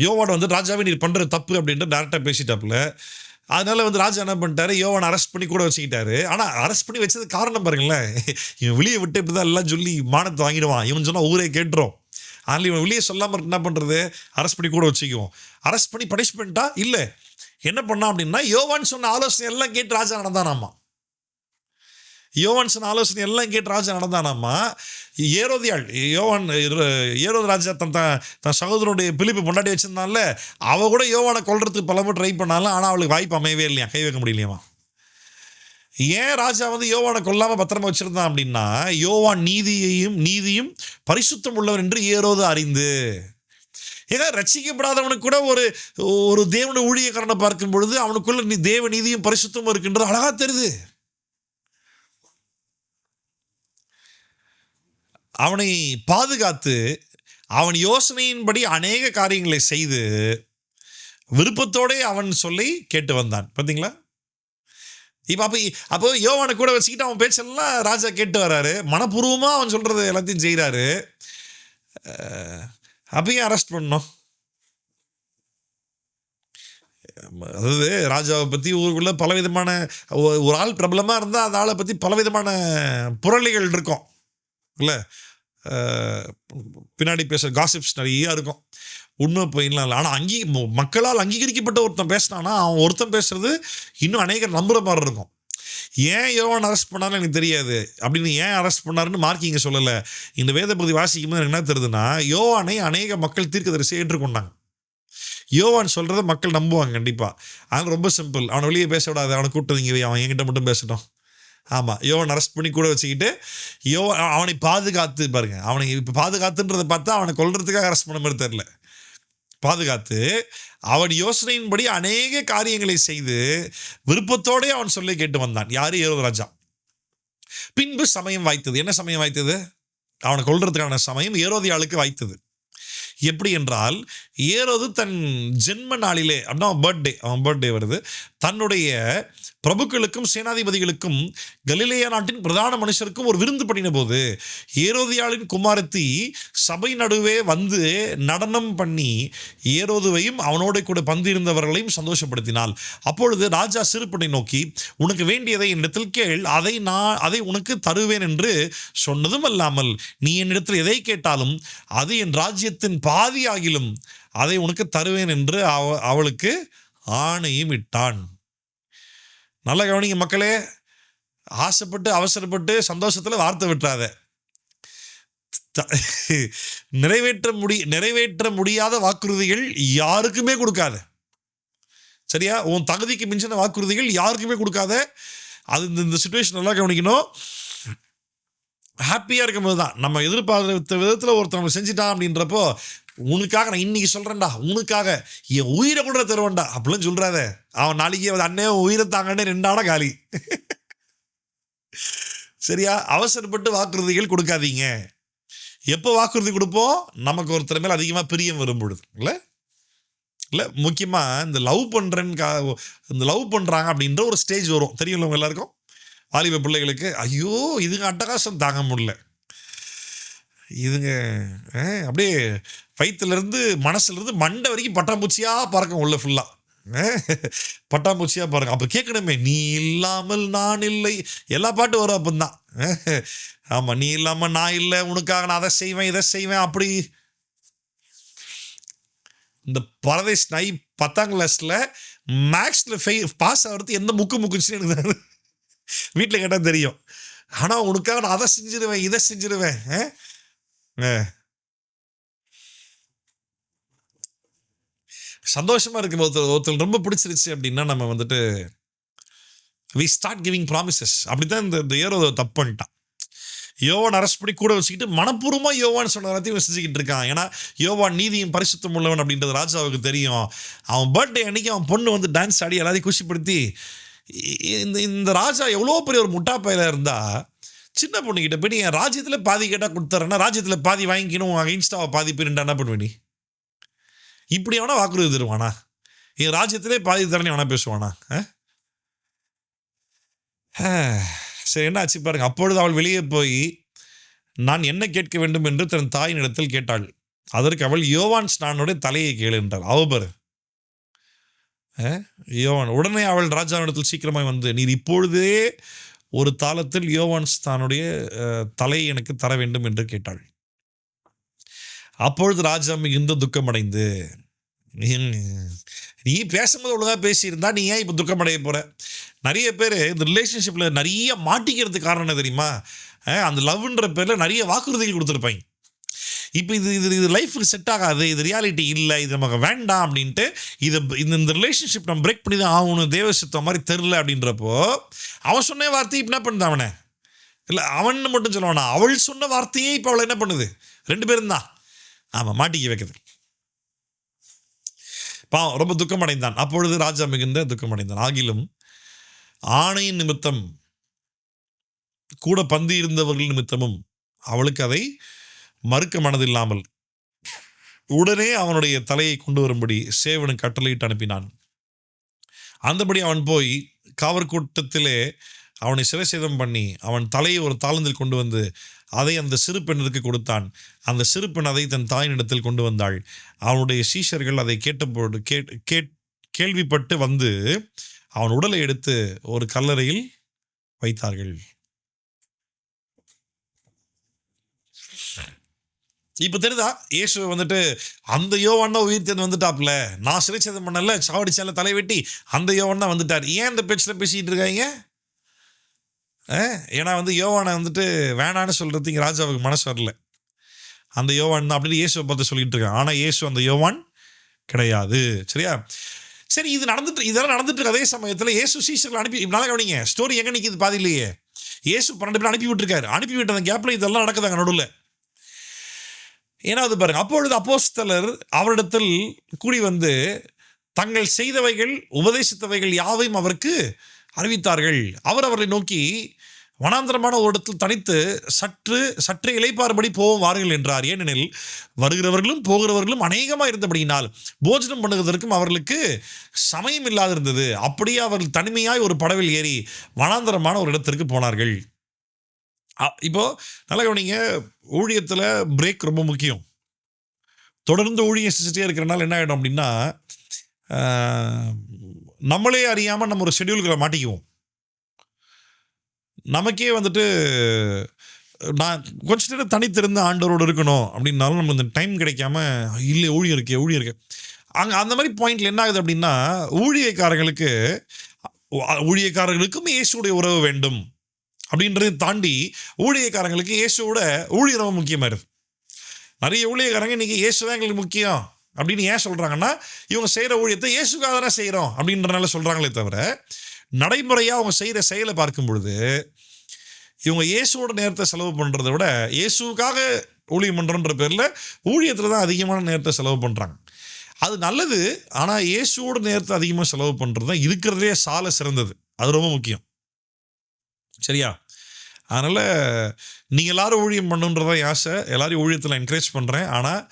யோவான் வந்து ராஜாவே நீர் பண்ணுற தப்பு அப்படின்ட்டு டேரெக்டாக பேசிட்டாப்புல. அதனால வந்து ராஜா என்ன பண்ணிட்டாரு, யோவான் அரெஸ்ட் பண்ணி கூட வச்சுக்கிட்டாரு. ஆனால் அரெஸ்ட் பண்ணி வச்சது காரணம் பாருங்களேன், இவன் வெளியே விட்டு இப்படி தான் எல்லாம் சொல்லி மானத்தை வாங்கிடுவான், இவன் சொன்னால் ஊரே கேட்டுரும். அதனால் இவன் வெளியே சொல்லாமல் என்ன பண்ணுறது, அரெஸ்ட் பண்ணி கூட வச்சுக்குவோம். அரெஸ்ட் பண்ணி பனிஷ்மெண்ட்டா இல்லை, என்ன பண்ணான் அப்படின்னா, யோவான் சொன்ன ஆலோசனை எல்லாம் கேட்டு ராஜா நடந்தானாமா. யோவான் சொன்ன ஆலோசனை எல்லாம் கேட்டு ராஜா நடந்தானாமா. ஏரோது ராஜா தன் சகோதரனுடைய பிலிப்பு பொண்டாட்டி வச்சிருந்தான்ல, அவ கூட யோவானை கொல்றதுக்கு பலமுறை ட்ரை பண்ணாலும் ஆனால் அவளுக்கு வாய்ப்பு அமையவே இல்லையா, கை வைக்க முடியலையாமா. ஏன் ராஜா வந்து யோவானை கொல்லாமல் பத்திரமா வச்சிருந்தான் அப்படின்னா, யோவான் நீதியும் பரிசுத்தம் உள்ளவர் என்று ஏரோது அறிந்து. ஏன்னா ரட்சிக்கப்படாதவனுக்கு கூட ஒரு தேவனுடைய ஊழியக்காரனை பார்க்கும் பொழுது அவனுக்குள்ள தேவ நீதியும் பரிசுத்தமும் இருக்கின்றது அழகா தெரியுது. அவனை பாதுகாத்து அவன் யோசனையின்படி அநேக காரியங்களை செய்து விருப்பத்தோடு அவன் சொல்லி கேட்டு வந்தான். பார்த்தீங்களா? அப்போ யோவானை கூட வச்சுக்கிட்டு அவன் பேச்செல்லாம் ராஜா கேட்டு வர்றாரு, மனப்பூர்வமாக அவன் சொல்கிறது எல்லாத்தையும் செய்கிறாரு. அப்பயும் அரெஸ்ட் பண்ணோம். அதாவது ராஜாவை பற்றி ஊருக்குள்ள பலவிதமான ஒரு ஆள் பிரபலமாக இருந்தால் அந்த ஆளை பற்றி பலவிதமான புரளிகள் இருக்கும் இல்லை, பின்னாடி பேசுகிற காசிப்ஸ் நிறைய இருக்கும், உண்மை போயிடலாம் இல்லை. ஆனால் மக்களால் அங்கீகரிக்கப்பட்ட ஒருத்தன் பேசினான்னா அவன் ஒருத்தன் பேசுறது இன்னும் அநேகர் நம்புகிற மாதிரி இருக்கும். ஏன் யோவான் அரெஸ்ட் பண்ணாருன்னு எனக்கு தெரியாது அப்படின்னு ஏன் அரெஸ்ட் பண்ணாருன்னு மார்க் இங்கே சொல்லலை. இந்த வேத பகுதி வாசிக்கும்போது எனக்கு என்ன தெரியுதுன்னா, யோவானை அநேக மக்கள் தீர்க்கதரிசியை ஏற்றுக்கொண்டாங்க. யோவான் சொல்கிறத மக்கள் நம்புவாங்க கண்டிப்பாக. அதனால் ரொம்ப சிம்பிள், அவனை வெளியே பேச விடாது, அவனை கூப்பிட்டதுங்க, அவன் என்கிட்ட மட்டும் பேசட்டும். ஆமாம், யோவான் அரெஸ்ட் பண்ணி கூட வச்சுக்கிட்டு அவனை பாதுகாத்து பாருங்க, அவனை இப்போ பாதுகாத்துன்றதை பார்த்தா அவனை கொல்றதுக்காக அரெஸ்ட் பண்ண மாதிரி தெரில. பாதுகாத்து அவன் யோசனையின்படி அநேக காரியங்களை செய்து விருப்பத்தோடே அவன் சொல்லி கேட்டு வந்தான். யாரு? ஏரோது ராஜா. பின்பு சமயம் வாய்த்தது. என்ன சமயம் வாய்த்தது? அவனை கொல்றதுக்கான சமயம் ஏரோதியாளுக்கு வாய்த்தது. எப்படி என்றால், ஏரோது தன் ஜென்ம நாளிலே, அப்படின்னா அவன் பர்த்டே வருது, தன்னுடைய பிரபுக்களுக்கும் சேனாதிபதிகளுக்கும் கலிலேயா நாட்டின் பிரதான மனுஷருக்கும் ஒரு விருந்து பண்ணின போது ஏரோதியாளின் குமாரத்தி சபை நடுவே வந்து நடனம் பண்ணி ஏரோதுவையும் அவனோட கூட பந்திருந்தவர்களையும் சந்தோஷப்படுத்தினாள். அப்பொழுது ராஜா சிறுபனை நோக்கி, உனக்கு வேண்டியதை என்னிடத்தில் கேள், அதை உனக்கு தருவேன் என்று சொன்னதும் அல்லாமல், நீ என்னிடத்தில் எதை கேட்டாலும் அது என் ராஜ்யத்தின் பாதியாகிலும் அதை உனக்கு தருவேன் என்று அவளுக்கு ஆணையும் இட்டான். நல்லா கவனிங்க மக்களே, ஆசைப்பட்டு அவசரப்பட்டு சந்தோஷத்தில் வார்த்தை விட்டுறாத. நிறைவேற்ற முடியாத வாக்குறுதிகள் யாருக்குமே கொடுக்காத. சரியா? உன் தகுதிக்கு மிஞ்சின வாக்குறுதிகள் யாருக்குமே கொடுக்காத. அது இந்த சிச்சுவேஷன் நல்லா கவனிக்கணும். ஹாப்பியாக இருக்கும்போது தான், நம்ம எதிர்பார்த்த விதத்தில் ஒருத்தர் செஞ்சிட்டான் அப்படின்றப்போ, உனக்காக நான் இன்னைக்கு சொல்கிறேன்டா, உனக்காக என் உயிரை கூட தருவேன்டா அப்படிலாம் சொல்கிறாத. அவன் நாளைக்கு அண்ணே உயிரை தாங்கன்னு 2 காலி. சரியா? அவசரப்பட்டு வாக்குறுதிகள் கொடுக்காதீங்க. எப்போ வாக்குறுதி கொடுப்போம்? நமக்கு ஒருத்தர் மேலே அதிகமாக பிரியம் வரும் பொழுது. இல்லை முக்கியமாக இந்த லவ் பண்ணுறாங்க அப்படின்ற ஒரு ஸ்டேஜ் வரும், தெரியும்ல எல்லாருக்கும். வாலிப பிள்ளைகளுக்கு ஐயோ இதுங்க அட்டகாசம் தாங்க முடியல, இதுங்க அப்படியே வயிற்றுலேருந்து மனசுலேருந்து மண்டை வரைக்கும் பட்டாம்பூச்சியாக பறக்கும் உள்ள ஃபுல்லாக பட்டாம்பூச்சியாக பாருங்க. அப்போ கேட்கணுமே, நீ இல்லாமல் நான் இல்லை, எல்லா பாட்டும் வரும் அப்பந்தான். ஆமாம், நீ இல்லாமல் நான் இல்லை, உனக்காக நான் அதை செய்வேன் இதை செய்வேன் அப்படி. இந்த பரதேஷ் நாய் 10ஆம் கிளாஸில் மேக்ஸில் பாஸ் ஆகிறது எந்த முக்குச்சுன்னு எனக்கு வீட்டில் கேட்டால் தெரியும். ஆனால் உனக்காக நான் அதை செஞ்சிருவேன் இதை செஞ்சிருவேன். சந்தோஷமாக இருக்கும் ஒருத்தர் ரொம்ப பிடிச்சிருச்சு அப்படின்னா நம்ம வந்துட்டு வி ஸ்டார்ட் கிவிங் ப்ராமிசஸ். அப்படி தான் இந்த ஏரோதை தப்பு பண்ணிட்டான். யோவான் அரெஸ்ட் பண்ணி கூட வச்சுக்கிட்டு மனப்பூர்வமாக யோவான் சொன்ன எல்லாத்தையும் செஞ்சுக்கிட்டு இருக்கான். ஏன்னா யோவான் நீதியும் பரிசுத்தம் உள்ளவன் அப்படின்றது ராஜாவுக்கு தெரியும். அவன் பர்த்டே அன்னைக்கு அவன் பொண்ணு வந்து டான்ஸ் ஆடி எல்லாத்தையும் குஷிப்படுத்தி, இந்த ராஜா எவ்வளோ பெரிய ஒரு முட்டாப்பையில இருந்தால் சின்ன பொண்ணுக்கிட்ட போய் என் ராஜ்யத்தில் பாதி கேட்டால் கொடுத்துறேன்னா ராஜ்யத்தில் பாதி வாங்கிக்கணும், அகைன்ஸ்டாவை பாதி பேருண்டா என்ன பண்ணுவேன்? நீ இப்படி வேணா வாக்குறுதி தருவானா? என் ராஜ்யத்திலே பாதி தரேன்னு வேணா பேசுவானா? சரி, என்ன ஆச்சு பாருங்க. அப்பொழுது அவள் வெளியே போய் நான் என்ன கேட்க வேண்டும் என்று தன் தாயின் இடத்தில் கேட்டாள். அதற்கு அவள் யோவான் ஸ்நானனுடைய தலையை கேளு என்றாள். அவபர் யோவான். உடனே அவள் ராஜாவிடத்தில் சீக்கிரமாய் வந்து, நீர் இப்பொழுதே ஒரு தாளத்தில் யோவான் ஸ்நானுடைய தலையை எனக்கு தர வேண்டும் என்று கேட்டாள். அப்பொழுது ராஜா மிகுந்த துக்கமடைந்து, நீ பேசும்போது ஒழுங்காக பேசியிருந்தா நீ ஏன் இப்போ துக்கமடைய போகிற? நிறைய பேர் இந்த ரிலேஷன்ஷிப்பில் நிறைய மாட்டிக்கிறதுக்கு காரணம் என்ன தெரியுமா? அந்த லவ்ன்ற பேரில் நிறைய வாக்குறுதிகள் கொடுத்துருப்பாங்க. இப்போ இது லைஃபுக்கு செட் ஆகாது, இது ரியாலிட்டி இல்லை, இது நமக்கு வேண்டாம் அப்படின்ட்டு இந்த ரிலேஷன்ஷிப் நம்ம பிரேக் பண்ணி தான் ஆகணும், தேவசித்தம் மாதிரி தெரில அப்படின்றப்போ அவன் சொன்ன வார்த்தையை இப்போ என்ன பண்ணுது அவனை? இல்லை அவன் மட்டும் சொல்லுவானா, அவள் சொன்ன வார்த்தையே இப்போ அவளை என்ன பண்ணுது? 2 பேரும் தான் ஆமாம் மாட்டிக்க வைக்குது. பாவம், ரொம்ப துக்கமடைந்தான். அப்பொழுது ராஜா மிகுந்த துக்கமடைந்தான். ஆகிலும் ஆணையின் நிமித்தம் கூட பந்தி இருந்தவர்கள் நிமித்தமும் அவளுக்கு அதை மறுக்க மனதில்லாமல் உடனே அவனுடைய தலையை கொண்டு வரும்படி சேவனுக்கு கட்டளையிட்டு அனுப்பினான். அந்தபடி அவன் போய் காவற்கூட்டத்திலே அவனை சிறைசேதம் பண்ணி அவன் தலையை ஒரு தாளந்தில் கொண்டு வந்து அதை அந்த சிறு பெண்ணிற்கு கொடுத்தான். அந்த சிறு பெண் அதை தன் தாயினிடத்தில் கொண்டு வந்தாள். அவனுடைய சீஷர்கள் அதை கேட்டபோது கேள்விப்பட்டு வந்து அவன் உடலை எடுத்து ஒரு கல்லறையில் வைத்தார்கள். இப்போ தெரியுதா, இயேசு வந்துட்டு அந்த யோவான் தான் உயிர் தேர்ந்து வந்துட்டாப்ல, நான் சிறைச்சேதம் பண்ணல சாவடிச்சால தலை வெட்டி அந்த யோவான் தான் வந்துட்டார். ஏன் இந்த பேச்சில் பேசிக்கிட்டு இருக்காங்க? ஏன்னா வந்து யோவானை வந்துட்டு வேணான்னு சொல்கிறது இங்கே ராஜாவுக்கு மனசு வரல. அந்த யோவான் தான் அப்படின்னு இயேசுவை பார்த்து சொல்லிட்டு இருக்கான். ஆனால் இயேசு அந்த யோவான் கிடையாது. சரியா? சரி, இதெல்லாம் நடந்துட்டு இருக்கு. அதே சமயத்தில் இயேசு சீஷர்கள் அனுப்பி, நல்லா கவனிங்க, ஸ்டோரி எங்கே நிற்கிது பாதியிலேயே. இயேசு 12 பேர் அனுப்பி விட்டுருக்காரு. அனுப்பி விட்ட அந்த கேப்பில் இதெல்லாம் நடக்குதாங்க நடுவில். ஏன்னா அது பாருங்க, அப்பொழுது அப்போஸ்தலர் அவரிடத்தில் கூடி வந்து தங்கள் செய்தவைகள் உபதேசித்தவைகள் யாவையும் அவருக்கு அறிவித்தார்கள். அவர் அவர்களை நோக்கி வனாந்தரமான ஒரு இடத்தில் தனித்து சற்றே இளைப்பாறும்படி போவோம் வாருங்கள் என்றார். ஏனெனில் வருகிறவர்களும் போகிறவர்களும் அநேகமாக இருந்தபடியினால் போஜனம் பண்ணுவதற்கும் அவர்களுக்கு சமயம் இல்லாதிருந்தது. அப்படியே அவர்கள் தனிமையாய் ஒரு படவில் ஏறி வனாந்தரமான ஒரு இடத்திற்கு போனார்கள். இப்போ நல்லா கவனிங்க, ஊழியத்தில் பிரேக் ரொம்ப முக்கியம். தொடர்ந்து ஊழியம் செஞ்சுட்டே இருக்கிறனால என்ன ஆகிடும் அப்படின்னா, நம்மளே அறியாமல் நம்ம ஒரு ஷெடியூல்களை மாட்டிக்குவோம். நமக்கே வந்துட்டு நான் கொஞ்ச நேரம் தனித்திருந்து ஆண்டவரோடு இருக்கணும் அப்படின்னாலும் நம்ம இந்த டைம் கிடைக்காம, இல்லை ஊழியம் இருக்கு அங்கே அந்த மாதிரி பாயிண்டில் என்ன ஆகுது அப்படின்னா, ஊழியக்காரர்களுக்கும் இயேசுடைய உறவு வேண்டும் அப்படின்றதை தாண்டி ஊழியக்காரங்களுக்கு இயேசுவோட ஊழியம் ரொம்ப முக்கியமாக இருக்குது. நிறைய ஊழியக்காரங்க இன்றைக்கி இயேசு தான் எங்களுக்கு முக்கியம் அப்படின்னு ஏன் சொல்கிறாங்கன்னா, இவங்க செய்கிற ஊழியத்தை இயேசுக்காக தானே செய்கிறோம் அப்படின்றனால சொல்கிறாங்களே தவிர, நடைமுறையாக அவங்க செய்கிற செயலை பார்க்கும் பொழுது இவங்க இயேசுவோட நேரத்தை செலவு பண்ணுறதை விட இயேசுக்காக ஊழியம் பண்ணுறன்ற பேரில் ஊழியத்தில் தான் அதிகமான நேரத்தை செலவு பண்ணுறாங்க. அது நல்லது, ஆனால் இயேசுவோட நேரத்தை அதிகமாக செலவு பண்ணுறது தான் இருக்கிறதே சால சிறந்தது. அது ரொம்ப முக்கியம். சரியா? அதனால் நீங்கள் எல்லோரும் ஊழியம் பண்ணுன்றதான் ஆசை, எல்லோரையும் ஊழியத்தில் என்கரேஜ் பண்ணுறேன். ஆனால்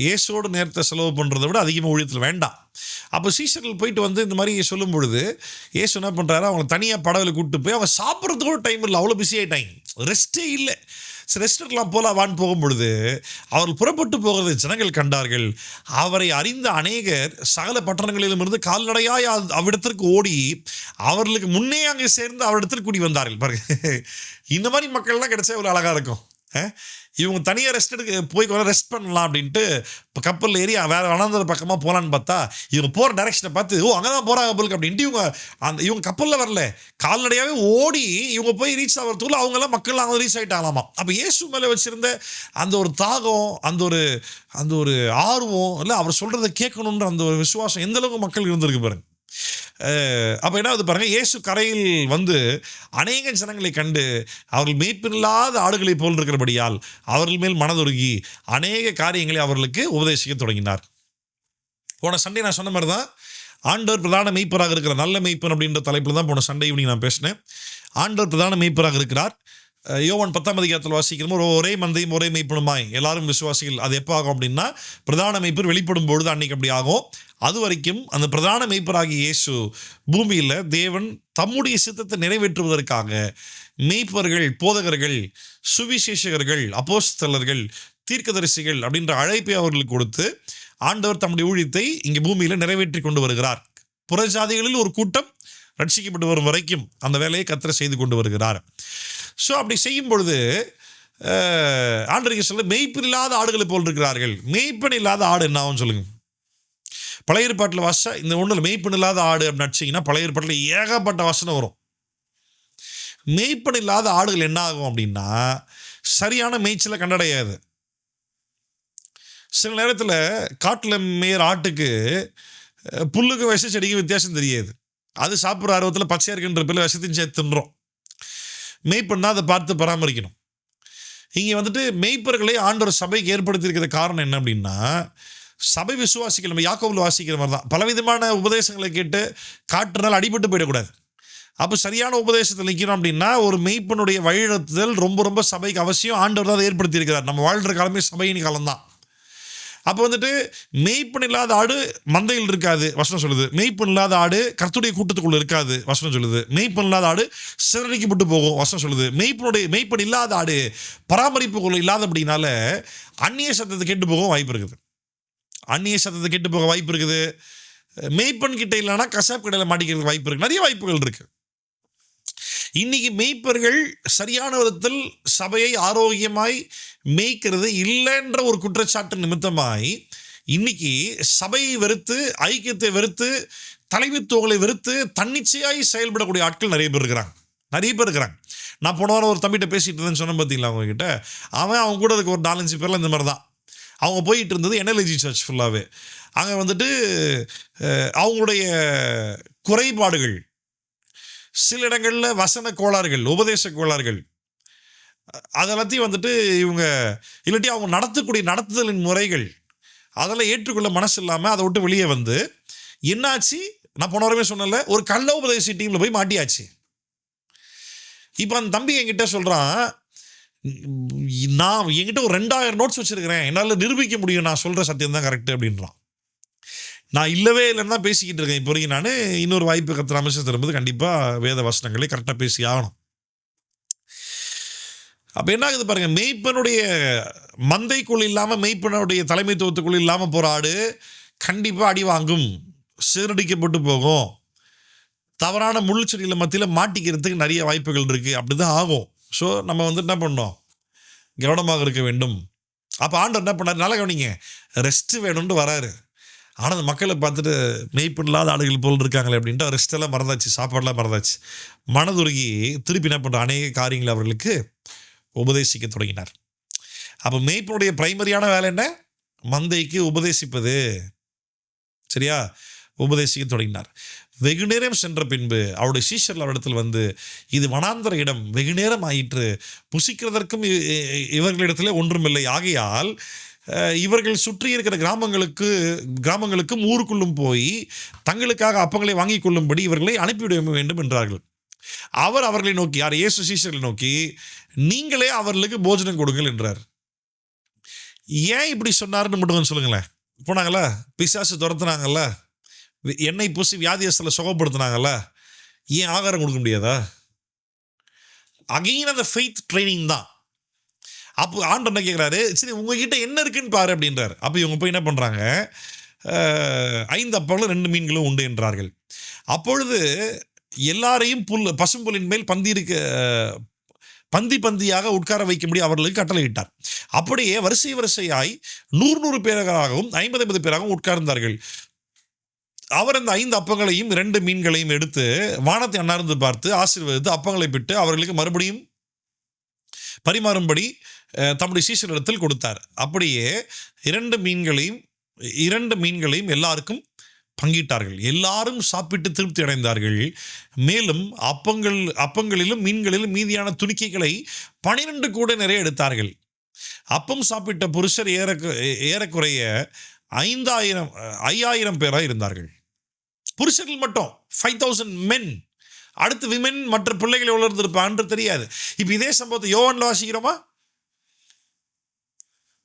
இயேசுவோட நேரத்தை செலவு பண்ணுறதை விட அதிகமாக ஊழியத்தில் வேண்டாம். அப்போ சீஷர்கள் போயிட்டு வந்து இந்த மாதிரி சொல்லும் பொழுது இயேசு என்ன பண்ணுறாரு, அவங்களை தனியாக படவில் கூப்பிட்டு போய் அவங்க சாப்பிட்றதுக்கு டைம் இல்லை, அவ்வளோ பிஸி ஆகிட்டாங்க, ரெஸ்ட்டே இல்லை. சரி, ரெஸ்ட் எடுக்கலாம் போகலாவான்னு போகும் பொழுது அவர்கள் புறப்பட்டு போகிறது ஜனங்கள் கண்டார்கள். அவரை அறிந்த அநேகர் சகல பட்டணங்களிலும் இருந்து கால்நடையாய் அவ்விடத்திற்கு ஓடி அவர்களுக்கு முன்னே அங்கே சேர்ந்து அவரிடத்தில் கூடி வந்தார்கள். பாருங்க, இந்த மாதிரி மக்கள்லாம் கிடைச்சா இவ்வளோ அழகாக இருக்கும். இவங்க தனியாக போய் கொஞ்சம் ரெஸ்ட் பண்ணலாம் அப்படின்ட்டு இப்போ கப்பலில் ஏறி வேறு வனாந்தர பக்கமாக போகலான்னு பார்த்தா இவங்க போகிற டைரெக்ஷனை பார்த்து அங்கே தான் போகிறாங்க போலுக்கு அப்படின்ட்டு இவங்க கப்பலில் வரல, கால்நடையாகவே ஓடி இவங்க போய் ரீச் ஆகிறதுக்குள்ள அவங்கெல்லாம் மக்கள்லாம் அவங்க ரீச் ஆகிட்டாங்களாமா. அப்போ இயேசு மேலே வச்சுருந்த அந்த ஒரு தாகம், அந்த ஒரு ஆர்வம், இல்லை அவர் சொல்கிறத கேட்கணுன்ற அந்த ஒரு விசுவாசம் எந்தளவுக்கு மக்கள் இருந்திருக்கு பாருங்க. அப்போ என்ன ஆகுது பாருங்கள், இயேசு கரையில் வந்து அநேக ஜனங்களை கண்டு அவர்கள் மேய்ப்பில்லாத ஆடுகளை போல் இருக்கிறபடியால் அவர்கள் மேல் மனதுருகி அநேக காரியங்களை அவர்களுக்கு உபதேசிக்க தொடங்கினார். போன சண்டே நான் சொன்ன மாதிரி தான், ஆண்டவர் பிரதான மெய்ப்பராக இருக்கிற நல்ல மெய்ப்பன் அப்படின்ற தலைப்பில் தான் போன சண்டே ஈவினிங் நான் பேசினேன். ஆண்டவர் பிரதான மெய்ப்பராக இருக்கிறார். யோவான் 10ஆம் அதிகாரத்தில் வாசிக்கிறோம், ஒரே மந்தையும் ஒரே மெய்ப்பனுமாய் எல்லாரும் விசுவாசிகள். அது எப்போ ஆகும் அப்படின்னா, பிரதான மெய்ப்பர் வெளிப்படும் பொழுது அன்னைக்கு அப்படி ஆகும். அது வரைக்கும் அந்த பிரதான மெய்ப்பராகிய இயேசு பூமியில் தேவன் தம்முடைய சித்தத்தை நிறைவேற்றுவதற்காக மெய்ப்பர்கள், போதகர்கள், சுவிசேஷகர்கள், அப்போஸ்தலர்கள், தீர்க்கதரிசிகள் அப்படின்ற அழைப்பை அவர்களுக்கு கொடுத்து ஆண்டவர் தம்முடைய ஊழியத்தை இங்கே பூமியில் நிறைவேற்றி கொண்டு வருகிறார். புறஜாதிகளில் ஒரு கூட்டம் ரட்சிக்கப்பட்டு வரும் வரைக்கும் அந்த வேலையை கர்த்தர் செய்து கொண்டு வருகிறார். ஸோ அப்படி செய்யும் பொழுது ஆண்டவருக்கு சொல்ல, மெய்ப்பன் இல்லாத ஆடுகளை போல் இருக்கிறார்கள். மெய்ப்பன் இல்லாத ஆடு என்ன ஆகும் சொல்லுங்க? பழைய ஏற்பாட்டில் வாசா இந்த ஒன்றில் மெய்ப்பன் இல்லாத ஆடு அப்படின்னு அடிச்சிங்கன்னா பழைய ஏற்பாட்டில் ஏகப்பட்ட வசனம் வரும். மெய்ப்பன் இல்லாத ஆடுகள் என்ன ஆகும் அப்படின்னா, சரியான மேய்ச்சலை கண்டடையாது. சில நேரத்தில் காட்டில் மேயற ஆட்டுக்கு புல்லுக்கு விஷ செடிக்கு வித்தியாசம் தெரியாது. அது சாப்பிட்ற ஆர்வத்தில் பச்சையாக இருக்குன்ற பேரில் விஷத்தையும் சேர்த்து தின்றோம். மெய்ப்பன்னா அதை பார்த்து பராமரிக்கணும். இங்கே வந்துட்டு மெய்ப்பர்களை ஆண்டவர் சபைக்கு ஏற்படுத்தியிருக்கிற காரணம் என்ன அப்படின்னா, சபை விசுவாசிகள் நம்ம யாக்கோபில் வாசிக்கிற மாதிரி தான் பலவிதமான உபதேசங்களை கேட்டு காட்டுனால அடிபட்டு போயிடக்கூடாது. அப்போ சரியான உபதேசத்தில் நிற்கிறோம் அப்படின்னா ஒரு மெய்ப்பனுடைய வழிநடத்துதல் ரொம்ப ரொம்ப சபைக்கு அவசியம். ஆண்டவர் தான் அதை ஏற்படுத்தியிருக்கிறார். நம்ம வாழ்கிற காலமே சபையின் காலம்தான். அப்போ வந்துட்டு மெய்ப்பன் இல்லாத ஆடு மந்தையில் இருக்காது வசனம் சொல்லுது. மெய்ப்பன் இல்லாத ஆடு கர்த்தருடைய கூட்டத்துக்குள்ள இருக்காது வசனம் சொல்லுது. மெய்ப்பன் இல்லாத ஆடு சிதறடிக்கப்பட்டு போகும் வசனம் சொல்லுது. மெய்ப்பன் இல்லாத ஆடு பராமரிப்புக்குள்ள இல்லாதபடினால அந்நிய சத்தத்தை கெட்டு போக வாய்ப்பு இருக்குது. மெய்ப்பன் கிட்ட இல்லைன்னா கசாப் கடையில் மாட்டிக்கிறதுக்கு வாய்ப்பு இருக்குது. நிறைய வாய்ப்புகள் இருக்குது. இன்னைக்கு மெய்ப்பர்கள் சரியான விதத்தில் சபையை ஆரோக்கியமாய் மேய்க்கிறது இல்லைன்ற ஒரு குற்றச்சாட்டு நிமித்தமாய் இன்னைக்கு சபையை வெறுத்து, ஐக்கியத்தை வெறுத்து, தலைமைத்துவங்களை வெறுத்து தன்னிச்சையாய் செயல்படக்கூடிய ஆட்கள் நிறைய பேர் இருக்கிறாங்க. நிறைய பேர் இருக்கிறாங்க. நான் போன வாரம் ஒரு தம்பிகிட்ட பேசிகிட்டு இருந்தேன்னு சொன்னேன் பார்த்தீங்களா அவங்ககிட்ட. அவங்க கூட இருக்க ஒரு 4-5 பேர்லாம் இந்த மாதிரி தான். அவங்க போயிட்டு இருந்தது NLG சர்ச் ஃபுல்லாகவே. அங்கே வந்துட்டு அவங்களுடைய குறைபாடுகள், சில இடங்களில் வசன கோளாறுகள், உபதேச கோளாறுகள், அதெல்லாத்தையும் வந்துட்டு இவங்க இல்லாட்டி அவங்க நடத்தக்கூடிய நடத்துதலின் முறைகள் அதெல்லாம் ஏற்றுக்கொள்ள மனசு இல்லாமல் அதை விட்டு வெளியே வந்து என்னாச்சு, நான் போன வாரமே சொன்னல, ஒரு கள்ள உபதேசி டீமில் போய் மாட்டியாச்சு. இப்போ அந்த தம்பி என்கிட்ட சொல்கிறான், நான் என்கிட்ட ஒரு 2000 நோட்ஸ் வச்சுருக்கிறேன், என்னால் நிரூபிக்க முடியும், நான் சொல்கிற சத்தியம் தான் கரெக்டு அப்படின்றான். நான் இல்லவே இல்லைன்னு தான் பேசிக்கிட்டு இருக்கேன். இப்போ வரைக்கும் நான் இன்னொரு வாய்ப்பு கத்திர அமைச்சர் தரும்போது கண்டிப்பாக வேத வசனங்களை கரெக்டாக பேசி ஆகணும். அப்போ என்ன ஆகுது பாருங்கள், மெய்ப்பனுடைய மந்தைக்குள் இல்லாமல், மெய்ப்பனுடைய தலைமைத்துவத்துக்குள் இல்லாமல் போகிற ஆடு கண்டிப்பாக அடி வாங்கும், சீரடிக்கப்பட்டு போகும், தவறான முள்ளுச்செடியில் மத்தியில் மாட்டிக்கிறதுக்கு நிறைய வாய்ப்புகள் இருக்குது. அப்படி தான் ஆகும். ஸோ நம்ம வந்து என்ன பண்ணோம், கவனமாக இருக்க வேண்டும். அப்போ ஆண்டவர் என்ன பண்ணார், நல்லா கவனிங்க, ரெஸ்ட்டு வேணும்னு வராரு. ஆனால் அந்த மக்களை பார்த்துட்டு மெய்ப்பன் இல்லாத ஆடுகள் போல் இருக்காங்களே அப்படின்ட்டு ரெஸ்ட்டெல்லாம் மறந்தாச்சு, சாப்பாடெல்லாம் மறந்தாச்சு. மனதுருகி திருப்பி என்ன பண்ணுற அநேக காரியங்களை அவர்களுக்கு உபதேசிக்க தொடங்கினார். அப்போ மெய்ப்பனுடைய பிரைமரியான வேலை என்ன, மந்தைக்கு உபதேசிப்பது. சரியா, உபதேசிக்க தொடங்கினார். வெகு நேரம் சென்ற பின்பு அவருடைய சீஷர்கள் அவரிடத்தில் வந்து, இது வனாந்தர இடம், வெகு நேரம் ஆயிற்று, புசிக்கிறதற்கும் இவர்களிடத்திலே ஒன்றுமில்லை, ஆகையால் இவர்கள் சுற்றி இருக்கிற கிராமங்களுக்கும் ஊருக்குள்ளும் போய் தங்களுக்காக அப்பங்களை வாங்கி கொள்ளும்படி இவர்களை அனுப்பிவிட வேண்டும் என்றார்கள். அவர் அவர்களை நோக்கி, யார், இயேசு சீஷர்களை நோக்கி, நீங்களே அவர்களுக்கு போஜனம் கொடுங்கள் என்றார். ஏன் இப்படி சொன்னார்னு மட்டும் சொல்லுங்களேன். போனாங்களா, பிசாசு துரத்துனாங்கல்ல, எண்ணெய் பூசி வியாதியஸ்தில் சுகப்படுத்தினாங்கல்ல, ஏன் ஆகாரம் கொடுக்க முடியாதா? அகைன் அந்த ஃபெய்த் ட்ரைனிங் தான். அப்போ ஆண்டவர் என்ன கேட்குறாரு, சரி உங்ககிட்ட என்ன இருக்குன்னு பாரு அப்படின்றார். அப்போ இவங்க போய் என்ன பண்ணுறாங்க, 5 அப்பங்களும் 2 மீன்களும் உண்டு என்றார்கள். அப்பொழுது எல்லாரையும் பசும்புலின் மேல் பந்தியாக உட்கார வைக்கும்படி அவர்களுக்கு கட்டளையிட்டார். அப்படியே வரிசையாய் 100 பேராகவும் 50 பேராகவும் உட்கார்ந்தார்கள். அவர் அந்த 5 அப்பங்களையும் 2 மீன்களையும் எடுத்து வானத்தை அண்ணார்ந்து பார்த்து ஆசீர்வதித்து அப்பங்களை பிட்டு அவர்களுக்கு மறுபடியும் பரிமாறும்படி தம்முடைய சீஷரிடத்தில் கொடுத்தார். அப்படியே 2 மீன்களையும் எல்லாருக்கும் பங்கிட்டார்கள். எல்லாரும் சாப்பிட்டு திருப்தி அடைந்தார்கள். மேலும் அப்பங்களிலும் மீன்களிலும் மீதியான துணிக்கைகளை 12 கூட நிறைய எடுத்தார்கள். அப்பம் சாப்பிட்ட புருஷர் ஏறக்குறைய 5000 பேராக இருந்தார்கள். புருஷர்கள் மட்டும் 5000 மென். அடுத்து விமென், மற்ற பிள்ளைகளை எவ்வளோ இருந்திருப்பான்னு தெரியாது. இப்போ இதே சம்பவத்தை யோவான்ல வாசிக்கிறோமா?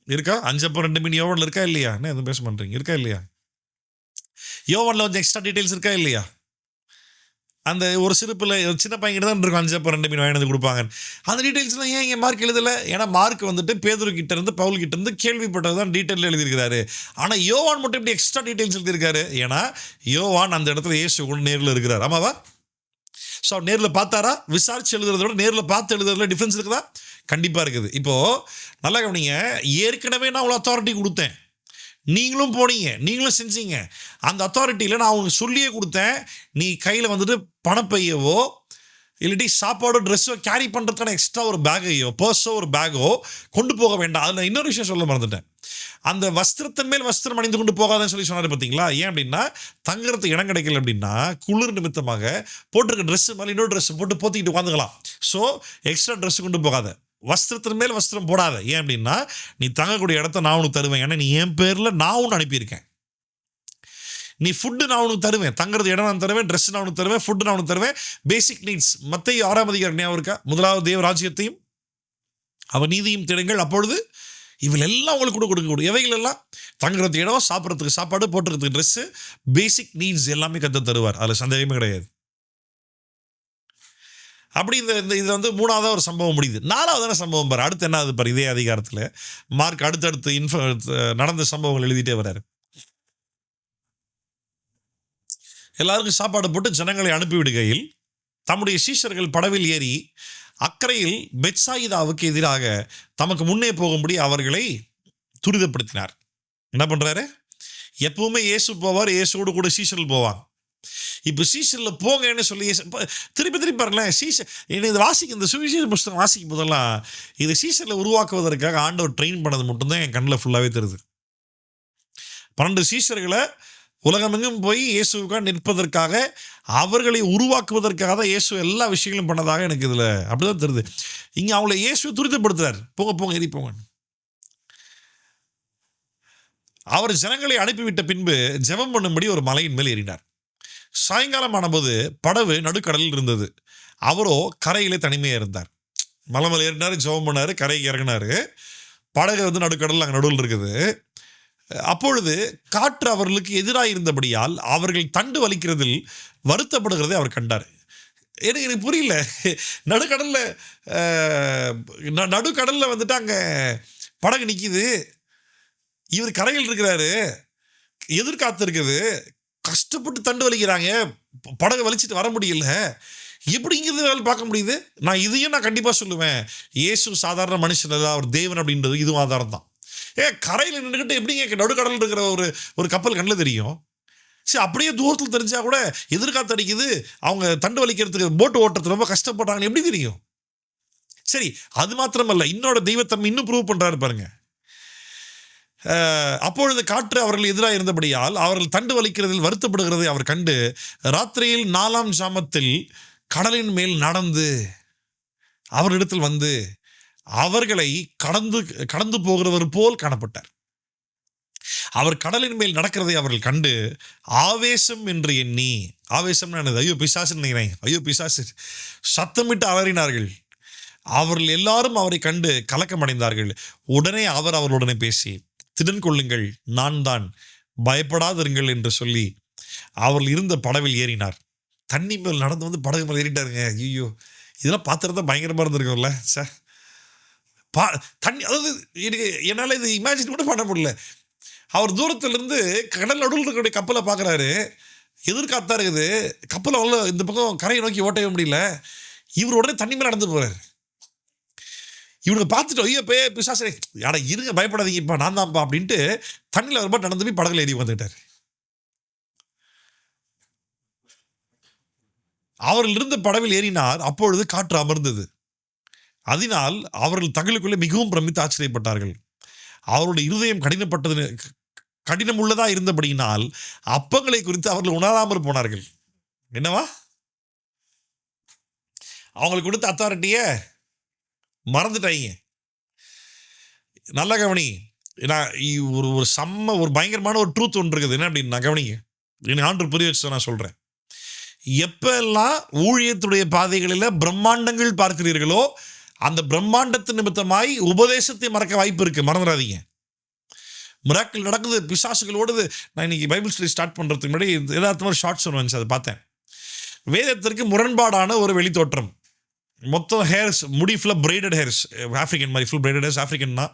இருக்கா? 5 அப்பம் 2 மீன் யோவான்ல இருக்கா இல்லையா? என்ன எதுவும் பேச பண்ணுறீங்க, இருக்கா இல்லையா? யோவான்ல கொஞ்சம் எக்ஸ்ட்ரா டீட்டெயில்ஸ் இருக்கா இல்லையா? அந்த ஒரு சின்ன பையன்கிட்ட தான் இருக்கும் 5 அப்பம் 2 மீன் வாங்கினது கொடுப்பாங்க. அந்த டீட்டெயில்ஸ்லாம் ஏன் இங்கே மார்க் எழுதலை? ஏன்னா மார்க் வந்துட்டு பேதுரு கிட்ட இருந்து பவுல் கிட்ட இருந்து கேள்விப்பட்டது தான் டீட்டெயில் எழுதியிருக்கிறாரு. ஆனால் யோவான் மட்டும் இப்படி எக்ஸ்ட்ரா டீட்டெயில்ஸ் எழுதியிருக்காரு. ஏன்னா யோவான் அந்த இடத்துல இயேசு கூட நேரில் இருக்கிறார். ஆமாவா? ஸோ நேரில் பார்த்தாரா? விசாரிச்சு எழுதுறதோட நேரில் பார்த்து எழுதுறதுல டிஃப்ரென்ஸ் இருக்குதா? கண்டிப்பாக இருக்குது. இப்போது நல்லா கவனிங்க, ஏற்கனவே நான் அவ்வளோ அத்தாரிட்டி கொடுத்தேன், நீங்களும் போனீங்க, நீங்களும் செஞ்சீங்க. அந்த அத்தாரிட்டியில் நான் உங்களுக்கு சொல்லியே கொடுத்தேன், நீ கையில் வந்துட்டு பணப்பையவோ இல்லாட்டி சாப்பாடோ ட்ரெஸ்ஸோ கேரி பண்ணுறதுக்கான எக்ஸ்ட்ரா ஒரு பேக்கையோ பர்ஸோ ஒரு பேக்கோ கொண்டு போக வேண்டாம். அதில் இன்னொரு விஷயம் சொல்ல மறந்துட்டேன், அந்த வஸ்திரத்தின் மேல் வஸ்திரம் அணிந்து கொண்டு போகாதன்னு சொன்னார் பார்த்தீங்களா? ஏன் அப்படின்னா, தங்குறதுக்கு இடம் கிடைக்கல அப்படின்னா குளிர் நிமித்தமாக போட்டிருக்க ட்ரெஸ்ஸு மேலே இன்னொரு ட்ரெஸ் போட்டு போத்திக்கிட்டு உட்காந்துக்கலாம். ஸோ எக்ஸ்ட்ரா ட்ரெஸ் கொண்டு போகாத, வஸ்திரத்தின் மேல் வஸ்திரம் போடாத. ஏன் அப்படின்னா, நீ தங்கக்கூடிய இடத்த நான் உனக்கு தருவேன், ஏன்னா நீ என் பேரில் நான் உன்னை அனுப்பியிருக்கேன். நீ ஃபுட்டு நான் உனக்கு தருவேன், தங்குறது இடம் நான் தருவேன், ட்ரெஸ் நான் உனக்கு தருவேன், ஃபுட்டு நான் உனக்கு தருவேன். Basic needs. மத்தேயு 6ஆம் அதிகாரம் ஞாபகம் இருக்கா? முதலாவது தேவ ராஜ்யத்தையும் அவர் நீதியும் தேடுங்கள், அப்பொழுது இவள் எல்லாம் உங்களுக்கு கூட கொடுக்கக்கூடிய எவைகள் எல்லாம், தங்குறதுக்கு இடம், சாப்பிட்றதுக்கு சாப்பாடு, போட்டுறதுக்கு ட்ரெஸ்ஸு, பேசிக் நீட்ஸ் எல்லாமே கற்று தருவார். அதில் சந்தேகமே கிடையாது. அப்படி இந்த இதில் வந்து 3ஆவதாக ஒரு சம்பவம் முடியுது. 4ஆவதான சம்பவம் பாரு, அடுத்து என்ன ஆகுது பாரு. இதே அதிகாரத்தில் மார்க் அடுத்தடுத்து நடந்த சம்பவங்கள் எழுதிட்டே வர்றாரு. எல்லாருக்கும் சாப்பாடு போட்டு ஜனங்களை அனுப்பிவிடுகையில் தம்முடைய சீஷர்கள் படவில் ஏறி அக்கறையில் பெத்சாயிதாவுக்கு எதிராக தமக்கு முன்னே போகும்படி அவர்களை துரிதப்படுத்தினார். என்ன பண்ணுறாரு? எப்பவுமே இயேசு போவார், இயேசுவோடு கூட சீஷர்கள் போவாங்க. இப்போ சீசனில் போங்கன்னு சொல்லி திருப்பி திருப்பி பாருங்களேன். இது வாசிக்க, இந்த சுவிசேஷ புஸ்தகம் வாசிக்கும் போதெல்லாம் இது சீசனில் உருவாக்குவதற்காக ஆண்டவர் ட்ரெயின் பண்ணது மட்டும்தான் என் கண்ணில் ஃபுல்லாகவே தெரியுது. 12 சீஷர்களை உலகமெங்கும் போய் இயேசுக்காக நிற்பதற்காக, அவர்களை உருவாக்குவதற்காக தான் இயேசு எல்லா விஷயங்களும் பண்ணதாக எனக்கு இதில் அப்படிதான் தெரியுது. இங்கே அவங்கள இயேசு துரிதப்படுத்துறார், போங்க போங்க ஏறி போங்க. அவர் ஜனங்களை அனுப்பிவிட்ட பின்பு ஜெபம் பண்ணும்படி ஒரு மலையின் மேல் ஏறினார். சாயங்காலம் ஆனபோது படகு நடுக்கடலில் இருந்தது. அவரோ கரையிலே தனிமையாக இருந்தார். மலை மேலே ஏறினார், ஜெபம் பண்ணார், கரைக்கு இறங்கினார். படகு நடுக்கடல் அங்கே நடுவில் இருக்குது. அப்பொழுது காற்று அவர்களுக்கு எதிராக இருந்தபடியால் அவர்கள் தண்டு வலிக்கிறதில் வருத்தப்படுகிறதை அவர் கண்டார். எனக்கு புரியல. நடுக்கடலில் வந்துட்டு அங்கே படகு நிற்கிது, இவர் கரையில் இருக்கிறாரு, எதிர்காத்து இருக்குது, கஷ்டப்பட்டு தண்டு வலிக்கிறாங்க, படகு வலிச்சிட்டு வர முடியல, எப்படிங்கிறது பார்க்க முடியுது. நான் இதையும் நான் கண்டிப்பாக சொல்லுவேன், இயேசு சாதாரண மனுஷன் இல்லை, அவர் தேவன் அப்படின்றது இதுவும் ஆதாரம் தான். கரையில் நின்றுக்கிட்டு எப்படிங்க நடுக்கடல் இருக்கிற ஒரு கப்பல் கண்ணில் தெரியும்? சரி, அப்படியே தூரத்தில் தெரிஞ்சா கூட எதிர்காத்து அடிக்குது, அவங்க தண்டு வலிக்கிறதுக்கு போட்டு ஓட்டுறது ரொம்ப கஷ்டப்படுறாங்கன்னு எப்படி தெரியும்? சரி, அது மாத்திரமல்ல, இன்னொரு தெய்வத்தன்மை இன்னும் ப்ரூவ் பண்ணுறாரு பாருங்க. அப்பொழுது காற்று அவர்கள் எதிராக இருந்தபடியால் அவர்கள் தண்டு வலிக்கிறதில் வருத்தப்படுகிறதை அவர் கண்டு ராத்திரியில் 4ஆம் ஜாமத்தில் கடலின் மேல் நடந்து அவரிடத்தில் வந்து அவர்களை கடந்து போகிறவர் போல் காணப்பட்டார். அவர் கடலின் மேல் நடக்கிறதை அவர்கள் கண்டு ஆவேசம் என்று எண்ணி, ஆவேசம் ஐயோ பிசாசு நினைக்கிறேன், ஐயோ பிசாசு சத்தமிட்டு அலறினார்கள். அவர்கள் எல்லாரும் அவரை கண்டு கலக்கமடைந்தார்கள். உடனே அவர் அவர்களுடனே பேசி, திடன் கொள்ளுங்கள், நான் தான், பயப்படாதிருங்கள் என்று சொல்லி அவர்கள் இருந்த படவில் ஏறினார். தண்ணி மேல் நடந்து வந்து படகு மேல் ஏறிட்டாருங்க. ஐயோ, இதெல்லாம் பார்த்துருந்தா பயங்கரமாக இருந்திருக்கும்ல சார். தண்ணி, அதாவது என்னால் இது இமேஜின் கூட பண்ண முடியல. அவர் தூரத்துலேருந்து கடல் நடுவில் இருக்கக்கூடிய கப்பலை பார்க்குறாரு, எதிர்காத்தா இருக்குது, கப்பலை அவ்வளோ இந்த பக்கம் கரையை நோக்கி ஓட்டவே முடியல. இவர் உடனே தண்ணி மேலே நடந்து போகிறார். இவனுக்கு பார்த்துட்டு ஐயோ பிசாசே யாரா இருங்க, பயப்படாதீங்கப்பா, நான் தான்ப்பா அப்படின்ட்டு தண்ணியில் ஒரு நடந்து போய் படகுல ஏறி வந்துட்டார். அவர்கள் இருந்த படவில் ஏறினார். அப்பொழுது காற்று அமர்ந்தது. அதனால் அவர்கள் தங்களுக்குள்ளே மிகவும் பிரமித்து ஆச்சரியப்பட்டார்கள். அவருடைய இருதயம் கடினம் உள்ளதா இருந்தபடியினால் அப்பங்களை குறித்து அவர்கள் உணராமல் போனார்கள். என்னவா? அவங்களுக்கு கொடுத்த அத்தாரிட்டியை மறந்துட்டாங்க. நல்ல கவனி, ஒரு பயங்கரமான ஒரு ட்ரூத் ஒன்று இருக்குது. என்ன அப்படின்னு நான் கவனிங்க, எனக்கு ஆண்டு புரிய வச்சு நான் சொல்றேன். எப்பெல்லாம் ஊழியத்துடைய பாதைகளில் பிரம்மாண்டங்கள் பார்க்கிறீர்களோ, அந்த பிரம்மாண்டத்து நிமித்தமாய் உபதேசத்தை மறக்க வாய்ப்பு இருக்கு. மறந்துடாதீங்க. மிராக்கிள் நடக்குது, பிசாசுகள் ஓடுது. நான் இன்னைக்கு பைபிள் ஸ்டடி ஸ்டார்ட் பண்றதுக்கு முன்னாடி ஏதாச்சும் ஷார்ட்ஸ் வந்துச்சு, அதை பார்த்தேன். வேதத்திற்கு முரண்பாடான ஒரு வெளித்தோற்றம். மொத்தம் ஹேர்ஸ், முடி ஃபுல்லாக பிரைடட் ஹேர்ஸ், ஆஃப்ரிக்கன் மாதிரி ஃபுல் பிரைடட் ஹேர்ஸ். ஆஃப்ரிக்கன்னா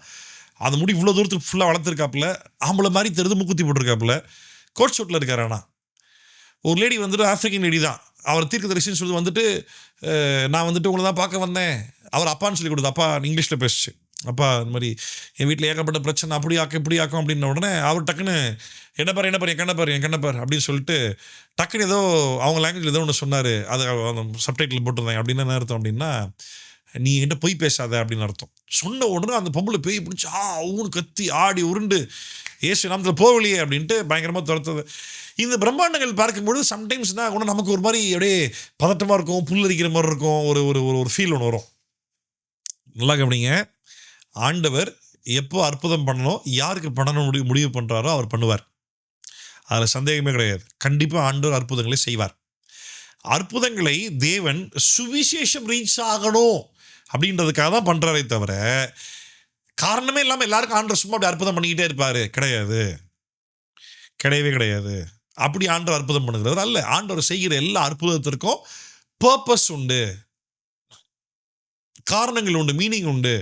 அந்த முடி இவ்வளோ தூரத்துக்கு ஃபுல்லாக வளர்த்துருக்காப்புல, ஆம்பளை மாதிரி தெரிந்து மூக்குத்தி போட்டிருக்காப்புல, கோட் ஷூட்டில் இருக்காரு. ஆனால் ஒரு லேடி வந்துட்டு ஆஃப்ரிக்கன் லேடி தான். அவர் தீர்க்கதரிசின்னு சொல்லி வந்துட்டு, நான் வந்துட்டு உங்களை தான் பார்க்க வந்தேன். அவர் அப்பான்னு சொல்லி கொடுத்து, அப்பா இங்கிலீஷில் பேசிச்சு, அப்பா இந்த மாதிரி என் வீட்டில் ஏகப்பட்ட பிரச்சனை, அப்படி ஆக்கும் இப்படி ஆக்கும் அப்படின்ன உடனே அவர் டக்குன்னு என்ன பாரு என் கண்ணப்பார் அப்படின்னு சொல்லிட்டு டக்குன்னு ஏதோ அவங்க லாங்குவேஜில் ஏதோ ஒன்று சொன்னார். அது சப்டைட்டில் போட்டிருந்தாங்க. அப்படின்னு என்ன அர்த்தம் அப்படின்னா, நீ என்கிட்ட பொய் பேசாத அப்படின்னு அர்த்தம். சொன்ன உடனே அந்த பொம்பளை பேய் பிடிச்சி ஊன்னு கத்தி ஆடி உருண்டு ஏசு நாமத்தில் போகலையே அப்படின்ட்டு பயங்கரமாக துரத்துது. இந்த பிரம்மாண்டங்கள் பார்க்கும்போது சம்டைம்ஸ்னா கூட நமக்கு ஒரு மாதிரி அப்படியே பதட்டமாக இருக்கும், புல்லரிக்கிற மாதிரி இருக்கும், ஒரு ஒரு ஒரு ஃபீல் ஒன்று வரும். நல்லா கவனிங்க, ஆண்டவர் எப்போ அற்புதம் பண்ணணும், யாருக்கு பண்ணணும் முடிவு பண்ணுறாரோ அவர் பண்ணுவார். அதில் சந்தேகமே கிடையாது. கண்டிப்பாக ஆண்டவர் அற்புதங்களை செய்வார். அற்புதங்களை தேவன் சுவிசேஷம் ரீச் ஆகணும் அப்படின்றதுக்காக தான் பண்ணுறாரே தவிர காரணமே இல்லாமல் எல்லாருக்கும் ஆண்டவர் சும்மா அப்படி அற்புதம் பண்ணிக்கிட்டே இருப்பார் கிடையாது, கிடையவே கிடையாது. அப்படி ஆண்டவர் அற்புதம் பண்ணுகிறவர் அல்ல. ஆண்டவர் செய்கிற எல்லா அற்புதத்திற்கும் பர்பஸ் உண்டு, காரணங்கள் உண்டு, மீனிங் உண்டு.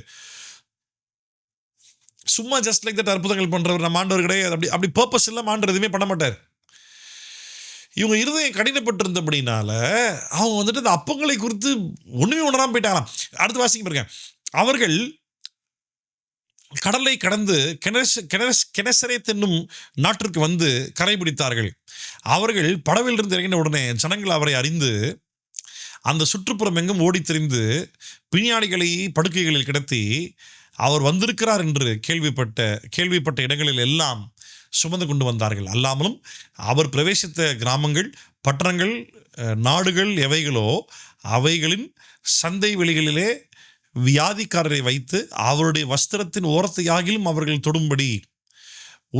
சும்மா ஜஸ்ட் லைக் தட் அற்புதங்கள் பண்றவர் நம்ம ஆண்டவர் கிடையாது. அப்படி பர்பஸ் இல்லாம ஆண்டவர் எதுவுமே பண்ண மாட்டார். இவங்க இருதயம் கடினப்பட்டிருந்தபடினால அவங்க வந்துட்டு அந்த அப்பங்களை குறித்து ஒண்ணுமே உணராம போயிட்டாங்களாம். அடுத்து வாசிக்க பாருங்க. அவர்கள் கடலை கடந்து கெனசரேத் என்னும் நாட்டிற்கு வந்து கரை பிடித்தார்கள். அவர்கள் படவிலிருந்து இறங்கின உடனே ஜனங்கள் அவரை அறிந்து அந்த சுற்றுப்புறம் எங்கும் ஓடித் திரிந்து பிணியாளிகளை படுக்கைகளில் கிடத்தி அவர் வந்திருக்கிறார் என்று கேள்விப்பட்ட இடங்களில் எல்லாம் சுமந்து கொண்டு வந்தார்கள். அல்லாமலும் அவர் பிரவேசித்த கிராமங்கள், பட்டணங்கள், நாடுகள் எவைகளோ அவைகளின் சந்தை வெளிகளிலே வியாதிக்காரரை வைத்து அவருடைய வஸ்திரத்தின் ஓரத்தையாகிலும் அவர்கள் தொடும்படி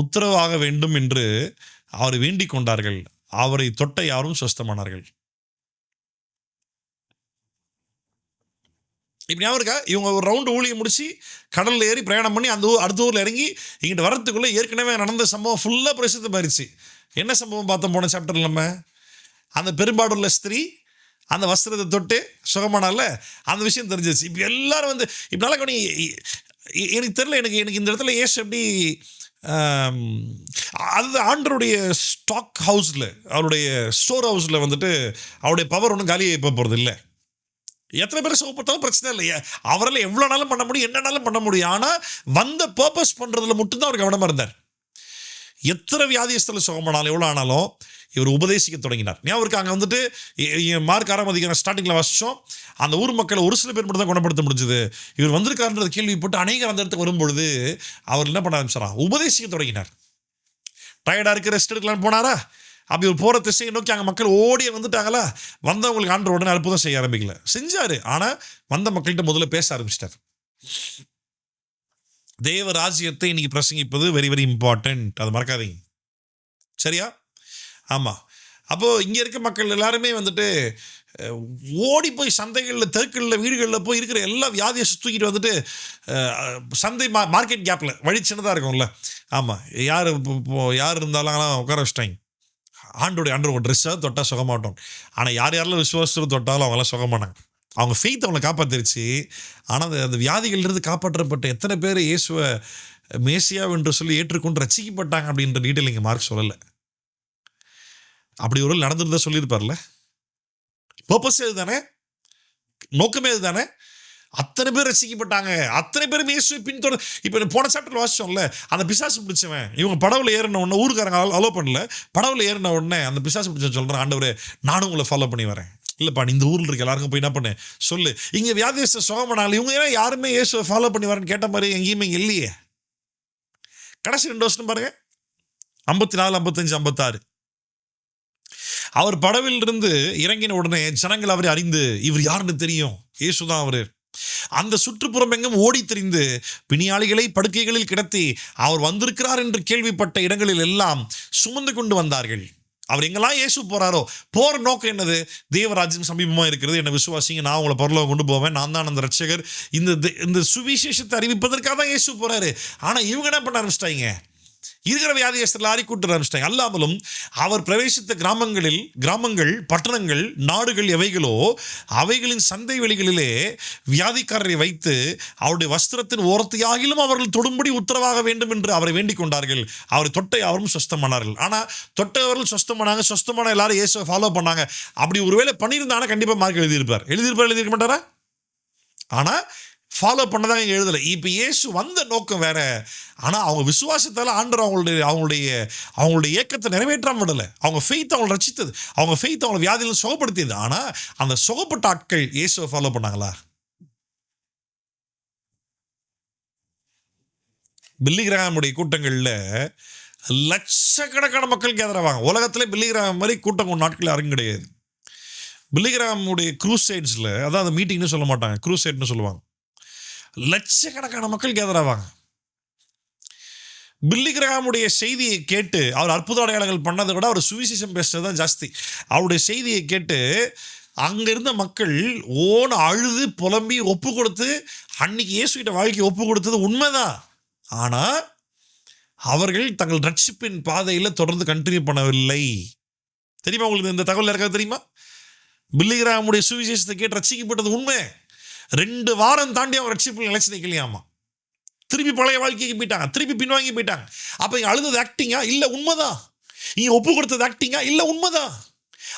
உத்தரவாக வேண்டும் என்று அவரை வேண்டிக் கொண்டார்கள். அவரை தொட்ட யாரும் சுஸ்தமானார்கள். இப்படி ஞாபகம் இருக்கா? இவங்க ஒரு ரவுண்டு ஊழியை முடிச்சு கடலில் ஏறி பிரயாணம் பண்ணி அந்த அடுத்த ஊரில் இறங்கி இங்கிட்டு வரத்துக்குள்ளே ஏற்கனவே நடந்த சம்பவம் ஃபுல்லாக பிரசித்தமாயிருச்சு. என்ன சம்பவம் பார்த்தோம் போன சாப்டர்? நம்ம அந்த பெரும்பாடுள்ள ஸ்திரீ அந்த வஸ்திரத்தை தொட்டு சுகமானால அந்த விஷயம் தெரிஞ்சிச்சு. இப்போ எல்லாரும் வந்து இப்படினால எனக்கு தெரியல, எனக்கு இந்த இடத்துல ஏசு எப்படி அது ஆண்டருடைய ஸ்டாக் ஹவுஸில், அவருடைய ஸ்டோர் ஹவுஸில் வந்துட்டு அவருடைய பவர் ஒன்றும் காலியாக இப்போ போகிறது இல்லை. எத்தனை பேர் சுகப்பட்டாலும் பிரச்சனை இல்லையா, அவரால் எவ்வளோ நாளும் பண்ண முடியும், என்னன்னாலும் பண்ண முடியும். ஆனால் வந்த பர்பஸ் பண்ணுறதுல மட்டும்தான் அவர் கவனமாக இருந்தார். எத்தனை வியாதியஸ்தில் சுகமானாலும் எவ்வளோ ஆனாலும் இவர் உபதேசிக்க தொடங்கினார். ஞாபகம் அங்கே வந்துட்டு மார்க் 6ஆம் அதிகாரம் ஸ்டார்டிங்கில் வாசித்தோம். அந்த ஊர் மக்களை ஒரு சில பேர் மட்டும் தான் குணப்படுத்த முடிஞ்சது. இவர் வந்திருக்காருன்றது கேள்விப்பட்டு அநேகர் அந்த இடத்துக்கு வரும்பொழுது அவர் என்ன பண்ண ஆரம்பிச்சாரா? உபதேசிக்க தொடங்கினார். டயர்டாக இருக்க ரெஸ்ட் எடுக்கலான்னு போனாரா? அப்படி ஒரு போகிற திசையை நோக்கி அங்கே மக்கள் ஓடிய வந்துட்டாங்களா? வந்தவங்களுக்கு ஆண்டவர் உடனே அற்புதம் செய்ய ஆரம்பிக்கல, செஞ்சார். ஆனால் வந்த மக்கள்கிட்ட முதல்ல பேச ஆரம்பிச்சிட்டார். தேவ ராஜ்யத்தை இன்னைக்கு பிரசங்கிப்பது வெரி வெரி இம்பார்ட்டன்ட், அதை மறக்காதீங்க, சரியா? ஆமாம். அப்போது இங்கே இருக்க மக்கள் எல்லாருமே வந்துட்டு ஓடி போய் சந்தைகளில், தெருக்களில், வீடுகளில் போய் இருக்கிற எல்லா வியாதியை தூக்கிட்டு வந்துட்டு சந்தை மார்க்கெட் கேப்பில் வழி சின்னதாக இருக்கும்ல, ஆமாம், யார் இருந்தாலும் உட்கார வச்சிட்டாங்க. ஆண்டோடைய ட்ரெஸ்ஸாக தொட்டால் சுகமாட்டோம். ஆனால் யாரெல்லாம் விசுவாசத்தில் தொட்டாலும் அவங்களாம் சுகமானாங்க. அவங்க ஃபெய்த் அவங்களை காப்பாற்றிருச்சு. ஆனால் அந்த வியாதிகளிலிருந்து காப்பாற்றப்பட்ட எத்தனை பேர் இயேசுவை மேசியா என்று சொல்லி ஏற்றுக்கொண்டு ரசிக்கப்பட்டாங்க அப்படின்ற டீட்டெயில் இங்கே மார்க் சொல்லலை. அப்படி ஒரு நடந்துருந்தா சொல்லியிருப்பார்ல. பர்பஸ் இது தானே, நோக்கமே இது தானே. அத்தனை பேர் ரசிக்கப்பட்டாங்க, அத்தனை பேரும் இயேசுவை பின்தொடர். இப்போ போன சாப்டர் வாசிச்சோம்ல, அந்த பிசாசு பிடிச்சவன் இவங்க படவுல ஏறின உடனே, ஊருக்காரங்க அலோ பண்ணல, படவுல ஏறின உடனே அந்த பிசாசு பிடிச்சவன் சொல்கிறான், ஆண்டவரே நானும் உங்களை ஃபாலோ பண்ணி வரேன். இல்லைப்பா, இந்த ஊரில் இருக்க எல்லாருக்கும் போய் என்ன பண்ணு சொல்லு, இங்கே வியாதியஸ்த சுகமானாலும் இவங்க ஏன் யாருமே இயேசுவை ஃபாலோ பண்ணி வரேன்னு கேட்ட மாதிரி எங்கேயுமே இல்லையே. கடைசி 2 வருஷம் பாருங்க, 54, 55, 56. அவர் படவில் இருந்து இறங்கின உடனே ஜனங்கள் அவரை அறிந்து இவர் யாருன்னு தெரியும், இயேசுதான் அவரு. அந்த சுற்றுப்புறம் எங்கும் ஓடி திரிந்து பிணியாளிகளை படுக்கைகளில் கிடத்தி அவர் வந்திருக்கிறார் என்று கேள்விப்பட்ட இடங்களில் எல்லாம் சுமந்து கொண்டு வந்தார்கள். அவர் எங்கெல்லாம் இயேசு போறாரோ, போற நோக்கம் என்னது? தேவராஜ்யம் சமீபமாக இருக்கிறது, என்ன விசுவாசிங்க, நான் உங்களை பரலோகம் கொண்டு போவேன், நான் தான் அந்த ரட்சகர். இந்த சுவிசேஷத்தை அறிவிப்பதற்காக தான் இயேசு போறாரு. ஆனா இவங்க என்ன பண்ண ஆரம்பிச்சிட்டாங்க? இருக்கிற வியாதியஸ்தர்கள் ஆறி கூட்ட ஆரம்பிச்சிட்டாங்க. அல்லாமலும் அவர் பிரவேசித்த கிராமங்கள், பட்டணங்கள், நாடுகள் எவைகளோ அவைகளின் சந்தை வெளிகளிலே வியாதிக்காரரை வைத்து அவருடைய வஸ்திரத்தின் ஓரத்தையாகிலும் அவர்கள் தொடும்படி உத்தரவாக வேண்டும் என்று அவரை வேண்டிக் கொண்டார்கள். அவரை தொட்ட அவரும் சொஸ்தமானார்கள். ஆனால் தொட்டவர்கள் சொஸ்தமானாங்க, சொஸ்தமான எல்லாரும் இயேசுவை ஃபாலோ பண்ணாங்க. அப்படி ஒருவேளை பண்ணியிருந்தாங்கன்னா கண்டிப்பாக மார்க் எழுதியிருக்க மாட்டாரா? ஆனால் ஃபாலோ பண்ணதான் இங்கே எழுதலை. இப்போ இயேசு வந்த நோக்கம் வேற. ஆனால் அவங்க விசுவாசத்தால் ஆண்டவர் அவங்களுடைய ஏக்கத்தை நிறைவேற்றாம விடலை. அவங்க ஃபெய்த் அவங்களை ரசித்தது, அவங்க ஃபெய்த் அவங்களை வியாதியில் சுகப்படுத்தியது. ஆனால் அந்த சுகப்பட்ட ஆட்கள் இயேசுவை ஃபாலோ பண்ணாங்களா? பில்லி கிராமுடைய கூட்டங்களில் லட்சக்கணக்கான மக்கள் கேதராவாங்க. உலகத்தில் பில்லி கிராம் மாதிரி கூட்டம் கொண்ட நாட்கள் யாரும் கிடையாது. பில்லி கிராமுடைய க்ரூசைட்ஸில், அதாவது மீட்டிங்னு சொல்ல மாட்டாங்க, க்ரூசைட்னு சொல்லுவாங்க. லட்சக்கணக்கான மக்கள் கேதராவாங்க. பில்லி கிரஹாமுடைய செய்தியை கேட்டு, அவர் அற்புத அடையாளங்கள் பண்ணதை விட அவர் சுவிசேஷம் பேசுறது தான் ஜாஸ்தி. அவருடைய செய்தியை கேட்டு அங்கே இருந்த மக்கள் அழுது புலம்பி ஒப்பு கொடுத்து அன்னைக்கு இயேசுகிட்ட வாழ்க்கையை ஒப்பு கொடுத்தது உண்மைதான். ஆனால் அவர்கள் தங்கள் ரட்சிப்பின் பாதையில் தொடர்ந்து கண்டினியூ பண்ணவில்லை. தெரியுமா உங்களுக்கு? இந்த தகவல் இருக்காது தெரியுமா? பில்லி கிரஹாமுடைய சுவிசேஷத்தை கேட்டு ரட்சிக்கப்பட்டது உண்மை. 2 வாரம் தாண்டி அவங்க ரட்சிப்பில் நிலைச்சு நிற்கலையாமா. திருப்பி பழைய வாழ்க்கைக்கு போயிட்டாங்க, திருப்பி பின்வாங்கி போயிட்டாங்க. அப்போ இங்கே அழுதது ஆக்டிங்கா? இல்லை உண்மைதான். இங்கே ஒப்பு கொடுத்தது ஆக்டிங்கா? இல்லை உண்மைதான்.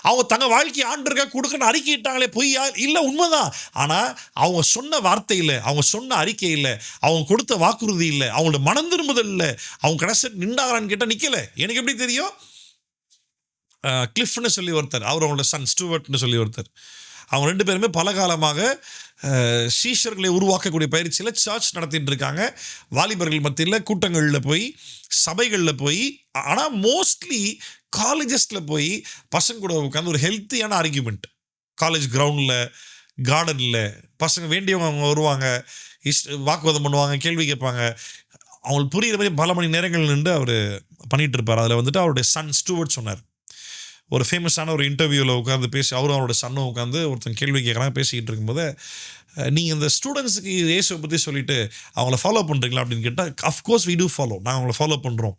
அவங்க தங்க வாழ்க்கையை ஆண்டவருக்காக கொடுக்கணும்னு அறிக்கையிட்டாங்களே, பொய்யா? இல்லை, உண்மைதான். ஆனால் அவங்க சொன்ன வார்த்தை இல்லை, அவங்க சொன்ன அறிக்கை இல்லை, அவங்க கொடுத்த வாக்குறுதி இல்லை, அவங்களோட மனம் திரும்புதல் இல்லை. அவங்க கடைசி நின்றாங்களான்னு கேட்டால் நிற்கலை. எனக்கு எப்படி தெரியும்? கிளிஃப்னு சொல்லி ஒருத்தர், அவர் அவங்களோட சன் ஸ்டூவர்ட்னு சொல்லி ஒருத்தர், அவங்க 2 பேருமே பல காலமாக சீஷர்களை உருவாக்கக்கூடிய பயிற்சியில் சர்ச் நடத்திட்டு இருக்காங்க. வாலிபர்கள் மத்தியில் கூட்டங்களில் போய், சபைகளில் போய், ஆனால் மோஸ்ட்லி காலேஜஸில் போய் பசங்க கூட உட்காந்து ஒரு ஹெல்த்தியான ஆர்கியூமெண்ட், காலேஜ் கிரவுண்டில், கார்டனில் பசங்க வேண்டியவங்க அவங்க வருவாங்க, வாக்குவாதம் பண்ணுவாங்க, கேள்வி கேட்பாங்க. அவங்களுக்கு புரிகிற மாதிரி பல மணி நேரங்கள் நின்று அவர் பண்ணிகிட்டு இருப்பார். அதில் வந்துட்டு அவருடைய சன் ஸ்டூவர்ட் சொன்னார், ஒரு ஃபேமஸான ஒரு இன்டர்வியூவில் உட்காந்து பேசி, அவரோட சன்னும் உட்காந்து ஒருத்தன் கேள்வி கேட்குறாங்க. பேசிக்கிட்டு இருக்கும்போது, நீங்கள் இந்த ஸ்டூடெண்ட்ஸுக்கு இயேசுவை பற்றி சொல்லிவிட்டு அவங்கள ஃபாலோ பண்ணுறீங்களா அப்படின்னு கேட்டால், அஃப்கோர்ஸ் வி டூ ஃபாலோ, நாங்கள் அவங்கள ஃபாலோ பண்ணுறோம்,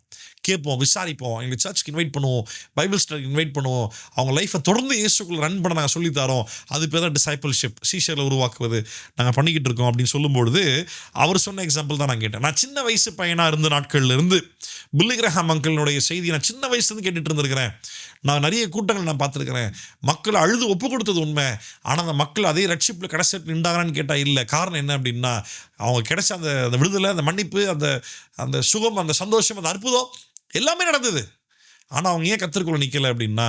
கேட்போம், விசாரிப்போம், எங்கள் சர்ச்சுக்கு இன்வைட் பண்ணுவோம், பைபிள் ஸ்டடிக்கு இன்வைட் பண்ணுவோம், அவங்க லைஃப்பை தொடர்ந்து இயேசுக்குள்ளே ரன் பண்ண நாங்கள் சொல்லித்தரோம். அது பேர் தான் டிசைபிள்ஷிப், சீஷரில் உருவாக்குவது நாங்கள் பண்ணிக்கிட்டு இருக்கோம் அப்படின்னு சொல்லும்பொழுது, அவர் சொன்ன எக்ஸாம்பிள் தான் நான் கேட்டேன். நான் சின்ன வயசு பையனாக இருந்த நாட்கள்லேருந்து பில்லி கிரஹாம் அங்கிளினுடைய செய்தி நான் சின்ன வயசுலேருந்து கேட்டுட்டு இருந்திருக்கிறேன். நான் நிறைய கூட்டங்கள் நான் பார்த்துருக்கிறேன். மக்கள் அழுது ஒப்பு கொடுத்தது உண்மை, ஆனால் அந்த மக்கள் அதே ரட்சிப்பில் கடைசி நின்றாங்கன்னு கேட்டால் இல்லை. காரணம் என்ன அப்படின்னா, அவங்க கிடைச்ச அந்த விடுதலை, அந்த மன்னிப்பு, அந்த சுகம், அந்த சந்தோஷம், அந்த அற்புதம் எல்லாமே நடந்தது. ஆனால் அவங்க ஏன் கர்த்தருக்குள்ள நிற்கலை அப்படின்னா,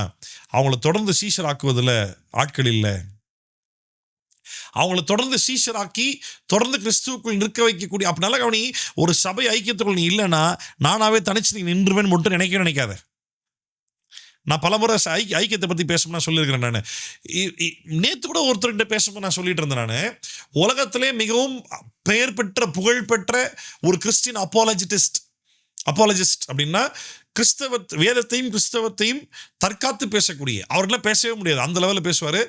அவங்கள தொடர்ந்து சீஷராக்குவதில் ஆட்கள் இல்லை. அவங்கள தொடர்ந்து சீஷராக்கி தொடர்ந்து கிறிஸ்துவுக்குள் நிற்க வைக்கக்கூடிய, அப்படி நல்ல கவனி, ஒரு சபை ஐக்கியத்துக்குள் நீ இல்லைன்னா நானாவே தனிச்சு நீ நின்றுவேன்னு மட்டும் நினைக்காத. நான் பலமுறை ஐக்கியத்தை பற்றி பேசணும்னா சொல்லியிருக்கிறேன். நான் நேற்று கூட ஒருத்தர்கிட்ட பேசும்போது நான் சொல்லிட்டு இருந்தேன், நான் உலகத்திலே மிகவும் பெயர் பெற்ற, புகழ்பெற்ற ஒரு கிறிஸ்டின் அப்பாலஜிஸ்ட் அப்படின்னா, வேதத்தையும் கிறிஸ்தவத்தையும் தற்காத்து பேசக்கூடிய, அவர்களாம் பேசவே முடியாது, அந்த லெவலில் பேசுவார்.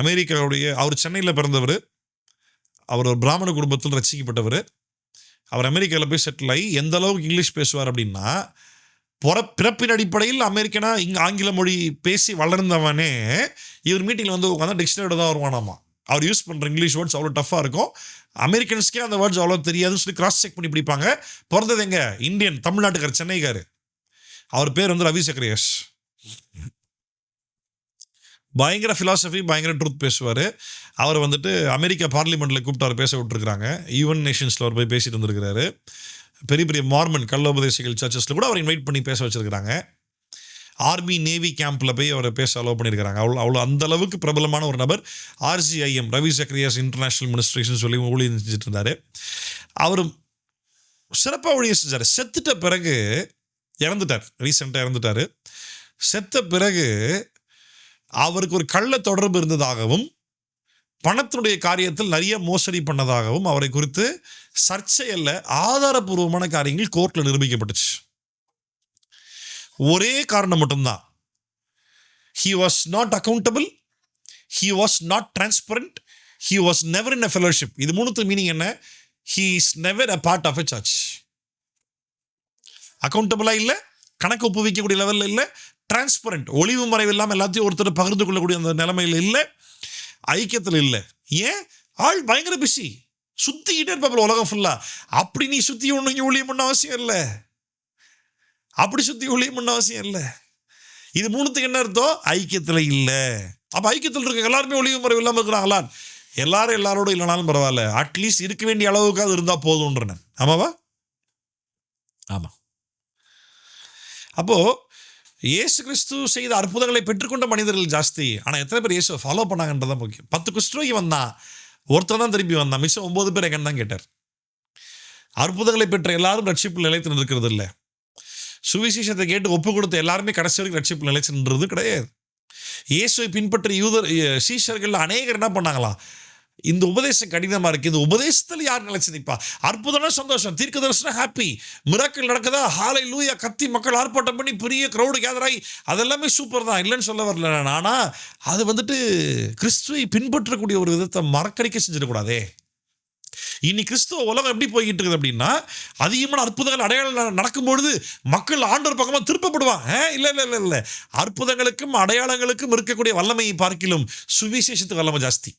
அமெரிக்காவுடைய, அவர் சென்னையில் பிறந்தவர், அவர் ஒரு பிராமண குடும்பத்தில் ரசிக்கப்பட்டவர். அவர் அமெரிக்காவில் போய் செட்டில் ஆகி எந்த அளவுக்கு இங்கிலீஷ் பேசுவார் அப்படின்னா, பிறப்பின் அடிப்படையில் அமெரிக்கனா இங்கே ஆங்கில மொழி பேசி வளர்ந்தவனே இவர் மீட்டிங்கில் வந்து உட்காந்து டிக்ஷனரியோட தான் வருவானாமா. அவர் யூஸ் பண்ணுற இங்கிலீஷ் வேர்ட்ஸ் அவ்வளோ டஃப்பாக இருக்கும், அமெரிக்கன்ஸ்க்கே அந்த வேர்ட்ஸ் அவ்வளோ தெரியாதுன்னு சொல்லி கிராஸ் செக் பண்ணி பிடிப்பாங்க. பிறந்தது எங்க? இந்தியன், தமிழ்நாட்டுக்கார், சென்னைக்கார். அவர் பேர் வந்து ரவி சக்ரியஸ். பயங்கர ஃபிலாசபி, பயங்கர ட்ரூத் பேசுவார். அவர் வந்துட்டு அமெரிக்கா பார்லிமெண்ட்டில் கூப்பிட்டு அவர் பேச விட்டுருக்குறாங்க. ஈவன் நேஷன்ஸில் அவர் போய் பேசிட்டு வந்துருக்கிறாரு. பெரிய பெரிய மார்மன் கல்லோபதேசிகள் சர்ச்சஸில் கூட அவர் இன்வைட் பண்ணி பேச வச்சுருக்கிறாங்க. ஆர்மி நேவி கேம்பில் போய் அவரை பேச அலோவ் பண்ணியிருக்கிறாங்க. அவ்வளோ அந்த அளவுக்கு பிரபலமான ஒரு நபர். RCIM, ரவி சக்ரியாஸ் இன்டர்நேஷ்னல் மினிஸ்ட்ரேஷன் சொல்லி ஊழியம் செஞ்சுட்டு இருந்தார். அவர் சிறப்பாக ஊழியம் செஞ்சார். செத்துட்ட பிறகு இறந்துட்டார், ரீசெண்டாக இறந்துட்டார். செத்த பிறகு அவருக்கு ஒரு கள்ள தொடர்பு இருந்ததாகவும், பணத்தினுடைய காரியத்தில் நிறைய மோசடி பண்ணதாகவும் அவரை குறித்து சர்ச்சையில் ஆதாரபூர்வமான காரியங்கள் கோர்ட்டில் நிரூபிக்கப்பட்டுச்சு. ஒரே காரணம் மட்டும்தான், he was not accountable, he was not transparent, he was never in a fellowship. இது மூணுத்து மீனிங் என்ன? he is never a part of a church. அக்கௌண்டபிளா இல்லை, கணக்கு ஒப்புவிக்கக்கூடிய லெவலில் இல்லை, டிரான்ஸ்பரண்ட், ஒளிவு மறைவு இல்லாமல் எல்லாத்தையும் ஒருத்தர் பகிர்ந்து கொள்ளக்கூடிய அந்த நிலைமையில் இல்லை, ஐக்கியத்தில் இல்லை. ஏன்? ஆள் பயங்கர பிஸி, சுத்திக்கிட்டே இருப்பாங்க உலகம் ஃபுல்லா. அப்படி நீ சுத்தி ஒன்று ஊழியம் பண்ண அவசியம் இல்லை, அப்படி சுத்தி ஊழியம் பண்ண அவசியம் இல்லை. இது மூணுத்துக்கு என்ன அர்த்தம்? ஐக்கியத்தில் இல்லை. அப்போ ஐக்கியத்தில் இருக்க எல்லாருமே ஒளிவு மறைவு இல்லாமல் இருக்கிறாங்களா? எல்லாரும் எல்லாரோட இல்லைனாலும் பரவாயில்ல, அட்லீஸ்ட் இருக்க வேண்டிய அளவுக்கு அது இருந்தால் போதும்ன்றேன். ஆமாவா? ஆமாம். அப்போது இயேசு கிறிஸ்து செய்த அற்புதங்களை பெற்றுக்கொண்ட மனிதர்கள் ஜாஸ்தி, ஆனால் எத்தனை பேர் இயேசுவை ஃபாலோ பண்ணாங்கன்றதான் முக்கியம். 10 குஷ்டரோகி வந்தான், ஒருத்தர் தான் திரும்பி வந்தான், மிச்சம் 9 பேர் எங்கன்னு தான் கேட்டார். அற்புதங்களை பெற்ற எல்லாரும் ரட்சிப்பில் நிலைத்து நிற்கிறது இல்லை. சுவிசேஷத்தை கேட்டு ஒப்பு கொடுத்த எல்லாருமே கடைசி வரைக்கும் ரட்சிப்பில் நிலைச்சு நின்றது கிடையாது. இயேசுவை பின்பற்ற சீஷர்கள் அநேகர் என்ன பண்ணாங்களாம்? இந்த உபதேசம் கடினமாக இருக்குது, இந்த உபதேசத்தில் யார் நிலைச்சு நிற்பா? அற்புதம்னா சந்தோஷம், தீர்க்க தரிசனம் ஹாப்பி, மிராக்கிள் நடக்குதா, ஹல்லேலூயா கத்தி மக்கள் ஆர்ப்பாட்டம் பண்ணி பெரிய க்ரௌடு கேதர் ஆகி, அதெல்லாமே சூப்பர் தான், இல்லைன்னு சொல்ல வரல. ஆனால் அது வந்துட்டு கிறிஸ்துவை பின்பற்றக்கூடிய ஒரு விதத்தை மறக்கடிக்க செஞ்சிடக்கூடாதே. இனி கிறிஸ்துவ உலகம் எப்படி போய்கிட்டு இருக்குது அப்படின்னா, அதிகமான அற்புதங்கள் அடையாளம் நடக்கும்பொழுது மக்கள் ஆண்டவர் பக்கமாக திருப்பப்படுவாங்க. இல்லை இல்லை இல்லை இல்லை, அற்புதங்களுக்கும் அடையாளங்களுக்கும் இருக்கக்கூடிய வல்லமையை பார்க்கிலும் சுவிசேஷத்துக்கு வல்லமை ஜாஸ்தி.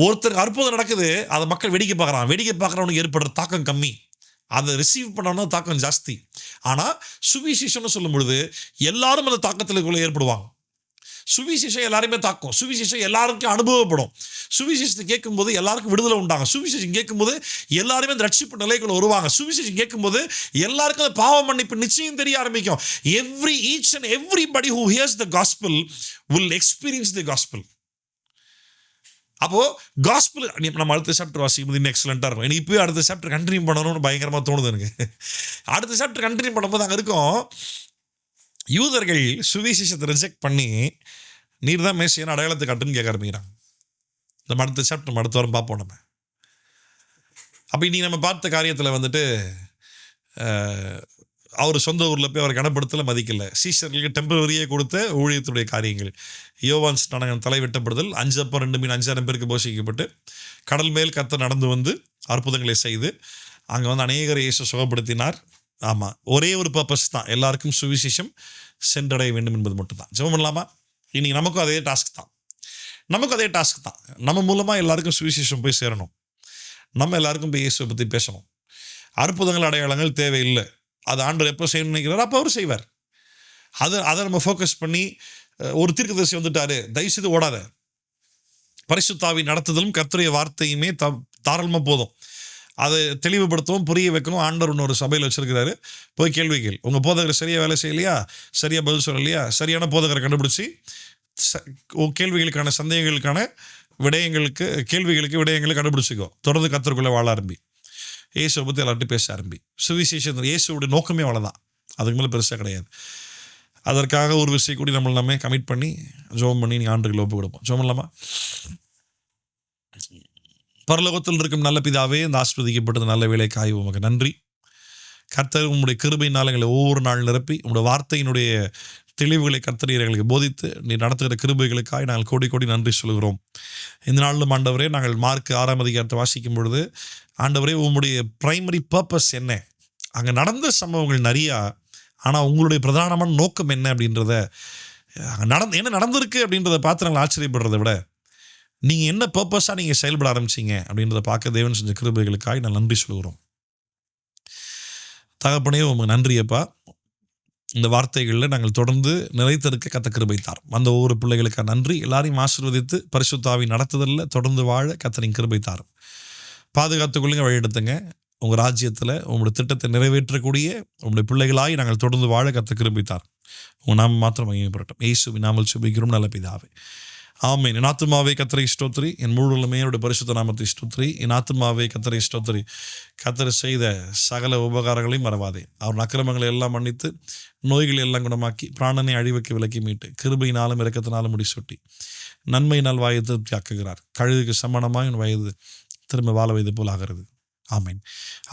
ஒருத்தருக்கு அற்புதம் நடக்குது, அதை மக்கள் வேடிக்கை பார்க்குறான், வேடிக்கை பார்க்குறவனுக்கு ஏற்படுற தாக்கம் கம்மி. அதை ரிசீவ் பண்ணணும்னா தாக்கம் ஜாஸ்தி. ஆனால் சுவிசேஷம்னு சொல்லும் பொழுது எல்லாரும் அந்த தாக்கத்தில் ஏற்படுவாங்க. சுவிசேஷம் எல்லாருமே தாக்கும். சுவிசேஷம் எல்லாருக்கும் அனுபவப்படும். சுவிசேஷத்தை கேட்கும்போது எல்லாருக்கும் விடுதலை உண்டாகும். சுவிசேஷம் கேட்கும்போது எல்லாருமே அந்த ரட்சிப்பு நிலைக்குள்ள வருவாங்க. சுவிசேஷம் கேட்கும்போது எல்லாருக்கும் அந்த பாவ மன்னிப்பு நிச்சயம் தெரிய ஆரம்பிக்கும். each and everybody who hears the gospel will experience the gospel. அப்போ காஸ்பிள் நம்ம அடுத்த சாப்டர் வாசிக்கும்போது இன்னும் எக்ஸலண்ட்டாக இருக்கும். எனக்கு இப்போயே அடுத்த சாப்டர் கண்டினியூ பண்ணணும்னு பயங்கரமாக தோணுது எனக்கு. அடுத்த சாப்டர் கண்டினியூ பண்ணும்போது அங்கே இருக்கும், யூதர்கள் சுவிசேஷத்தை ரிஜெக்ட் பண்ணி நீர் தான் மேசியான அடையாளத்தை காட்டுன்னு கேட்க ஆரம்பிக்கிறாங்க. நம்ம அடுத்த சாப்டர் நம்ம அடுத்த வாரம் பார்ப்போம். நம்ம அப்போ இன்னைக்கு நம்ம பார்த்த காரியத்தில் வந்துட்டு அவர் சொந்த ஊரில் போய் அவர் கனப்படுத்தலை, மதிக்கலை. சீஷர்களுக்கு டெம்பரரியே கொடுத்த ஊழியத்துடைய காரியங்கள், யோவான் ஸ்நானகன் தலை வெட்டப்படுதல், 5 அப்பம் 2 மீன் 5000 பேருக்கு போஷிக்கப்பட்டு கடல் மேல் கர்த்தர் நடந்து வந்து அற்புதங்களை செய்து அங்கே வந்து அநேகரை இயேசு சுகப்படுத்தினார். ஆமாம், ஒரே ஒரு பர்பஸ் தான், எல்லாருக்கும் சுவிசேஷம் சென்றடைய வேண்டும் என்பது மட்டும்தான். ஜெபம் பண்ணலாமா? இன்னைக்கு நமக்கும் அதே டாஸ்க் தான். நம்ம மூலமாக எல்லாருக்கும் சுவிசேஷம் போய் சேரணும். நம்ம எல்லாருக்கும் போய் இயேசுவை பற்றி பேசணும். அற்புதங்கள் அடையாளங்கள் தேவையில்லை. அது ஆண்டவர் எப்போ செய்யணும்னு நினைக்கிறாரோ அப்போ அவர் செய்வார். அதை நம்ம ஃபோக்கஸ் பண்ணி ஒரு தீர்க்கதரிசி வந்துட்டாரு, தயவுசெய்து ஓடாத. பரிசுத்த ஆவி நடத்துதலும் கர்த்தருடைய வார்த்தையுமே தாராளமாக போதும். அதை தெளிவுபடுத்தவும் புரிய வைக்கவும் ஆண்டவர் இன்னொரு சபையில் வச்சிருக்கிறாரு. போய் கேள்விகள், உங்கள் போதகர் சரியாக வேலை செய்யலையா, சரியாக பதில் சொல்லலையா, சரியான போதகரை கண்டுபிடிச்சி கேள்விகளுக்கான சந்தேகங்களுக்கான கேள்விகளுக்கு விடயங்களை கண்டுபிடிச்சிக்கோ. தொடர்ந்து கர்த்தருக்குள்ளே வாழ ஆரம்பி. இயேசுவை பற்றி எல்லார்ட்டும் பேச ஆரம்பி. சுவிசேஷம் இயேசுவோட நோக்கமே அவ்வளோதான், அதுக்கு மேலே பெருசாக கிடையாது. அதற்காக ஒரு விஷயம் கூடி நம்ம கமிட் பண்ணி ஜெபம் பண்ணி நீங்கள் ஆண்டுகளை ஒப்பு கொடுப்போம். ஜெபம் இல்லாமா? பரலோகத்தில் இருக்கும் நல்ல பிதாவே, இந்த ஆஸ்வதிக்கப்பட்டது நல்ல வேலைக்காய் உமக்கு நன்றி. கர்த்தர் உங்களுடைய கிருபையினால் எங்களை ஒவ்வொரு நாள் நிரப்பி உங்களுடைய வார்த்தையினுடைய தெளிவுகளை கர்த்தர் எங்களுக்கு போதித்து நீ நடத்துகிற கிருபைகளுக்காய் நாங்கள் கோடி கோடி நன்றி சொல்கிறோம். இந்த நாளிலும் ஆண்டவரே, நாங்கள் மார்க் 6ஆம் அதிகாரத்தை வாசிக்கும் பொழுது ஆண்டவரே, உங்களுடைய பிரைமரி பர்பஸ் என்ன, அங்கே நடந்த சம்பவங்கள் நிறையா, ஆனால் உங்களுடைய பிரதானமான நோக்கம் என்ன அப்படின்றத என்ன நடந்திருக்கு அப்படின்றத பார்த்து நாங்கள் ஆச்சரியப்படுறதை விட நீங்கள் என்ன பர்பஸாக நீங்கள் செயல்பட ஆரம்பிச்சிங்க அப்படின்றத பார்க்க தேவன் செஞ்ச கிருபைகளுக்காக நான் நன்றி சொல்கிறோம். தகப்பனே, உங்களுக்கு நன்றியப்பா. இந்த வார்த்தைகளில் நாங்கள் தொடர்ந்து நிலைத்திருக்க கத்த கிருபை தார். அந்த ஒவ்வொரு பிள்ளைகளுக்காக நன்றி. எல்லாரையும் ஆசீர்வதித்து பரிசுத்த ஆவி நடத்துதலில் தொடர்ந்து வாழ கத்தரின் கிருபை தாரும். பாதுகாத்துக்கொள்ளுங்க, வழிநடத்துங்க. உங்கள் ராஜ்யத்தில் உங்களுடைய திட்டத்தை நிறைவேற்றக்கூடிய உங்களுடைய பிள்ளைகளாய் நாங்கள் தொடர்ந்து வாழ கத்த கிருபை தார். உங்கள் நாம மாத்திரம் மகிமைப்படட்டும். இயேசுவின் நாமத்தில் ஜெபிக்கிறோம் நல்ல பிதாவே, ஆமென். என் ஆத்துமாவே கர்த்தரை ஸ்தோத்திரி, என் முழு உள்ளமே அவருடைய பரிசுத்த நாமத்தை ஸ்தோத்திரி. என் ஆத்துமாவே கர்த்தரை ஸ்தோத்திரி, கர்த்தர் செய்த சகல உபகாரங்களையும் மறவாதே. அவர் அக்கிரமங்களை எல்லாம் மன்னித்து நோய்களை எல்லாம் குணமாக்கி பிராணனை அழிவுக்கு விலக்கி மீட்டு கிருபையினாலும் இரக்கத்தினாலும் முடிசூட்டி நன்மையினால் வாயை திருப்தி ஆக்குகிறார். கழுகுக்கு சமானமாக என் வயது திரும்ப வாழ வயது போல் ஆகிறது. ஆமீன்.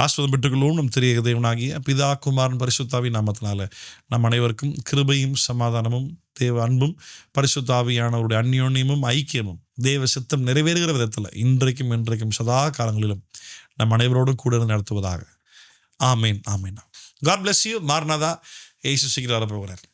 ஆஸ்வதம் பெற்றுக்கொள்வோம். நம் திரிய தேவனாகிய பிதா குமாரன் பரிசுத்தாவின் நாமத்தினால நம் அனைவருக்கும் கிருபையும் சமாதானமும் தேவ அன்பும் பரிசுத்த ஆவியானவருடைய அந்யோன்யமும் ஐக்கியமும் தேவ சித்தம் நிறைவேறுகிற விதத்தில் இன்றைக்கும் என்றைக்கும் சதா காலங்களிலும் நம் அனைவரோடும் கூட இருந்து நடத்துவதாக. ஆமீன், ஆமீன். God bless you. மார்னதா. இயேசு சீக்கிரம் வரப்போகிறார்.